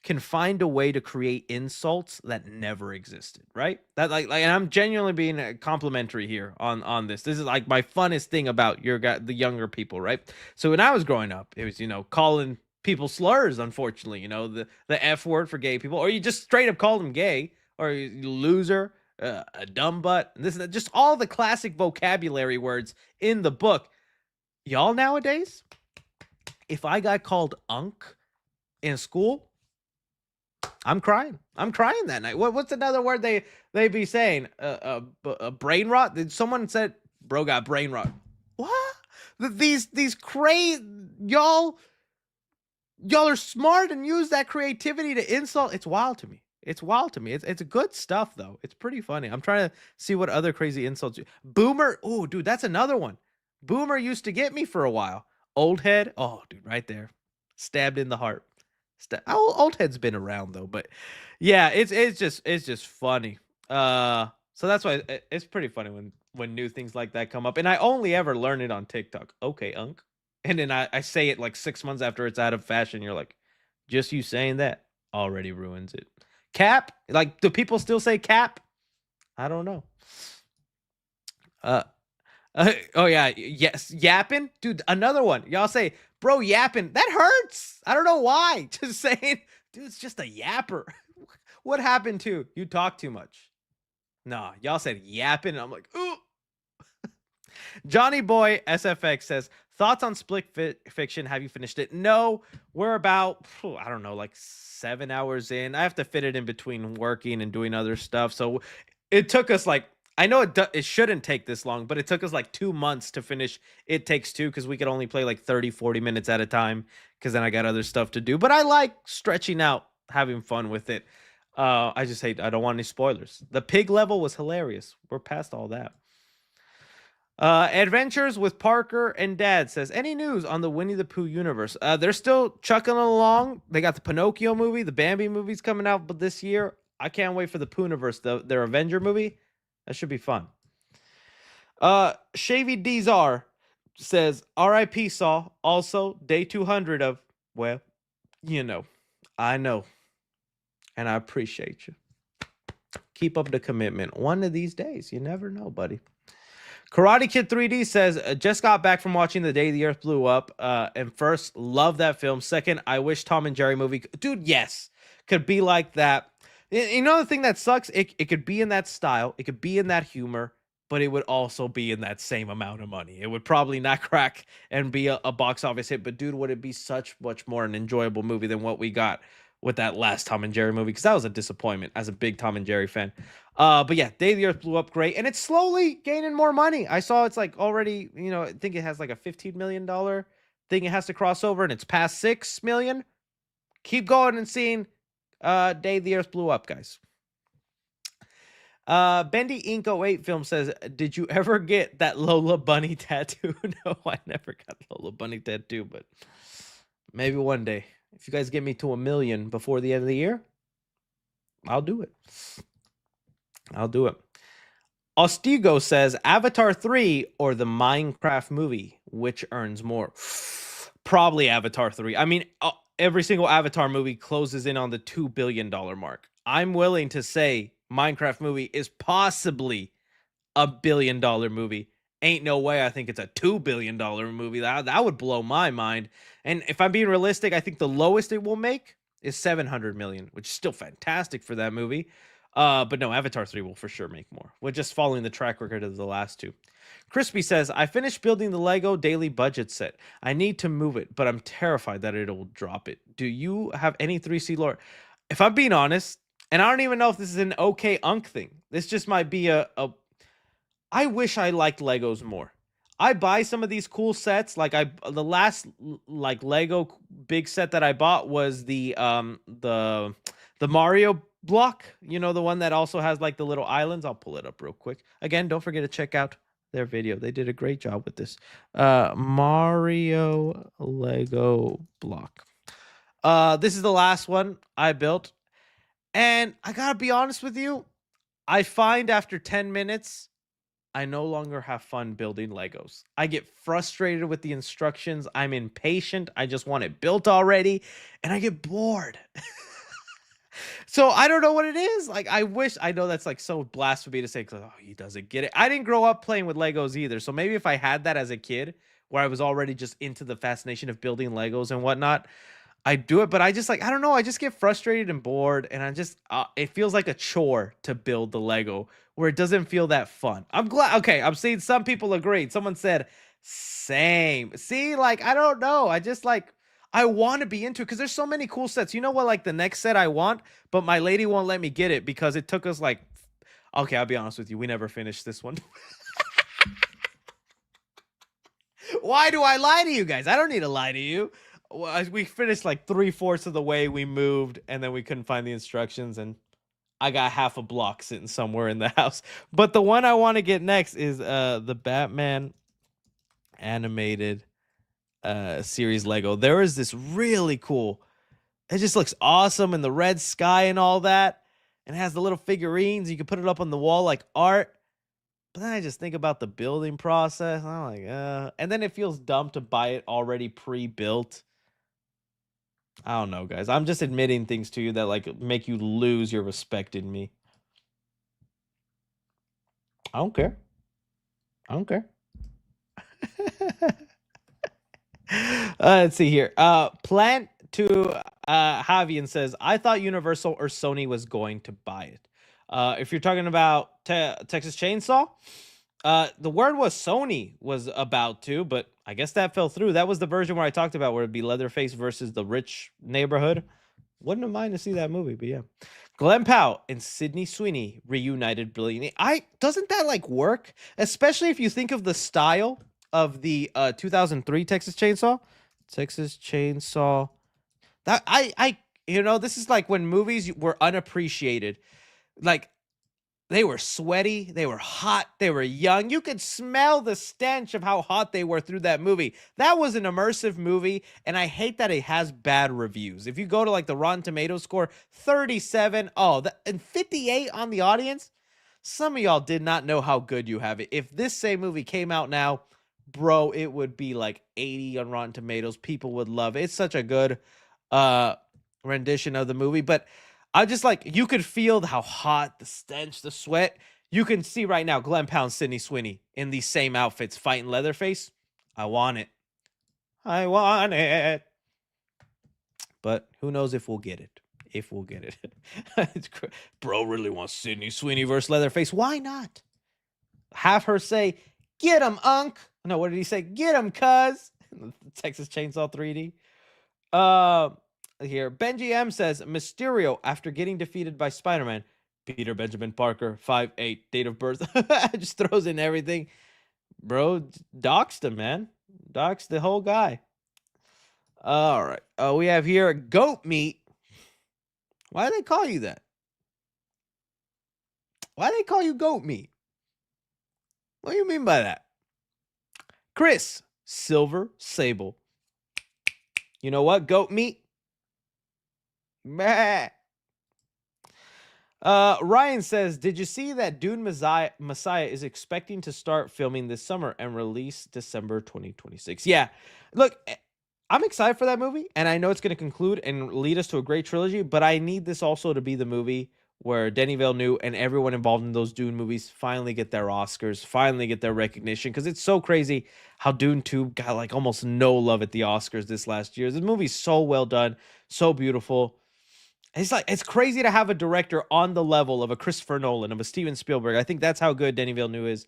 can find a way to create insults that never existed, right? That like and I'm genuinely being complimentary here on this. This is like my funnest thing about the younger people, right? So when I was growing up, it was calling people slurs. Unfortunately, the F word for gay people, or you just straight up call them gay, or you loser, a dumb butt. This is just all the classic vocabulary words in the book. Y'all nowadays, if I got called Unk in school, I'm crying. I'm crying that night. What's another word they be saying? Brain rot. Someone said, "Bro got brain rot." What? These crazy y'all are smart and use that creativity to insult. It's wild to me. It's wild to me. It's good stuff though. It's pretty funny. I'm trying to see what other crazy insults. Boomer. Oh, dude, that's another one. Boomer used to get me for a while. Old head. Oh, dude, right there. Stabbed in the heart. Old head's been around though, but yeah, it's just funny. So that's why it's pretty funny when new things like that come up, and I only ever learn it on TikTok. Okay, Unk, and then I say it like 6 months after it's out of fashion. You're like, just you saying that already ruins it. Cap, like, do people still say cap? I don't know. Oh yeah, yes, yapping, dude. Another one. Y'all say, bro, yapping. That hurts. I don't know why. Just saying, dude, it's just a yapper. What happened to you? Talk too much. Nah, y'all said yapping. And I'm like, ooh. Johnny Boy SFX says, thoughts on Split Fiction? Have you finished it? No, we're about, I don't know, like 7 hours in. I have to fit it in between working and doing other stuff. So it took us like, I know it shouldn't take this long, but it took us like 2 months to finish It Takes Two because we could only play like 30, 40 minutes at a time because then I got other stuff to do. But I like stretching out, having fun with it. I just hate, I don't want any spoilers. The pig level was hilarious. We're past all that. Adventures with Parker and Dad says, any news on the Winnie the Pooh universe? They're still chucking along. They got the Pinocchio movie, the Bambi movie's coming out but this year. I can't wait for the Poohniverse, their Avenger movie. That should be fun. Shavy Dzar says, R.I.P. Saw. Also, day 200 of, well, I know. And I appreciate you. Keep up the commitment. One of these days. You never know, buddy. Karate Kid 3D says, just got back from watching The Day the Earth Blew Up. And first, love that film. Second, I wish Tom and Jerry movie. Dude, yes. Could be like that. You know the thing that sucks? It could be in that style. It could be in that humor. But it would also be in that same amount of money. It would probably not crack and be a box office hit. But dude, would it be much more an enjoyable movie than what we got with that last Tom and Jerry movie? Because that was a disappointment as a big Tom and Jerry fan. But yeah, Day the Earth Blew Up, great. And it's slowly gaining more money. I saw it's like already, I think it has like a $15 million thing it has to cross over. And it's past 6 million. Keep going and seeing Day the Earth Blew Up, guys. Bendy Inc. 08 film says, did you ever get that Lola Bunny tattoo? No, I never got Lola Bunny tattoo, but maybe one day. If you guys get me to 1 million before the end of the year, I'll do it. I'll do it. Ostigo says, Avatar 3 or the Minecraft movie, which earns more? Probably Avatar 3. I mean, every single Avatar movie closes in on the $2 billion mark. I'm willing to say Minecraft movie is possibly a $1 billion movie ain't no way I think it's a $2 billion movie. That would blow my mind. And if I'm being realistic, I think the lowest it will make is 700 million, which is still fantastic for that movie. But no, Avatar 3 will for sure make more. We're just following the track record of the last two. Crispy says, I finished building the Lego daily budget set. I need to move it, but I'm terrified that it'll drop it. Do you have any 3C lore? If I'm being honest, and I don't even know if this is an okay unk thing. This just might be a I wish I liked Legos more. I buy some of these cool sets. Like the last like Lego big set that I bought was the Mario block. You know, the one that also has like the little islands. I'll pull it up real quick. Again, don't forget to check out their video. They did a great job with this. Mario Lego block. This is the last one I built. And I gotta be honest with you, I find after 10 minutes, I no longer have fun building Legos. I get frustrated with the instructions. I'm impatient. I just want it built already, and I get bored. So I don't know what it is. Like, I wish I know that's like so blasphemy to say, 'cause, oh, he doesn't get it. I didn't grow up playing with Legos either. So maybe if I had that as a kid, where I was already just into the fascination of building Legos and whatnot, I do it, but I just like I don't know. I just get frustrated and bored, and I just it feels like a chore to build the Lego, where it doesn't feel that fun. I'm glad. Okay, I'm seeing some people agreed. Someone said same. See, like I don't know. I just like I want to be into it because there's so many cool sets. You know what? Like the next set I want, but my lady won't let me get it because it took us like. Okay, I'll be honest with you. We never finished this one. Why do I lie to you guys? I don't need to lie to you. Well, we finished like 3/4 of the way. We moved, and then we couldn't find the instructions, and I got half a block sitting somewhere in the house. But the one I want to get next is the Batman animated series Lego. There is this really cool. It just looks awesome in the red sky and all that, and it has the little figurines. You can put it up on the wall like art. But then I just think about the building process. And I'm like, and then it feels dumb to buy it already pre-built. I don't know, guys. I'm just admitting things to you that like make you lose your respect in me. I don't care. I don't care. Let's see here. Plant to Javian says, I thought Universal or Sony was going to buy it. If you're talking about Texas Chainsaw, the word was Sony was about to, but I guess that fell through. That was the version where I talked about where it'd be Leatherface versus the rich neighborhood. Wouldn't have mind to see that movie, but yeah. Glenn Powell and Sydney Sweeney reunited brilliantly. Doesn't that like work? Especially if you think of the style of the 2003 Texas Chainsaw. Texas Chainsaw. That this is like when movies were unappreciated. Like they were sweaty, they were hot, they were young. You could smell the stench of how hot they were through that movie. That was an immersive movie, and I hate that it has bad reviews. If you go to like the Rotten Tomatoes score, 37, and 58 on the audience. Some of y'all did not know how good you have it. If this same movie came out now, bro, it would be like 80 on Rotten Tomatoes. People would love it. It's such a good rendition of the movie, but I just like you could feel how hot, the stench, the sweat. You can see right now Glenn Powell and Sydney Sweeney in these same outfits fighting Leatherface. I want it. I want it. But who knows if we'll get it. If we'll get it. Bro really wants Sydney Sweeney versus Leatherface. Why not? Have her say, get him, Unc. No, what did he say? Get him, cuz. Texas Chainsaw 3D. Here, Benji M says Mysterio after getting defeated by Spider-Man. Peter Benjamin Parker, 5'8", date of birth. Just throws in everything. Bro, doxed him, man. Doxed the whole guy. All right. We have here goat meat. Why do they call you that? Why do they call you goat meat? What do you mean by that? Chris, Silver Sable. You know what? Goat meat. Meh. Ryan says, did you see that Dune Messiah is expecting to start filming this summer and release December 2026? Yeah. Look, I'm excited for that movie, and I know it's going to conclude and lead us to a great trilogy, but I need this also to be the movie where Denis Villeneuve and everyone involved in those Dune movies finally get their Oscars, finally get their recognition. Because it's so crazy how Dune 2 got like almost no love at the Oscars this last year. This movie's so well done, so beautiful. It's like it's crazy to have a director on the level of a Christopher Nolan, of a Steven Spielberg. I think that's how good Denis Villeneuve is,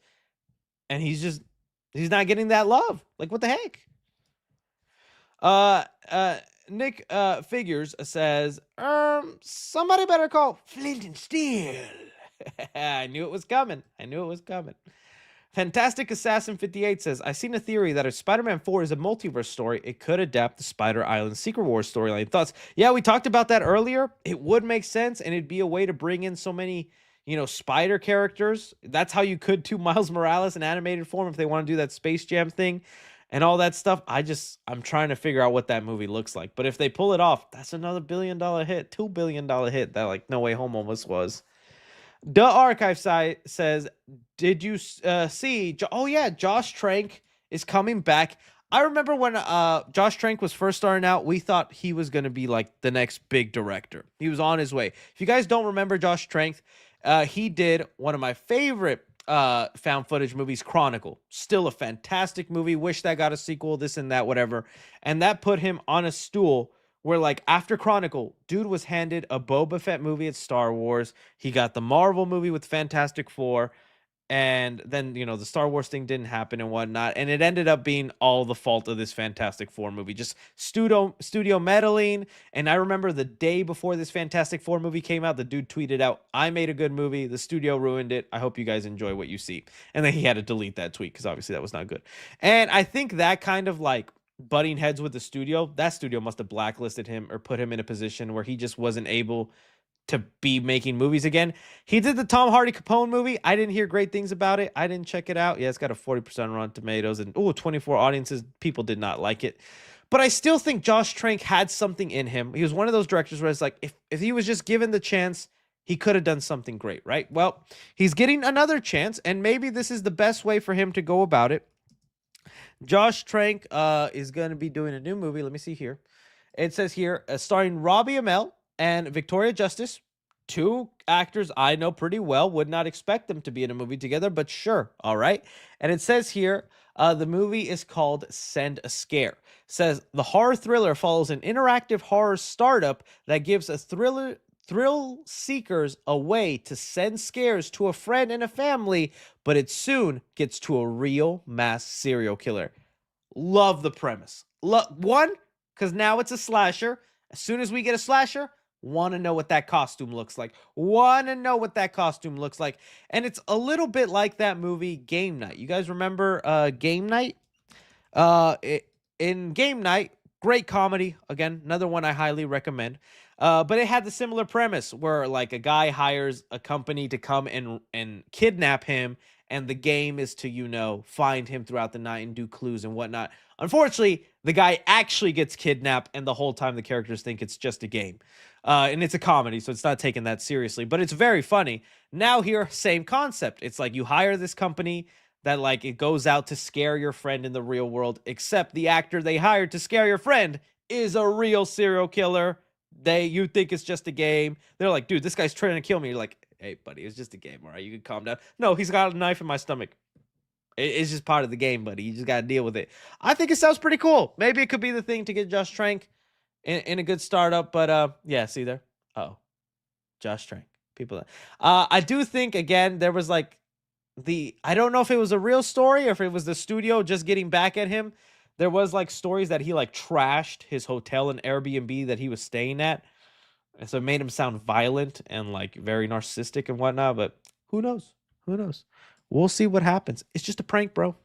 and he's not getting that love. Like what the heck? Uh, uh, Nick Figures says, somebody better call Flint and Steel. I knew it was coming. I knew it was coming. Fantastic Assassin 58 says, I've seen a theory that if Spider-Man 4 is a multiverse story, it could adapt the Spider Island Secret Wars storyline. Thoughts? Yeah, we talked about that earlier. It would make sense, and it'd be a way to bring in so many, spider characters. That's how you could do Miles Morales in animated form if they want to do that Space Jam thing and all that stuff. I'm trying to figure out what that movie looks like. But if they pull it off, that's another $1 billion hit, $2 billion hit that like No Way Home almost was. The archive site says, did you see? Oh yeah, Josh Trank is coming back. I remember when Josh Trank was first starting out, we thought he was going to be like the next big director. He was on his way. If you guys don't remember Josh Trank, he did one of my favorite found footage movies, Chronicle. Still a fantastic movie. Wish that got a sequel, this and that, whatever. And that put him on a stool where, like, after Chronicle, dude was handed a Boba Fett movie at Star Wars. He got the Marvel movie with Fantastic Four. And then, the Star Wars thing didn't happen and whatnot. And it ended up being all the fault of this Fantastic Four movie. Just studio meddling. And I remember the day before this Fantastic Four movie came out, the dude tweeted out, I made a good movie. The studio ruined it. I hope you guys enjoy what you see. And then he had to delete that tweet because obviously that was not good. And I think that kind of like butting heads with the studio, that studio must have blacklisted him or put him in a position where he just wasn't able to be making movies again. He did the Tom Hardy Capone movie. I didn't hear great things about it. I didn't check it out. Yeah, it's got a 40% Rotten Tomatoes and 24 audiences. People did not like it. But I still think Josh Trank had something in him. He was one of those directors where it's like, if he was just given the chance, he could have done something great, right? Well, he's getting another chance, and maybe this is the best way for him to go about it. Josh Trank is going to be doing a new movie. Let me see here. It says here, starring Robbie Amell and Victoria Justice, two actors I know pretty well. Would not expect them to be in a movie together, but sure, all right. And it says here, the movie is called Send a Scare. It says the horror thriller follows an interactive horror startup that gives a thrill seekers a way to send scares to a friend and a family, but it soon gets to a real mass serial killer. Love the premise. One, because now it's a slasher. As soon as we get a slasher, want to know what that costume looks like. And it's a little bit like that movie Game Night. You guys remember Game Night? In Game Night, great comedy. Again, another one I highly recommend. But it had the similar premise where like a guy hires a company to come and kidnap him, and the game is to, find him throughout the night and do clues and whatnot. Unfortunately, the guy actually gets kidnapped, and the whole time the characters think it's just a game. And it's a comedy, so it's not taken that seriously, but it's very funny. Now here, same concept. It's like you hire this company that like it goes out to scare your friend in the real world, except the actor they hired to scare your friend is a real serial killer. You think it's just a game. They're like, dude, this guy's trying to kill me. You're like, hey, buddy, it's just a game, all right? You can calm down. No, he's got a knife in my stomach. It's just part of the game, buddy. You just got to deal with it. I think it sounds pretty cool. Maybe it could be the thing to get Josh Trank in a good startup. But yeah, see there? Oh, Josh Trank. People. I do think, again, there was like I don't know if it was a real story or if it was the studio just getting back at him. There was like stories that he like trashed his hotel and Airbnb that he was staying at. And so it made him sound violent and like very narcissistic and whatnot. But who knows? We'll see what happens. It's just a prank, bro.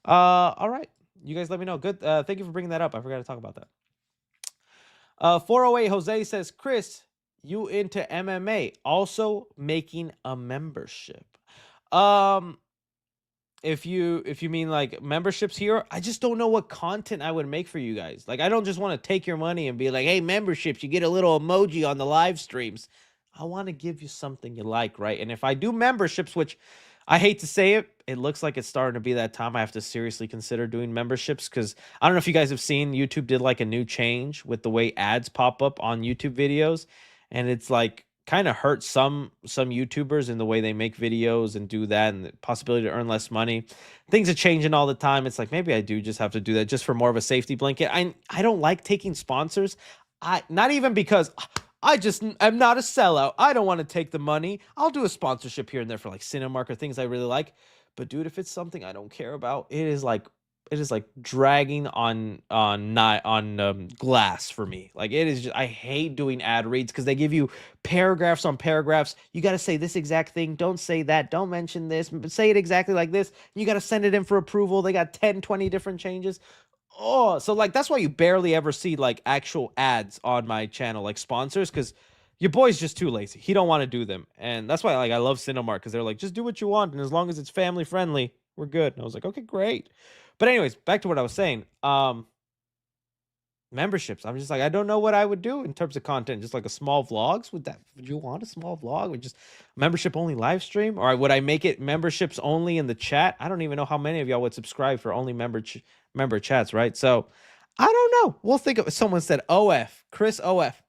All right. You guys let me know. Good. Thank you for bringing that up. I forgot to talk about that. 408 Jose says, Chris, you into MMA, also making a membership. If you mean like memberships here, I just don't know what content I would make for you guys. Like, I don't just want to take your money and be like, hey, memberships, you get a little emoji on the live streams. I want to give you something you like, right? And if I do memberships, which I hate to say it, it looks like it's starting to be that time I have to seriously consider doing memberships, because I don't know if you guys have seen, YouTube did like a new change with the way ads pop up on YouTube videos. And it's like kind of hurt some YouTubers in the way they make videos and do that, and the possibility to earn less money. Things are changing all the time. It's like maybe I do just have to do that just for more of a safety blanket. I don't like taking sponsors. I not even because I just am not a sellout. I don't want to take the money. I'll do a sponsorship here and there for like Cinemark or things I really like. But dude, if it's something I don't care about, it is like dragging on not on glass for me. Like it is just, I hate doing ad reads because they give you paragraphs on paragraphs. You got to say this exact thing. Don't say that. Don't mention this. Say it exactly like this. You got to send it in for approval. They got 10, 20 different changes. Oh, so like that's why you barely ever see like actual ads on my channel, like sponsors, because your boy's just too lazy. He don't want to do them. And that's why like I love Cinemark, because they're like, just do what you want, and as long as it's family friendly, we're good. And I was like, okay, great. But anyways, back to what I was saying. Memberships. I'm just like, I don't know what I would do in terms of content. Just like a small vlogs. Would you want a small vlog? Would just membership only live stream? Or would I make it memberships only in the chat? I don't even know how many of y'all would subscribe for only member chats, right? So I don't know. We'll think of someone said OF. Chris OF.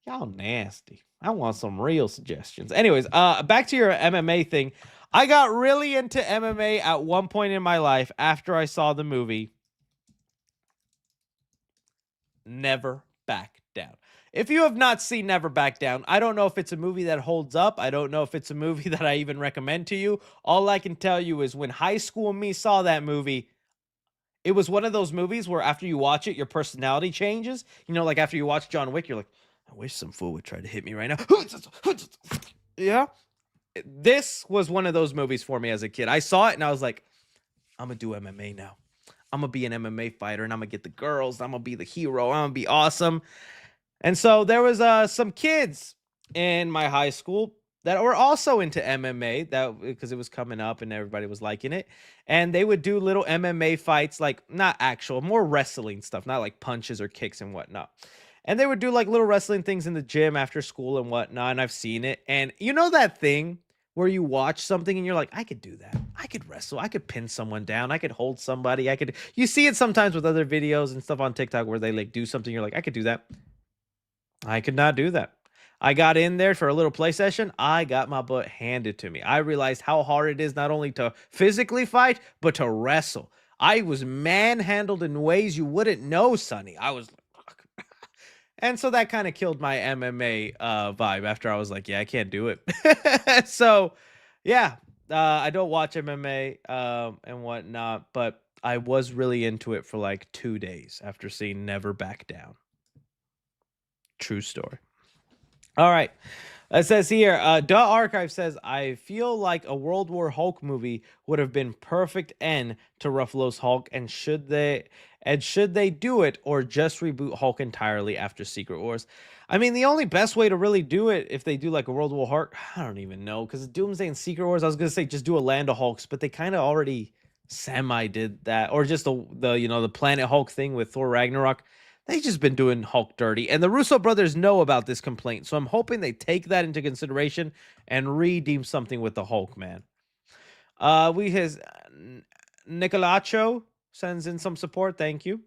Y'all nasty. I want some real suggestions. Anyways, back to your MMA thing. I got really into MMA at one point in my life after I saw the movie Never Back Down. If you have not seen Never Back Down, I don't know if it's a movie that holds up. I don't know if it's a movie that I even recommend to you. All I can tell you is when high school me saw that movie, it was one of those movies where after you watch it, your personality changes. You know, like after you watch John Wick, you're like, I wish some fool would try to hit me right now. Yeah. This was one of those movies for me as a kid. I saw it and I was like, I'm going to do MMA now. I'm going to be an MMA fighter and I'm going to get the girls. I'm going to be the hero. I'm going to be awesome. And so there was some kids in my high school that were also into MMA, that because it was coming up and everybody was liking it. And they would do little MMA fights, like not actual, more wrestling stuff, not like punches or kicks and whatnot. And they would do like little wrestling things in the gym after school and whatnot. And I've seen it. And you know that thing where you watch something and you're like, I could do that. I could wrestle. I could pin someone down. I could hold somebody. You see it sometimes with other videos and stuff on TikTok where they like do something. You're like, I could do that. I could not do that. I got in there for a little play session. I got my butt handed to me. I realized how hard it is not only to physically fight, but to wrestle. I was manhandled in ways you wouldn't know, Sonny. I was and so that kind of killed my MMA vibe after I was like, yeah, I can't do it. So, yeah, I don't watch MMA and whatnot, but I was really into it for like 2 days after seeing Never Back Down. True story. All right. It says here, Duh Archive says, I feel like a World War Hulk movie would have been perfect end to Ruffalo's Hulk, and should they do it or just reboot Hulk entirely after Secret Wars? I mean, the only best way to really do it, if they do like a World War Hulk, I don't even know, because Doomsday and Secret Wars, I was gonna say just do a Land of Hulks, but they kind of already semi did that, or just the Planet Hulk thing with Thor Ragnarok. They've just been doing Hulk dirty. And the Russo brothers know about this complaint. So I'm hoping they take that into consideration and redeem something with the Hulk, man. Nicolacho sends in some support. Thank you.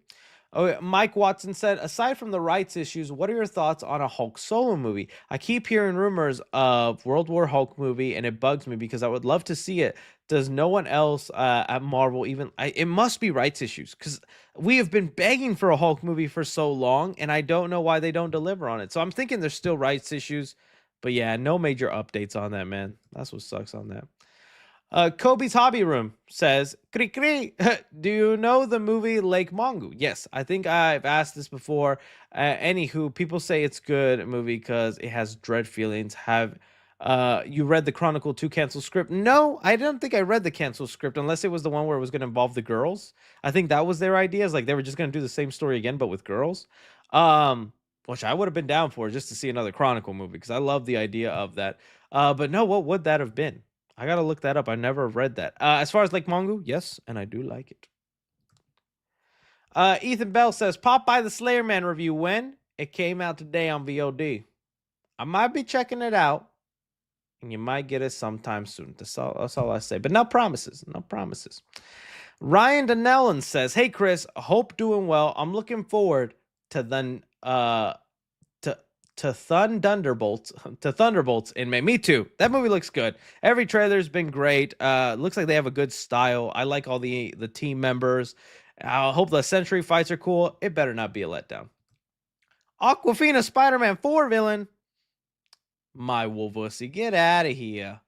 Oh, Mike Watson said, aside from the rights issues, what are your thoughts on a Hulk solo movie? I keep hearing rumors of World War Hulk movie, and it bugs me because I would love to see it. Does no one else at Marvel even... it must be rights issues, because we have been begging for a Hulk movie for so long, and I don't know why they don't deliver on it. So I'm thinking there's still rights issues. But yeah, no major updates on that, man. That's what sucks on that. Kobe's Hobby Room says, Kri Kri, do you know the movie Lake Mongo? Yes, I think I've asked this before. Anywho, people say it's good movie because it has dread feelings. Have you read the Chronicle 2 cancel script? No, I don't think I read the cancel script, unless it was the one where it was going to involve the girls. I think that was their ideas. Like they were just going to do the same story again, but with girls. Which I would have been down for just to see another Chronicle movie, because I love the idea of that. But no, what would that have been? I gotta look that up. I never read that. As far as Lake Mongo, yes, and I do like it. Ethan Bell says, pop by the Slayer Man review when? It came out today on VOD. I might be checking it out, and you might get it sometime soon. That's all I say. But no promises. No promises. Ryan Donnellan says, hey, Chris, hope doing well. I'm looking forward to Thunderbolts in May. Me too. That movie looks good. Every trailer's been great. Looks like they have a good style. I like all the team members. I hope the Century fights are cool. It better not be a letdown. Aquafina Spider-Man 4 villain. My Wolvussy, get out of here.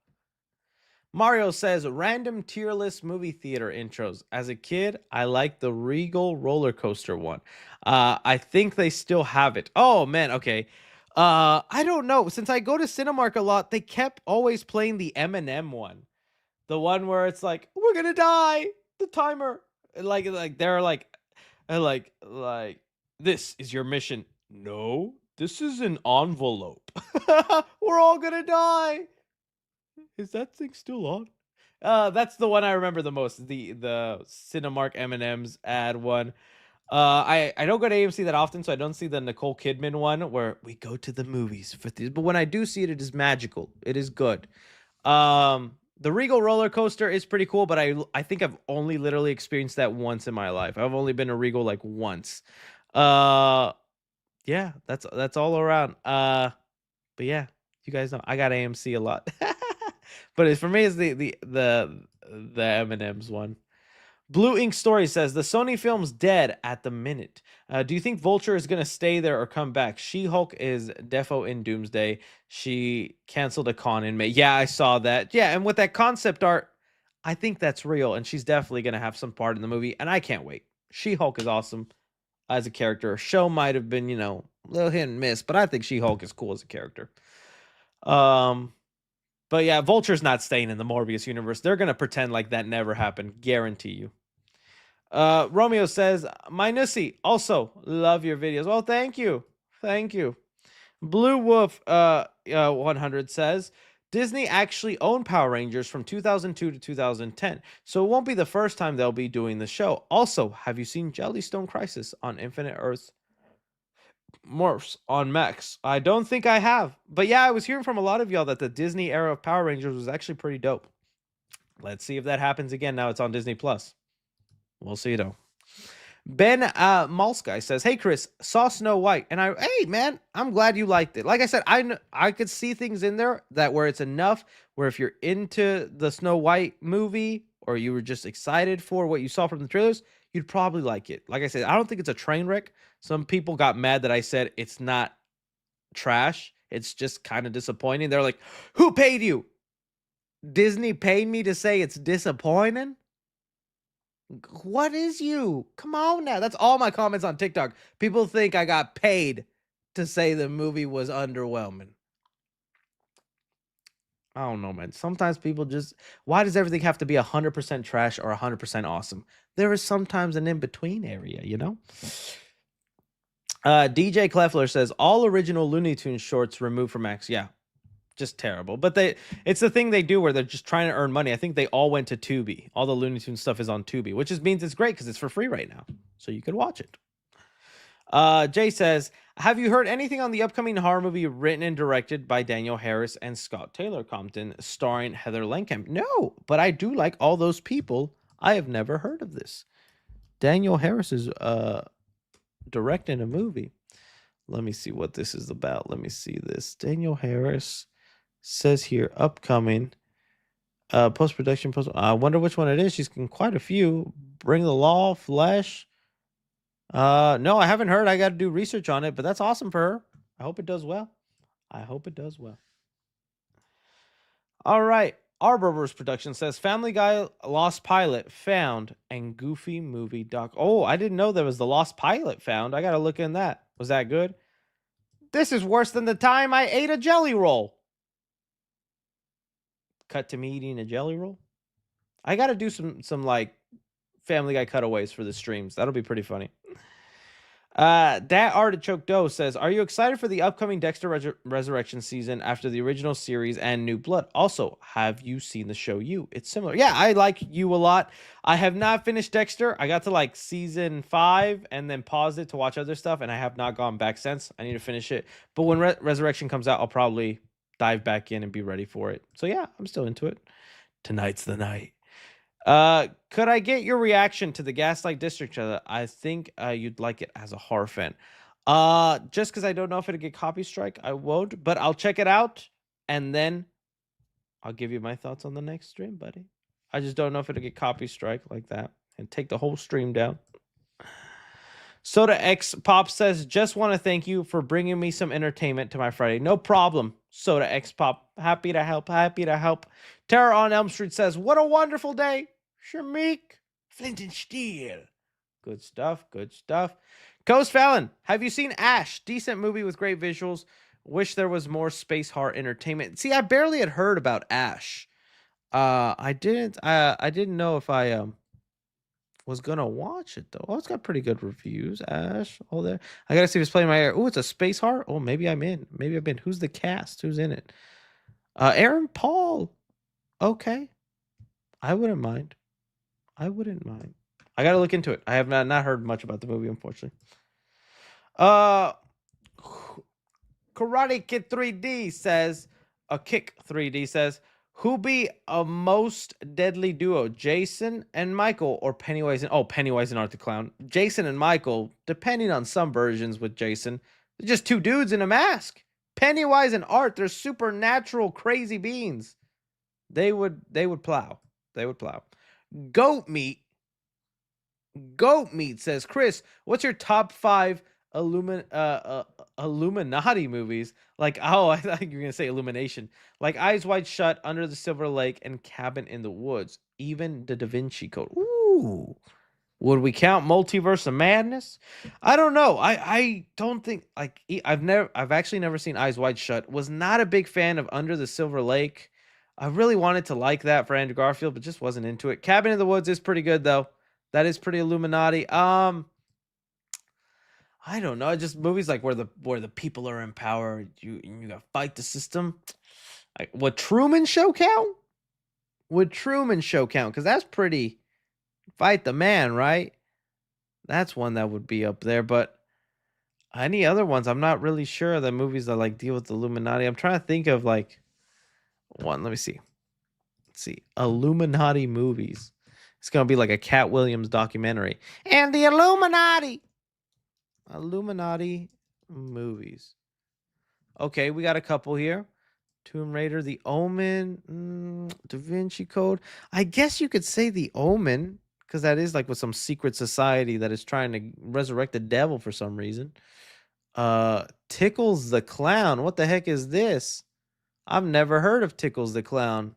Mario says random tier list movie theater intros. As a kid, I liked the Regal roller coaster one. I think they still have it. Oh man, okay. I don't know. Since I go to Cinemark a lot, they kept always playing the Eminem one. The one where it's like, we're gonna die. The timer. Like they're like this is your mission. No, this is an envelope. We're all gonna die. Is that thing still on? That's the one I remember the most. The Cinemark M&M's ad one. I don't go to AMC that often, so I don't see the Nicole Kidman one where we go to the movies for this. But when I do see it, it is magical. It is good. The Regal roller coaster is pretty cool, but I think I've only literally experienced that once in my life. I've only been to Regal like once. Yeah, that's all around. But yeah, you guys know I got AMC a lot. But for me, it's the M&M's one. Blue Ink Story says the Sony film's dead at the minute. Do you think Vulture is gonna stay there or come back? She-Hulk is defo in Doomsday. She canceled a con in May. Yeah, I saw that. Yeah, and with that concept art, I think that's real, and she's definitely gonna have some part in the movie, and I can't wait. She-Hulk is awesome as a character. Show might have been, a little hit and miss, but I think She-Hulk is cool as a character. But yeah, Vulture's not staying in the Morbius universe. They're gonna pretend like that never happened. Guarantee you. Romeo says, my Nussy, also love your videos. Well, thank you. Thank you. Blue Wolf 100 says, Disney actually owned Power Rangers from 2002 to 2010, so it won't be the first time they'll be doing the show. Also, have you seen Jellystone Crisis on Infinite Earth Morphs on Max? I don't think I have. But yeah, I was hearing from a lot of y'all that the Disney era of Power Rangers was actually pretty dope. Let's see if that happens again. Now it's on Disney Plus. We'll see though. Ben Malsky says, "Hey Chris, saw Snow White, and hey man, I'm glad you liked it. Like I said, I could see things in there that where it's enough where if you're into the Snow White movie or you were just excited for what you saw from the trailers, you'd probably like it. Like I said, I don't think it's a train wreck. Some people got mad that I said it's not trash. It's just kind of disappointing. They're like, who paid you? Disney paid me to say it's disappointing? What is you? Come on now. That's all my comments on TikTok. People think I got paid to say the movie was underwhelming. I don't know, man. Sometimes people just, why does everything have to be 100% trash or 100% awesome? There is sometimes an in-between area, DJ Cleffler says, all original Looney Tunes shorts removed from Max. Yeah, just terrible. But it's the thing they do where they're just trying to earn money. I think they all went to Tubi. All the Looney Tunes stuff is on Tubi, which means it's great because it's for free right now. So you can watch it. Jay says, have you heard anything on the upcoming horror movie written and directed by Daniel Harris and Scott Taylor Compton, starring Heather Langenkamp? No, but I do like all those people. I have never heard of this. Daniel Harris is directing a movie. Let me see what this is about. Let me see this. Daniel Harris says here, upcoming post-production. I wonder which one it is. She's in quite a few. Bring the Law, Flesh. No, I haven't heard. I got to do research on it, but that's awesome for her. I hope it does well. All right. Arborverse Production says Family Guy Lost Pilot found and Goofy Movie Doc. Oh, I didn't know there was the Lost Pilot found. I got to look in that. Was that good? This is worse than the time I ate a jelly roll. Cut to me eating a jelly roll. I got to do some like Family Guy cutaways for the streams. That'll be pretty funny. That Artichoke Doe says, are you excited for the upcoming Dexter Resurrection season after the original series and New Blood? Also, have you seen the show You? It's similar. Yeah, I like You a lot. I have not finished Dexter. I got to like season 5 and then paused it to watch other stuff, and I have not gone back since. I need to finish it. But when Resurrection comes out, I'll probably dive back in and be ready for it. So yeah, I'm still into it. Tonight's the night. Could I get your reaction to the Gaslight District trailer? I think you'd like it as a horror fan. Just because I don't know if it'll get copy strike, I won't, but I'll check it out and then I'll give you my thoughts on the next stream, buddy. I just don't know if it'll get copy strike like that and take the whole stream down. Soda X Pop says, just want to thank you for bringing me some entertainment to my Friday. No problem, Soda X Pop. Happy to help. Happy to help. Terror on Elm Street says, what a wonderful day. Shamik. Flint and Steel. Good stuff. Good stuff. Coast Fallon, have you seen Ash? Decent movie with great visuals. Wish there was more space horror entertainment. See, I barely had heard about Ash. I didn't know if I was gonna watch it though. Oh, it's got pretty good reviews. Ash, all there. I gotta see if it's playing my ear. Oh, it's a space horror. Oh, maybe I'm in. Maybe I've been. Who's the cast? Who's in it? Aaron Paul. Okay, I wouldn't mind. I wouldn't mind. I gotta look into it. I have not heard much about the movie, unfortunately. Karate Kid 3D says, a Kick 3D says, who be a most deadly duo, Jason and Michael or Pennywise and Pennywise and Art the Clown? Jason and Michael, depending on some versions with Jason, they're just two dudes in a mask. Pennywise and Art, they're supernatural crazy beings. They would plow. They would plow. Goat Meat says, Chris, what's your top 5 Illuminati movies? Like, I thought you were gonna say Illumination. Like Eyes Wide Shut, Under the Silver Lake, and Cabin in the Woods. Even the Da Vinci Code. Ooh. Would we count Multiverse of Madness? I don't know. I don't think I've actually never seen Eyes Wide Shut. Was not a big fan of Under the Silver Lake. I really wanted to like that for Andrew Garfield, but just wasn't into it. Cabin in the Woods is pretty good though. That is pretty Illuminati. I don't know. Just movies like where the people are in power. You gotta fight the system. Would Truman Show count? Would Truman Show count? Because that's pretty. Fight the man, right? That's one that would be up there. But any other ones, I'm not really sure. The movies that like deal with the Illuminati. I'm trying to think of like one. Let me see. Let's see. Illuminati movies. It's gonna be like a Cat Williams documentary. And the Illuminati movies. Okay, we got a couple here. Tomb Raider, The Omen, Da Vinci Code. I guess you could say The Omen, because that is like with some secret society that is trying to resurrect the devil for some reason. Tickles the Clown. What the heck is this? I've never heard of Tickles the Clown.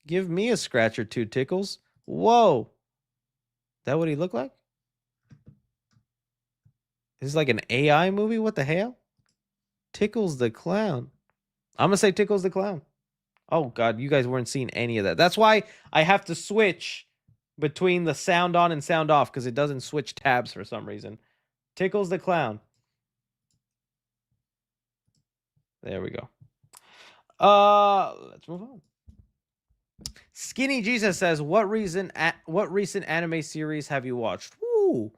Give me a scratch or two, Tickles. Whoa. That what he look like? This is like an AI movie? What the hell? Tickles the Clown. I'm going to say Tickles the Clown. Oh, God. You guys weren't seeing any of that. That's why I have to switch between the sound on and sound off, because it doesn't switch tabs for some reason. Tickles the Clown. There we go. Let's move on. Skinny Jesus says, what recent anime series have you watched? Woo!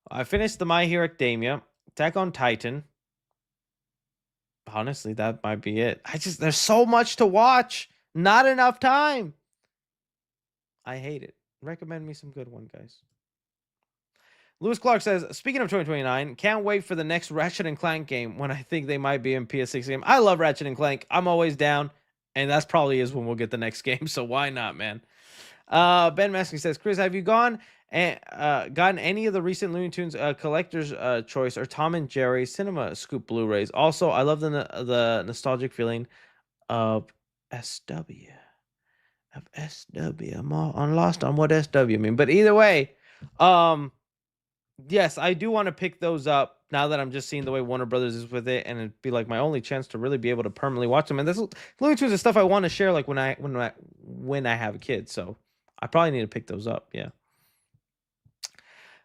I finished the My Hero Academia, Attack on Titan. Honestly, that might be it. There's so much to watch. Not enough time. I hate it. Recommend me some good one, guys. Lewis Clark says, speaking of 2029, can't wait for the next Ratchet and Clank game when I think they might be in PS6 game. I love Ratchet and Clank. I'm always down. And that's probably is when we'll get the next game. So why not, man? Ben Maskey says, Chris, have you gone and gotten any of the recent Looney Tunes collector's choice or Tom and Jerry Cinema Scoop Blu-rays? Also, I love the nostalgic feeling of SW. I'm lost on what SW mean. But either way, yes, I do want to pick those up now that I'm just seeing the way Warner Brothers is with it, and it'd be like my only chance to really be able to permanently watch them. And this Looney Tunes is stuff I want to share, like when I have a kid. So I probably need to pick those up. Yeah.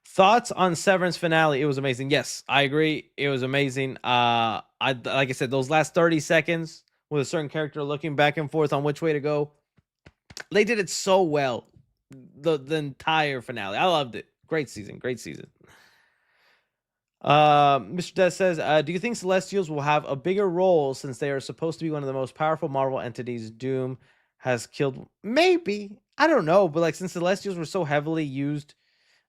Thoughts on Severance finale? It was amazing. Yes, I agree. It was amazing. Like I said, those last 30 seconds with a certain character looking back and forth on which way to go, they did it so well. The entire finale, I loved it. Great season. Mr. Des says, do you think Celestials will have a bigger role since they are supposed to be one of the most powerful Marvel entities Doom has killed? Maybe. I don't know. But like, since Celestials were so heavily used,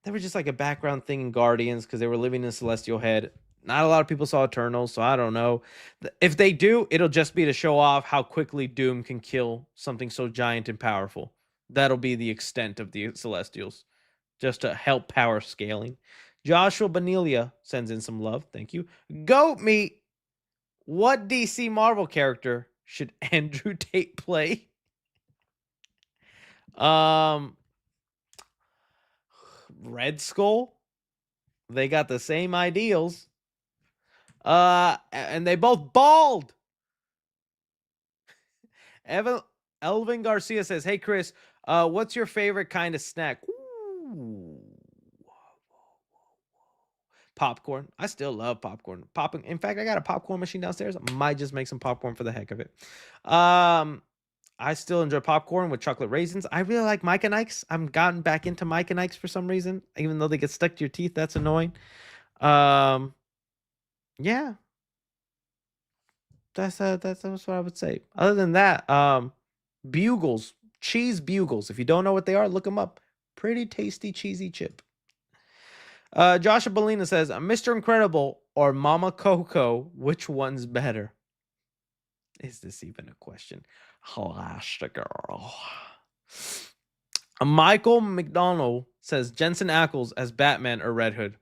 they were just like a background thing in Guardians because they were living in Celestial Head. Not a lot of people saw Eternals, so I don't know. If they do, it'll just be to show off how quickly Doom can kill something so giant and powerful. That'll be the extent of the Celestials, just to help power scaling. Joshua Benelia sends in some love. Thank you. Goat Meat. What DC Marvel character should Andrew Tate play? Um, Red Skull. They got the same ideals. And they both bald. Elvin Garcia says, "Hey Chris, what's your favorite kind of snack?" Ooh. Popcorn. I still love popcorn. Popping. In fact, I got a popcorn machine downstairs. I might just make some popcorn for the heck of it. I still enjoy popcorn with chocolate raisins. I really like Mike and Ike's. I'm gotten back into Mike and Ike's for some reason, even though they get stuck to your teeth. That's annoying. Yeah, that's what I would say. Other than that, Bugles, cheese Bugles. If you don't know what they are, look them up. Pretty tasty cheesy chip. Joshua Belina says, Mr. Incredible or Mama Coco, which one's better? Is this even a question? Girl. Michael McDonald says Jensen Ackles as Batman or Red Hood.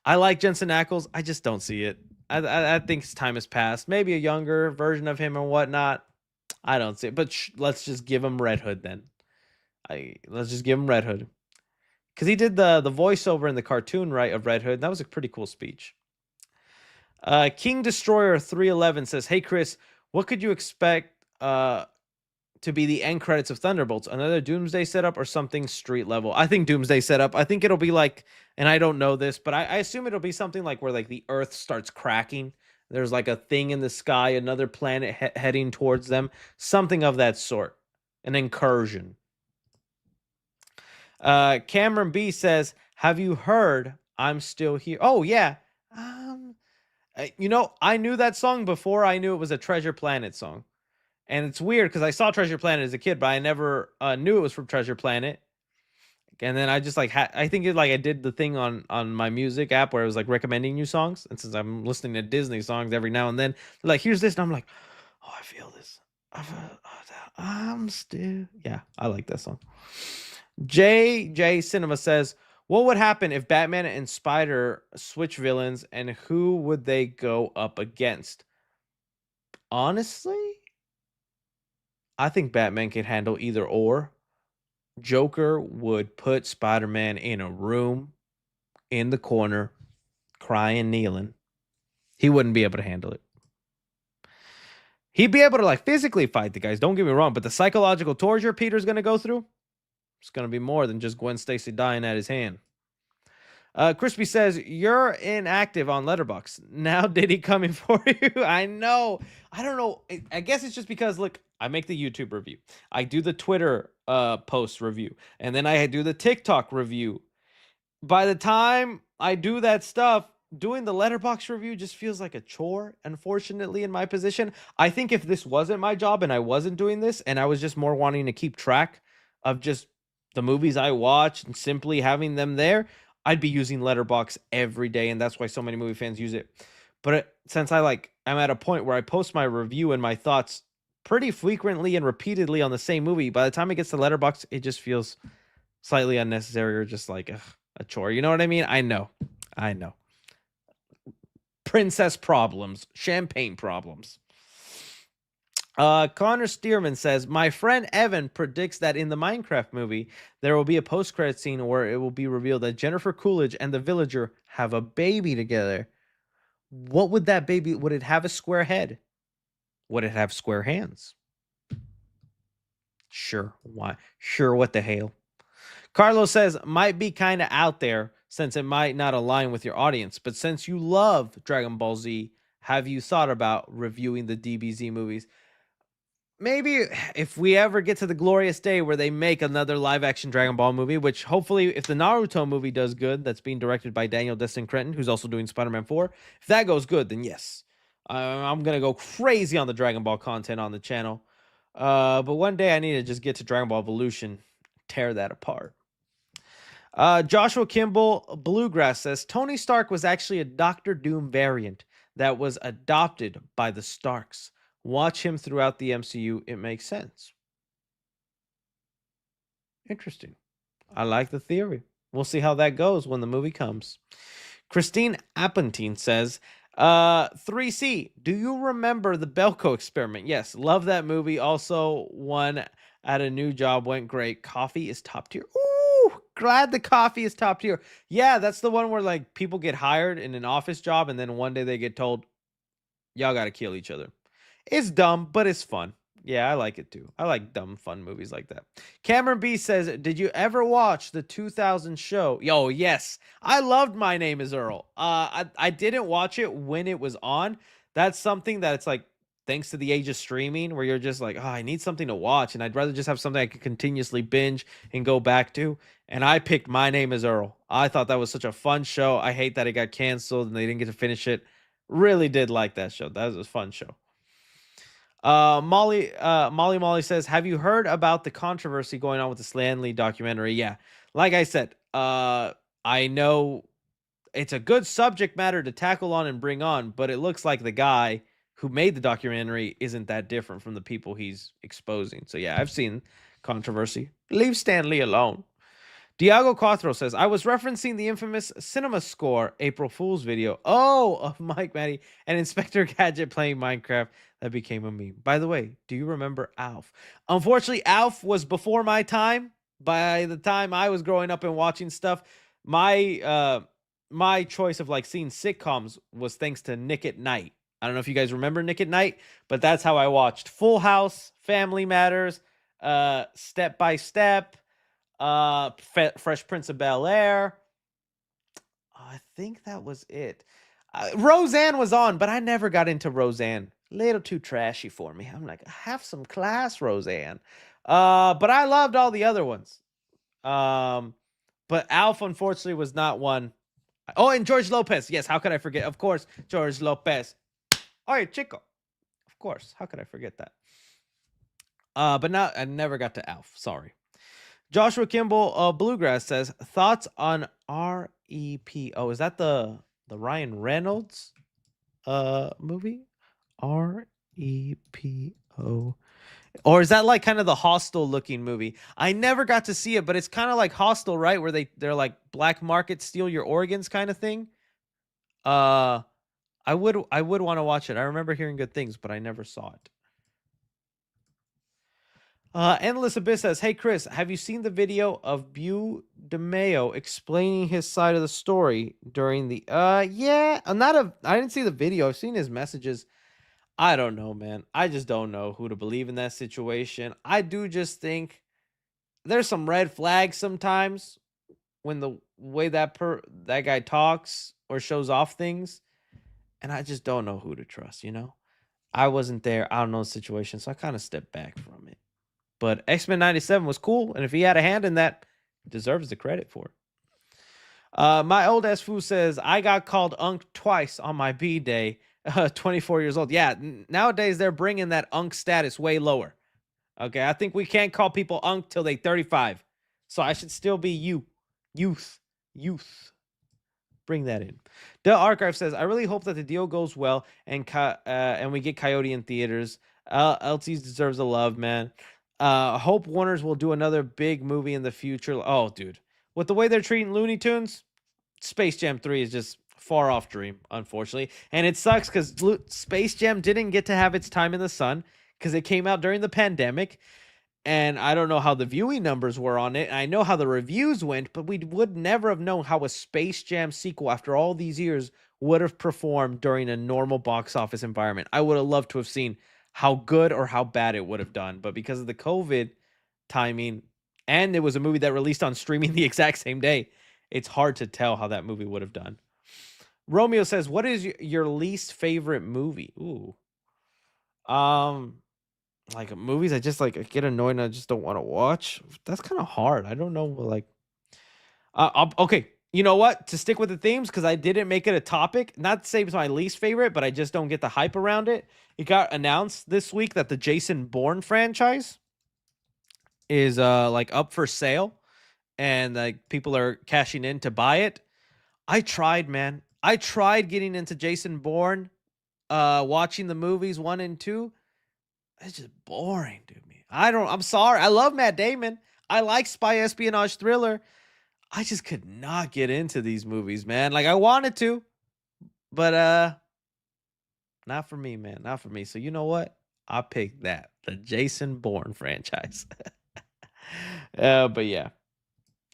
I like Jensen Ackles. I just don't see it. I think his time has passed. Maybe a younger version of him or whatnot. I don't see it. But let's just give him Red Hood then. Let's just give him Red Hood. Because he did the voiceover in the cartoon, right, of Red Hood. That was a pretty cool speech. King Destroyer 311 says, "Hey Chris, what could you expect to be the end credits of Thunderbolts? Another Doomsday setup or something street level?" I think Doomsday setup. I think it'll be like, and I don't know this, but I assume it'll be something like where like the Earth starts cracking. There's like a thing in the sky, another planet heading towards them, something of that sort, an incursion. Cameron B says, "Have you heard I'm Still Here?" Oh yeah. I knew that song before I knew it was a Treasure Planet song. And it's weird because I saw Treasure Planet as a kid, but I never knew it was from Treasure Planet. And then I just like I think I did the thing on my music app where it was like recommending new songs. And since I'm listening to Disney songs every now and then, they're like, here's this, and I'm like, oh, I feel this. I'm still, yeah, I like that song. JJ Cinema says, what would happen if Batman and Spider switch villains, and who would they go up against? Honestly, I think Batman can handle either or. Joker would put Spider-Man in a room in the corner, crying, kneeling. He wouldn't be able to handle it. He'd be able to like physically fight the guys, don't get me wrong, but the psychological torture Peter's going to go through, it's going to be more than just Gwen Stacy dying at his hand. Crispy says, you're inactive on Letterboxd. Now Diddy coming for you. I know. I don't know. I guess it's just because, look, I make the YouTube review. I do the Twitter post review. And then I do the TikTok review. By the time I do that stuff, doing the Letterboxd review just feels like a chore, unfortunately, in my position. I think if this wasn't my job and I wasn't doing this and I was just more wanting to keep track of just the movies I watch and simply having them there, I'd be using Letterboxd every day, and that's why so many movie fans use it. But since I'm at a point where I post my review and my thoughts pretty frequently and repeatedly on the same movie, by the time it gets to Letterboxd, it just feels slightly unnecessary or just like a chore. You know what I mean? I know. Princess problems, champagne problems. Connor Stearman says, my friend Evan predicts that in the Minecraft movie, there will be a post-credit scene where it will be revealed that Jennifer Coolidge and the villager have a baby together. What would that baby, would it have a square head? Would it have square hands? Sure, why? Sure, what the hell? Carlos says, might be kind of out there since it might not align with your audience, but since you love Dragon Ball Z, have you thought about reviewing the DBZ movies? Maybe if we ever get to the glorious day where they make another live action Dragon Ball movie, which hopefully if the Naruto movie does good, that's being directed by Daniel Destin Cretton, who's also doing Spider-Man 4. If that goes good, then yes, I'm going to go crazy on the Dragon Ball content on the channel. But one day I need to just get to Dragon Ball Evolution, tear that apart. Joshua Kimball Bluegrass says Tony Stark was actually a Doctor Doom variant that was adopted by the Starks. Watch him throughout the MCU. It makes sense. Interesting. I like the theory. We'll see how that goes when the movie comes. Christine Appentine says, 3C, do you remember the Belko experiment? Yes, love that movie. Also, one at a new job went great. Coffee is top tier. Ooh, glad the coffee is top tier. Yeah, that's the one where like people get hired in an office job and then one day they get told, y'all got to kill each other. It's dumb, but it's fun. Yeah, I like it too. I like dumb, fun movies like that. Cameron B says, "Did you ever watch the 2000 show?" Yo, yes, I loved My Name Is Earl. I didn't watch it when it was on. That's something that it's like, thanks to the age of streaming, where you're just like, oh, I need something to watch, and I'd rather just have something I could continuously binge and go back to. And I picked My Name Is Earl. I thought that was such a fun show. I hate that it got canceled and they didn't get to finish it. Really did like that show. That was a fun show. Molly says, "Have you heard about the controversy going on with the Stanley documentary?" Yeah, like I said, I know it's a good subject matter to tackle on and bring on, but it looks like the guy who made the documentary isn't that different from the people he's exposing. So yeah, I've seen controversy. Leave Stanley alone. Diago Cotro says, I was referencing the infamous Cinema Score April Fool's video. Oh, of Mike Matty and Inspector Gadget playing Minecraft that became a meme. By the way, do you remember Alf? Unfortunately, Alf was before my time. By the time I was growing up and watching stuff, my choice of like seeing sitcoms was thanks to Nick at Night. I don't know if you guys remember Nick at Night, but that's how I watched Full House, Family Matters, Step by Step, Fresh Prince of Bel-Air. I think that was it. Roseanne was on, but I never got into Roseanne. Little too trashy for me. I'm like, have some class, Roseanne. But I loved all the other ones. But Alf, unfortunately, was not one. Oh, and George Lopez. Yes, how could I forget? Of course, George Lopez. Oye, chico. Of course. How could I forget that? But I never got to Alf. Sorry. Joshua Kimball Bluegrass says, thoughts on REPO. Is that the Ryan Reynolds movie? REPO. Or is that like kind of the Hostel looking movie? I never got to see it, but it's kind of like Hostel, right? Where they're like black market steal your organs kind of thing. I would want to watch it. I remember hearing good things, but I never saw it. Endless Abyss says, "Hey Chris, have you seen the video of Beau DeMayo explaining his side of the story during the?" Yeah, I didn't see the video. I've seen his messages. I don't know, man. I just don't know who to believe in that situation. I do just think there's some red flags sometimes when the way that guy talks or shows off things, and I just don't know who to trust. I wasn't there. I don't know the situation, so I kind of stepped back from it. But X-Men 97 was cool, and if he had a hand in that, he deserves the credit for it. My old ass foo says, I got called Unk twice on my B-day, 24 years old. Yeah, nowadays they're bringing that Unk status way lower. Okay, I think we can't call people Unk till they 35. So I should still be youth. Bring that in. The Archive says, I really hope that the deal goes well and we get Coyote in theaters. LTs deserves the love, man. Hope Warner's will do another big movie in the future. Oh, dude. With the way they're treating Looney Tunes, Space Jam 3 is just far off dream, unfortunately. And it sucks because Space Jam didn't get to have its time in the sun because it came out during the pandemic. And I don't know how the viewing numbers were on it. I know how the reviews went, but we would never have known how a Space Jam sequel after all these years would have performed during a normal box office environment. I would have loved to have seen how good or how bad it would have done. But because of the COVID timing, and it was a movie that released on streaming the exact same day, it's hard to tell how that movie would have done. Romeo says, what is your least favorite movie? Ooh. Like movies I just like I get annoyed and I just don't want to watch. That's kind of hard. I don't know, like okay. You know what? To stick with the themes, because I didn't make it a topic, not to say it's my least favorite, but I just don't get the hype around it. It got announced this week that the Jason Bourne franchise is like up for sale. and like people are cashing in to buy it. I tried, man. I tried getting into Jason Bourne, watching the movies 1 and 2. It's just boring to me. I'm sorry. I love Matt Damon. I like spy espionage thriller. I just could not get into these movies, man. Like I wanted to, but not for me, man. Not for me. So you know what? I picked that. The Jason Bourne franchise. But yeah.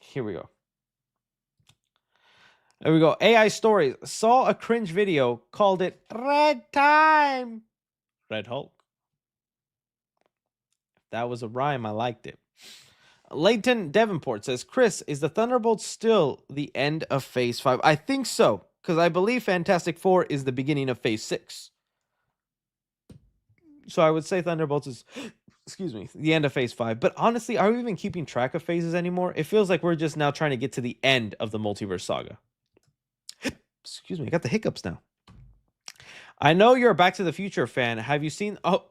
Here we go. There we go. AI Stories saw a cringe video, called it Red Time. Red Hulk. If that was a rhyme, I liked it. Leighton Davenport says, Chris, is the Thunderbolts still the end of Phase 5? I think so, because I believe Fantastic Four is the beginning of Phase 6. So I would say Thunderbolts is, excuse me, the end of Phase 5. But honestly, are we even keeping track of phases anymore? It feels like we're just now trying to get to the end of the multiverse saga. Excuse me, I got the hiccups now. I know you're a Back to the Future fan. Have you seen... Oh,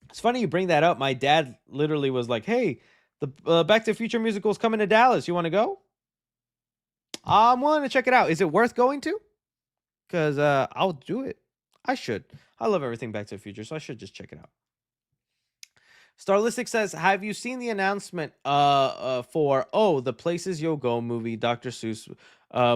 it's funny you bring that up. My dad literally was like, hey, the Back to the Future musical is coming to Dallas. You want to go? I'm willing to check it out. Is it worth going to? Because I'll do it. I should. I love everything Back to the Future, so I should just check it out. Starlistic says, have you seen the announcement for, the Places You'll Go movie, Dr. Seuss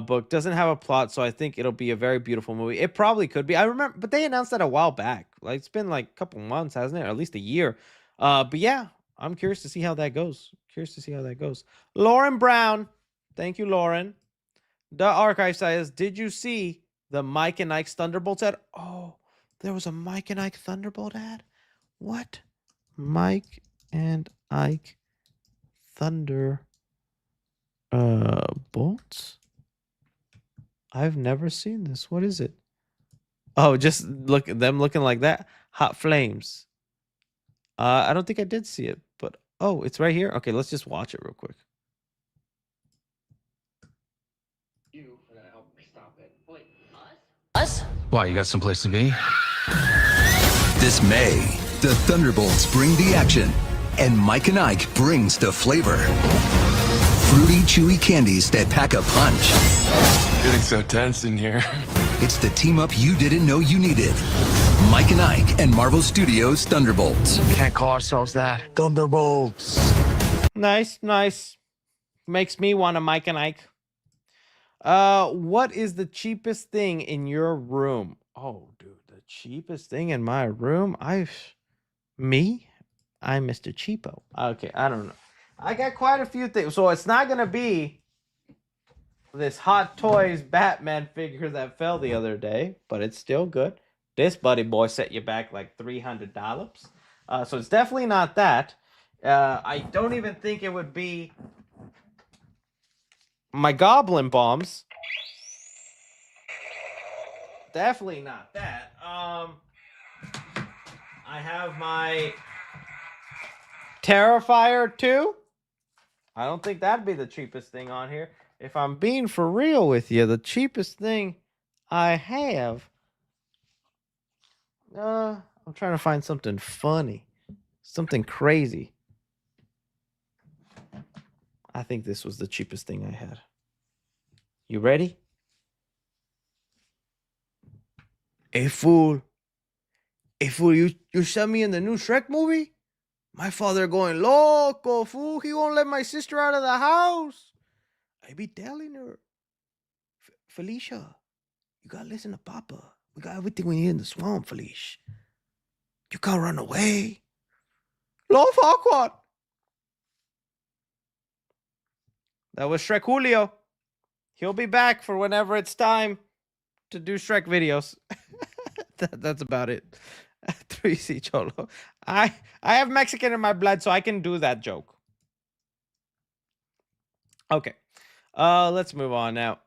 book? Doesn't have a plot, so I think it'll be a very beautiful movie. It probably could be. I remember, but they announced that a while back. Like, it's been like a couple months, hasn't it? Or at least a year. But yeah, I'm curious to see how that goes. Lauren Brown. Thank you, Lauren. The Archive says, did you see the Mike and Ike's Thunderbolts ad? Oh, there was a Mike and Ike Thunderbolt ad? What? Mike and Ike Thunder bolts? I've never seen this. What is it? Oh, just look at them looking like that. Hot flames. I don't think I did see it, but oh, it's right here. Okay, let's just watch it real quick. You are gonna help me stop it. Wait, us? Why, you got someplace to be? This May, the Thunderbolts bring the action, and Mike and Ike brings the flavor. Fruity, chewy candies that pack a punch. Getting so tense in here. It's the team-up you didn't know you needed. Mike and Ike and Marvel Studios' Thunderbolts. Can't call ourselves that. Thunderbolts. Nice. Makes me want a Mike and Ike. What is the cheapest thing in your room? Oh, dude, the cheapest thing in my room? I'm Mr. Cheapo. Okay, I don't know. I got quite a few things. So it's not going to be this Hot Toys Batman figure that fell the other day, but it's still good. This buddy boy set you back like $300. So it's definitely not that. I don't even think it would be my Goblin Bombs. Definitely not that. I have my Terrifier 2. I don't think that'd be the cheapest thing on here. If I'm being for real with you, the cheapest thing I have... I'm trying to find something funny. Something crazy. I think this was the cheapest thing I had. You ready? Hey, fool. Hey, fool, you sent me in the new Shrek movie? My father going loco, fool. He won't let my sister out of the house. I be telling her. Felicia, you gotta listen to Papa. We got everything we need in the swamp, Felicia. You can't run away. Love Farquaad. That was Shrek Julio. He'll be back for whenever it's time to do Shrek videos. That's about it. 3C Cholo. I have Mexican in my blood, so I can do that joke. Okay. Let's move on now.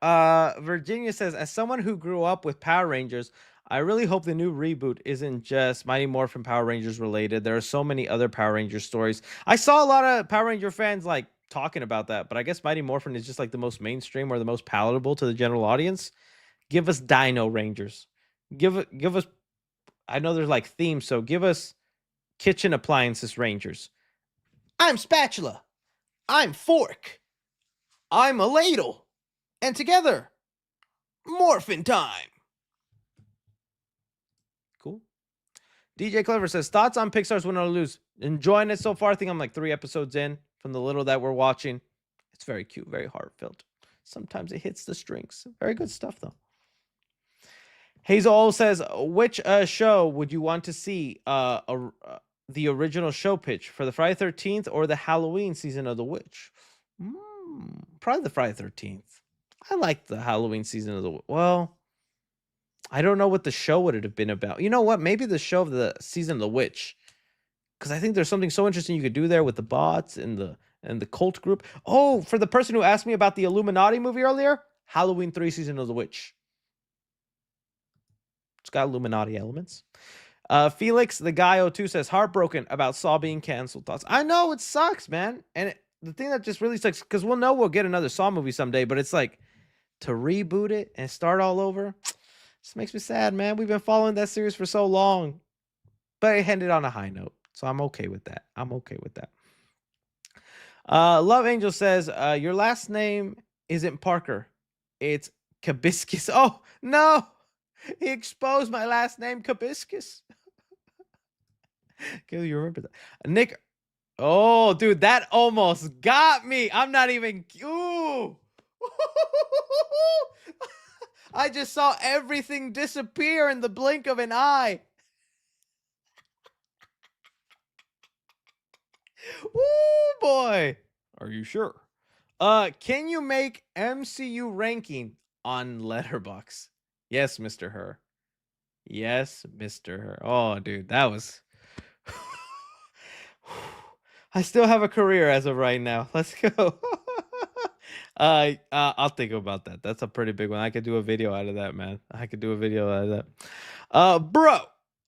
Virginia says, as someone who grew up with Power Rangers, I really hope the new reboot isn't just Mighty Morphin Power Rangers related. There are so many other Power Ranger stories. I saw a lot of Power Ranger fans like talking about that, but I guess Mighty Morphin is just like the most mainstream or the most palatable to the general audience. Give us Dino Rangers. Give us, I know there's like themes, so give us Kitchen Appliances Rangers. I'm Spatula. I'm Fork. I'm a ladle. And together, morphin' time. Cool. DJ Clever says, thoughts on Pixar's Win or Lose? Enjoying it so far. I think I'm like 3 episodes in from the little that we're watching. It's very cute, very heartfelt. Sometimes it hits the strings. Very good stuff, though. Hazel says, which show would you want to see the original show pitch for the Friday 13th or the Halloween season of The Witch? Probably the Friday 13th. I like the Halloween season of The Witch. Well, I don't know what the show would have been about. You know what? Maybe the show of the season of The Witch. Because I think there's something so interesting you could do there with the bots and the cult group. Oh, for the person who asked me about the Illuminati movie earlier, Halloween 3 season of The Witch. It's got Illuminati elements. Felix, the guy 02 says, heartbroken about Saw being canceled. Thoughts? I know, it sucks, man. And the thing that just really sucks, because we'll know we'll get another Saw movie someday, but it's like, to reboot it and start all over, just makes me sad, man. We've been following that series for so long. But it ended on a high note, so I'm okay with that. Love Angel says, your last name isn't Parker. It's Kabiscus. Oh, no. He exposed my last name, Kabiscus. Can you remember that? Nick. Oh, dude, that almost got me. I'm not even. Ooh. I just saw everything disappear in the blink of an eye. Ooh, boy. Are you sure? Can you make MCU ranking on Letterboxd? Yes, Mr. Her. Yes, Mr. Her. Oh, dude, that was... I still have a career as of right now. Let's go. I'll think about that. That's a pretty big one. I could do a video out of that, man. Bro,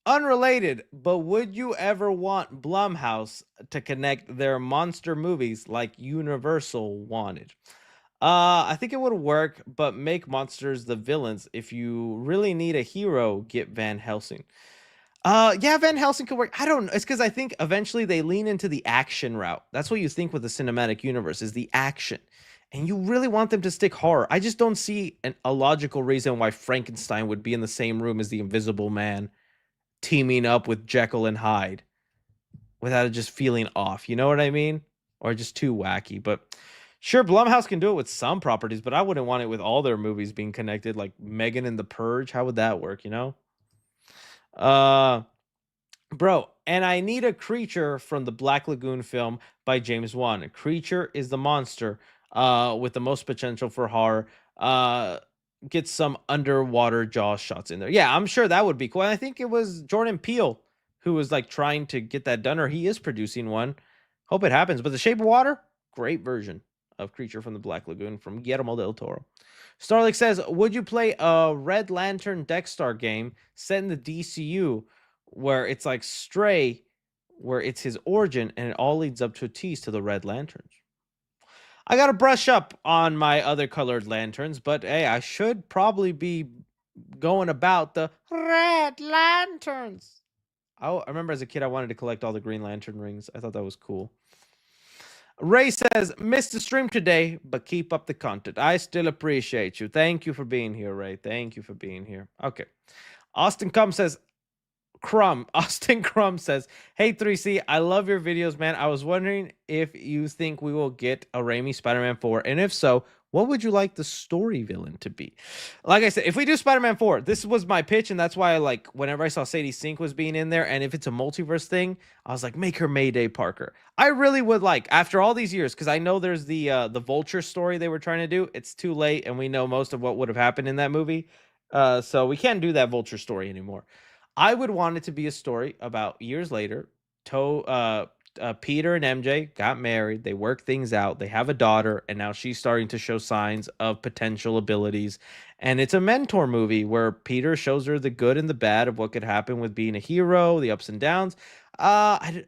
unrelated, but would you ever want Blumhouse to connect their monster movies like Universal wanted? I think it would work, but make monsters the villains. If you really need a hero, get Van Helsing. Yeah, Van Helsing could work. I don't know. It's because I think eventually they lean into the action route. That's what you think with the cinematic universe is the action. And you really want them to stick horror. I just don't see a logical reason why Frankenstein would be in the same room as the Invisible Man, teaming up with Jekyll and Hyde, without it just feeling off. You know what I mean? Or just too wacky. But sure, Blumhouse can do it with some properties, but I wouldn't want it with all their movies being connected, like Megan and the Purge. How would that work, you know? Bro, and I need a creature from the Black Lagoon film by James Wan. A creature is the monster with the most potential for horror. Get some underwater jaw shots in there. Yeah, I'm sure that would be cool. And I think it was Jordan Peele who was like trying to get that done, or he is producing one. Hope it happens. But The Shape of Water, great version of Creature from the Black Lagoon from Guillermo del Toro. Starlick says, would you play a Red Lantern Dexter game set in the DCU where it's like Stray, where it's his origin and it all leads up to a tease to the Red Lanterns? I got to brush up on my other colored lanterns, but hey, I should probably be going about the Red Lanterns. I remember as a kid, I wanted to collect all the Green Lantern rings. I thought that was cool. Ray says, missed the stream today, but keep up the content. I still appreciate you. Thank you for being here, Ray. Thank you for being here. Okay. Austin Crumb says, hey, 3C, I love your videos, man. I was wondering if you think we will get a Raimi Spider-Man 4, and if so, what would you like the story villain to be? Like I said, if we do Spider-Man 4, this was my pitch, and that's why whenever I saw Sadie Sink was being in there, and if it's a multiverse thing, I was like, make her Mayday Parker. I really would like, after all these years, because I know there's the Vulture story they were trying to do. It's too late, and we know most of what would have happened in that movie. So we can't do that Vulture story anymore. I would want it to be a story about years later. Peter and MJ got married. They worked things out. They have a daughter, and now she's starting to show signs of potential abilities. And it's a mentor movie where Peter shows her the good and the bad of what could happen with being a hero, the ups and downs. I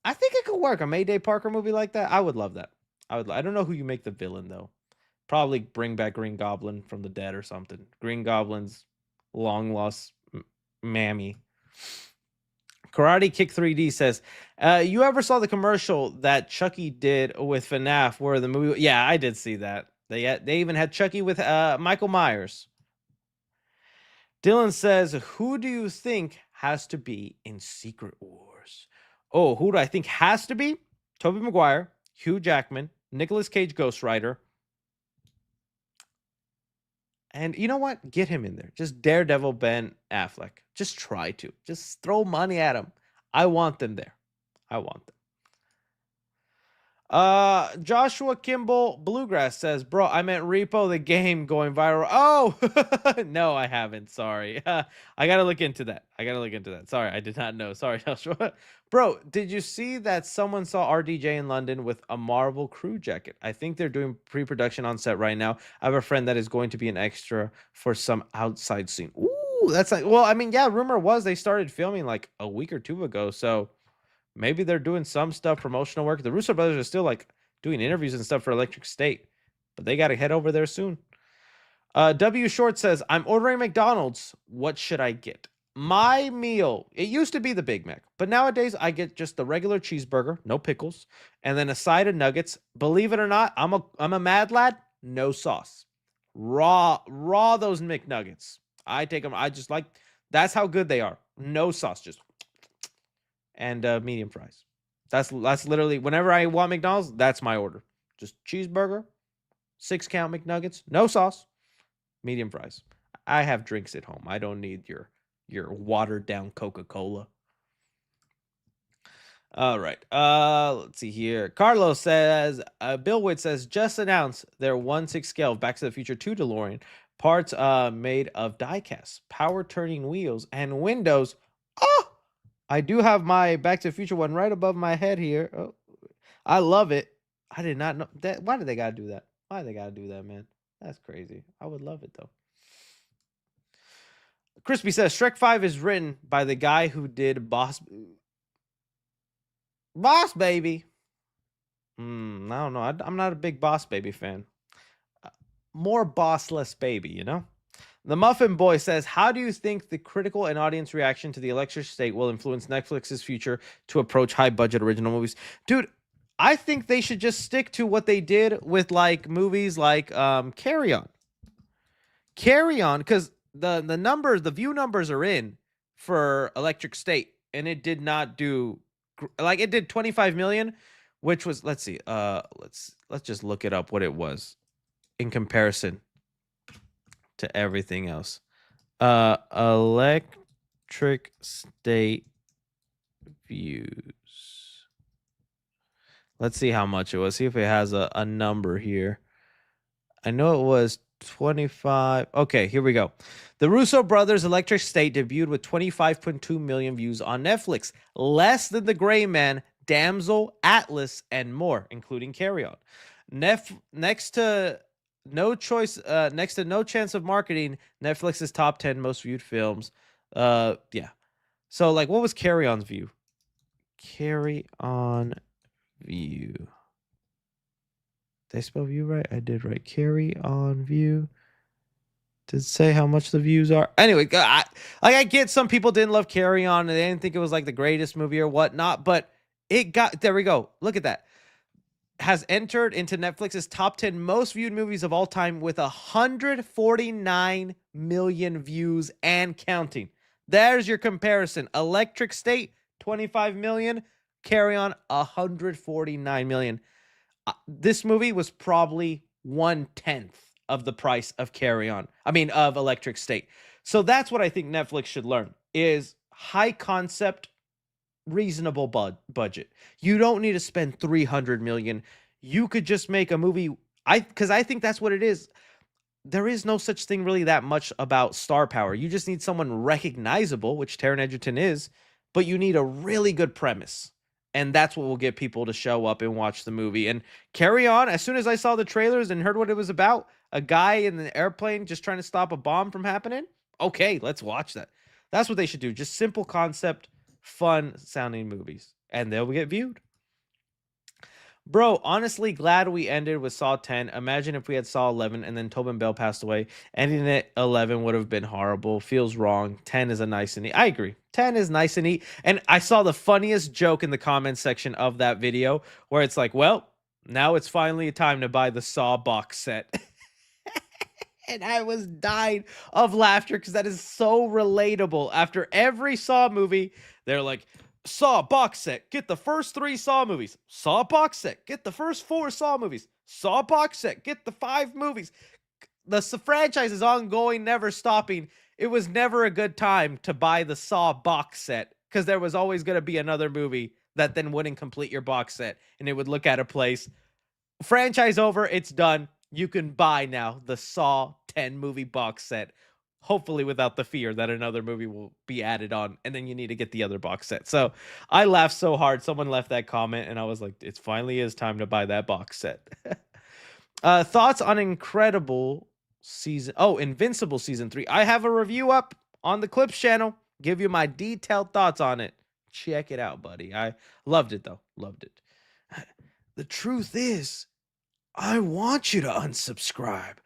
think it could work. A Mayday Parker movie like that. I would love that. I don't know who you make the villain though. Probably bring back Green Goblin from the dead or something. Green Goblin's long lost mammy. Karate Kick 3D says, you ever saw the commercial that Chucky did with FNAF where the movie... Yeah, I did see that. They even had Chucky with Michael Myers. Dylan says, who do you think has to be in Secret Wars? Oh, who do I think has to be? Tobey Maguire, Hugh Jackman, Nicolas Cage Ghost Rider. And you know what? Get him in there. Just Daredevil Ben Affleck. Just try to. Just throw money at him. I want them there. I want them. Joshua Kimball Bluegrass says, bro, I meant Repo the game going viral. Oh, no, I haven't. Sorry. I gotta look into that. Sorry, I did not know. Sorry, Joshua. Bro, did you see that someone saw RDJ in London with a Marvel crew jacket? I think they're doing pre-production on set right now. I have a friend that is going to be an extra for some outside scene. Ooh, that's like, well, I mean, yeah, rumor was they started filming like a week or two ago, so maybe they're doing some stuff, promotional work. The Russo brothers are still like doing interviews and stuff for Electric State, but they got to head over there soon. W Short says, I'm ordering McDonald's. What should I get? My meal, it used to be the Big Mac, but nowadays I get just the regular cheeseburger, no pickles, and then a side of nuggets. Believe it or not, I'm a mad lad, no sauce. Raw those McNuggets. I take them, I just like, that's how good they are. No sauce, just and medium fries. That's literally, whenever I want McDonald's, that's my order. Just cheeseburger, 6-count McNuggets, no sauce, medium fries. I have drinks at home. I don't need your watered down Coca-Cola. All right. Let's see here. Carlos says, Bill Witt says, just announced their 1/6 scale of Back to the Future 2 DeLorean. Parts made of die-cast, power turning wheels, and windows. Oh! I do have my Back to the Future one right above my head here. Oh, I love it. I did not know that. Why did they gotta do that? Why they gotta do that, man? That's crazy. I would love it though. Crispy says Shrek 5 is written by the guy who did Boss Baby. I don't know. I'm not a big Boss Baby fan. More bossless baby, you know? The Muffin Boy says, how do you think the critical and audience reaction to the Electric State will influence Netflix's future to approach high-budget original movies? Dude, I think they should just stick to what they did with like movies like Carry On. Carry On, because the view numbers are in for Electric State, and it did not do, like, it did 25 million, which was, let's see, let's just look it up what it was in comparison to everything else. Electric State views. Let's see how much it was. See if it has a number here. I know it was 25. Okay, here we go. The Russo brothers' Electric State debuted with 25.2 million views on Netflix, less than The Gray Man, Damsel, Atlas, and more, including Carry On. Next to No Chance of Marketing, Netflix's top 10 most viewed films. Yeah. So, like, what was Carry On's view? Carry On view. Did I spell view right? I did right. Carry On view. Did it say how much the views are? Anyway, I get some people didn't love Carry On and they didn't think it was like the greatest movie or whatnot, but it got, there we go. Look at that. Has entered into Netflix's top 10 most viewed movies of all time with 149 million views and counting. There's your comparison. Electric State, 25 million. Carry On, 149 million. This movie was probably 1/10 of the price of of Electric State. So that's what I think Netflix should learn is high concept, reasonable budget. You don't need to spend 300 million. You could just make a movie. Because I think that's what it is. There is no such thing really that much about star power. You just need someone recognizable, which Taron Egerton is, but you need a really good premise. And that's what will get people to show up and watch the movie. And Carry On, as soon as I saw the trailers and heard what it was about, a guy in an airplane just trying to stop a bomb from happening. Okay, let's watch that. That's what they should do. Just simple concept, fun sounding movies, and they'll get viewed. Bro, honestly, glad we ended with Saw 10. Imagine if we had Saw 11 and then Tobin Bell passed away. Ending at 11 would have been horrible. Feels wrong. 10 is a nice and neat. I agree. 10 is nice and neat. And I saw the funniest joke in the comments section of that video where it's like, well, Now it's finally time to buy the Saw box set. And I was dying of laughter because that is so relatable. After every Saw movie, they're like, Saw box set, get the first 3 Saw movies. Saw box set, get the first 4 Saw movies. Saw box set, get the 5 movies. The franchise is ongoing, never stopping. It was never a good time to buy the Saw box set because there was always going to be another movie that then wouldn't complete your box set, and it would look at a place. Franchise over, it's done. You can buy now the Saw 10 movie box set, hopefully without the fear that another movie will be added on, and then you need to get the other box set. So I laughed so hard. Someone left that comment, and I was like, it finally is time to buy that box set. Thoughts on Invincible season 3. I have a review up on the Clips channel. Give you my detailed thoughts on it. Check it out, buddy. I loved it, though. Loved it. The truth is, I want you to unsubscribe.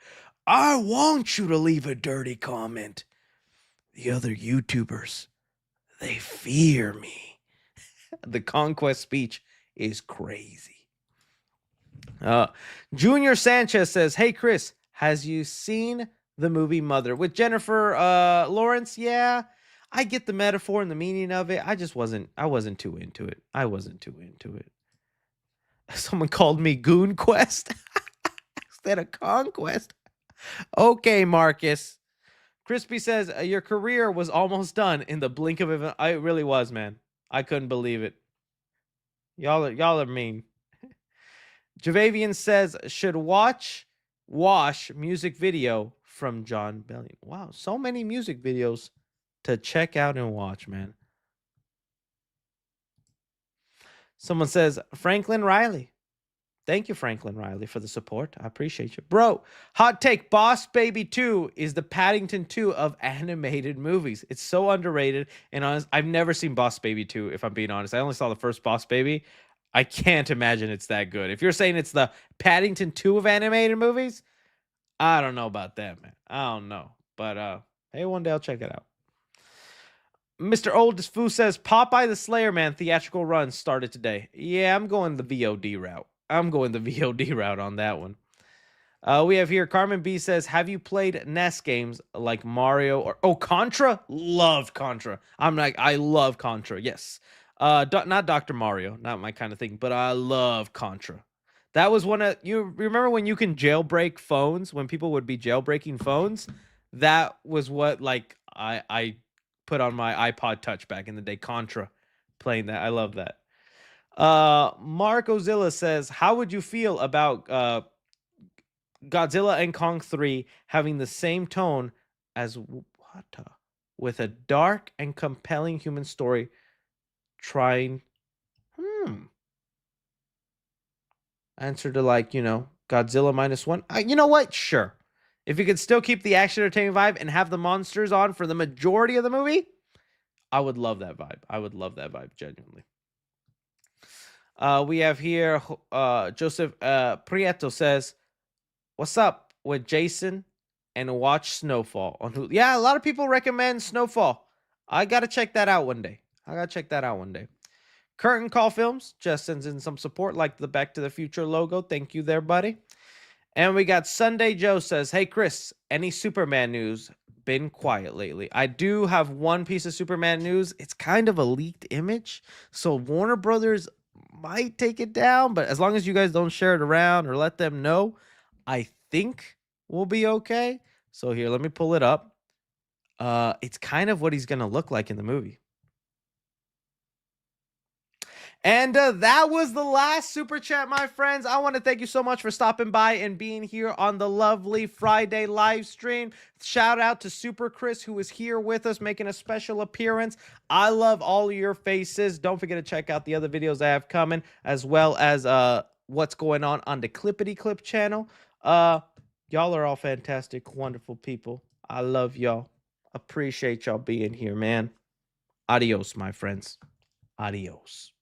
I want you to leave a dirty comment. The other YouTubers, they fear me. The conquest speech is crazy. Junior Sanchez says, hey, Chris, has you seen the movie Mother with Jennifer Lawrence? Yeah, I get the metaphor and the meaning of it. I wasn't too into it. Someone called me Goon Quest instead of Conquest. Okay, Marcus. Crispy says, your career was almost done in the blink of it. It really was, man. I couldn't believe it. Y'all are mean. Javavian says, should wash music video from John Bellion. Wow, so many music videos to check out and watch, man. Someone says, Franklin Riley. Thank you, Franklin Riley, for the support. I appreciate you. Bro, hot take, Boss Baby 2 is the Paddington 2 of animated movies. It's so underrated. And honest, I've never seen Boss Baby 2, if I'm being honest. I only saw the first Boss Baby. I can't imagine it's that good. If you're saying it's the Paddington 2 of animated movies, I don't know about that, man. I don't know. But hey, one day I'll check it out. Mr. Oldest Foo says, Popeye the Slayer Man theatrical run started today. Yeah, I'm going the VOD route. On that one. We have here, Carmen B says, have you played NES games like Mario or Contra? Loved Contra. I love Contra. Yes. Not Dr. Mario, not my kind of thing, but I love Contra. That was one of, you remember when you can jailbreak phones, when people would be jailbreaking phones? That was what I put on my iPod Touch back in the day, Contra, playing that. I love that. Mark Ozilla says, how would you feel about Godzilla and Kong 3 having the same tone as with a dark and compelling human story trying answer to Godzilla -1? You know what? Sure. If you could still keep the action entertaining vibe and have the monsters on for the majority of the movie, I would love that vibe. Genuinely. We have here Joseph Prieto says, what's up with Jason and watch Snowfall on Hulu? Yeah, a lot of people recommend Snowfall. I got to check that out one day. Curtain Call Films just sends in some support, like the Back to the Future logo. Thank you there, buddy. And we got Sunday Joe says, hey, Chris, any Superman news? Been quiet lately. I do have one piece of Superman news. It's kind of a leaked image, so Warner Brothers might take it down, but as long as you guys don't share it around or let them know, I think we'll be okay. So here, let me pull it up. It's kind of what he's going to look like in the movie. And that was the last super chat, my friends. I want to thank you so much for stopping by and being here on the lovely Friday live stream. Shout out to Super Chris, who is here with us, making a special appearance. I love all of your faces. Don't forget to check out the other videos I have coming, as well as what's going on the Clippity Clip channel. Y'all are all fantastic, wonderful people. I love y'all. Appreciate y'all being here, man. Adios, my friends. Adios.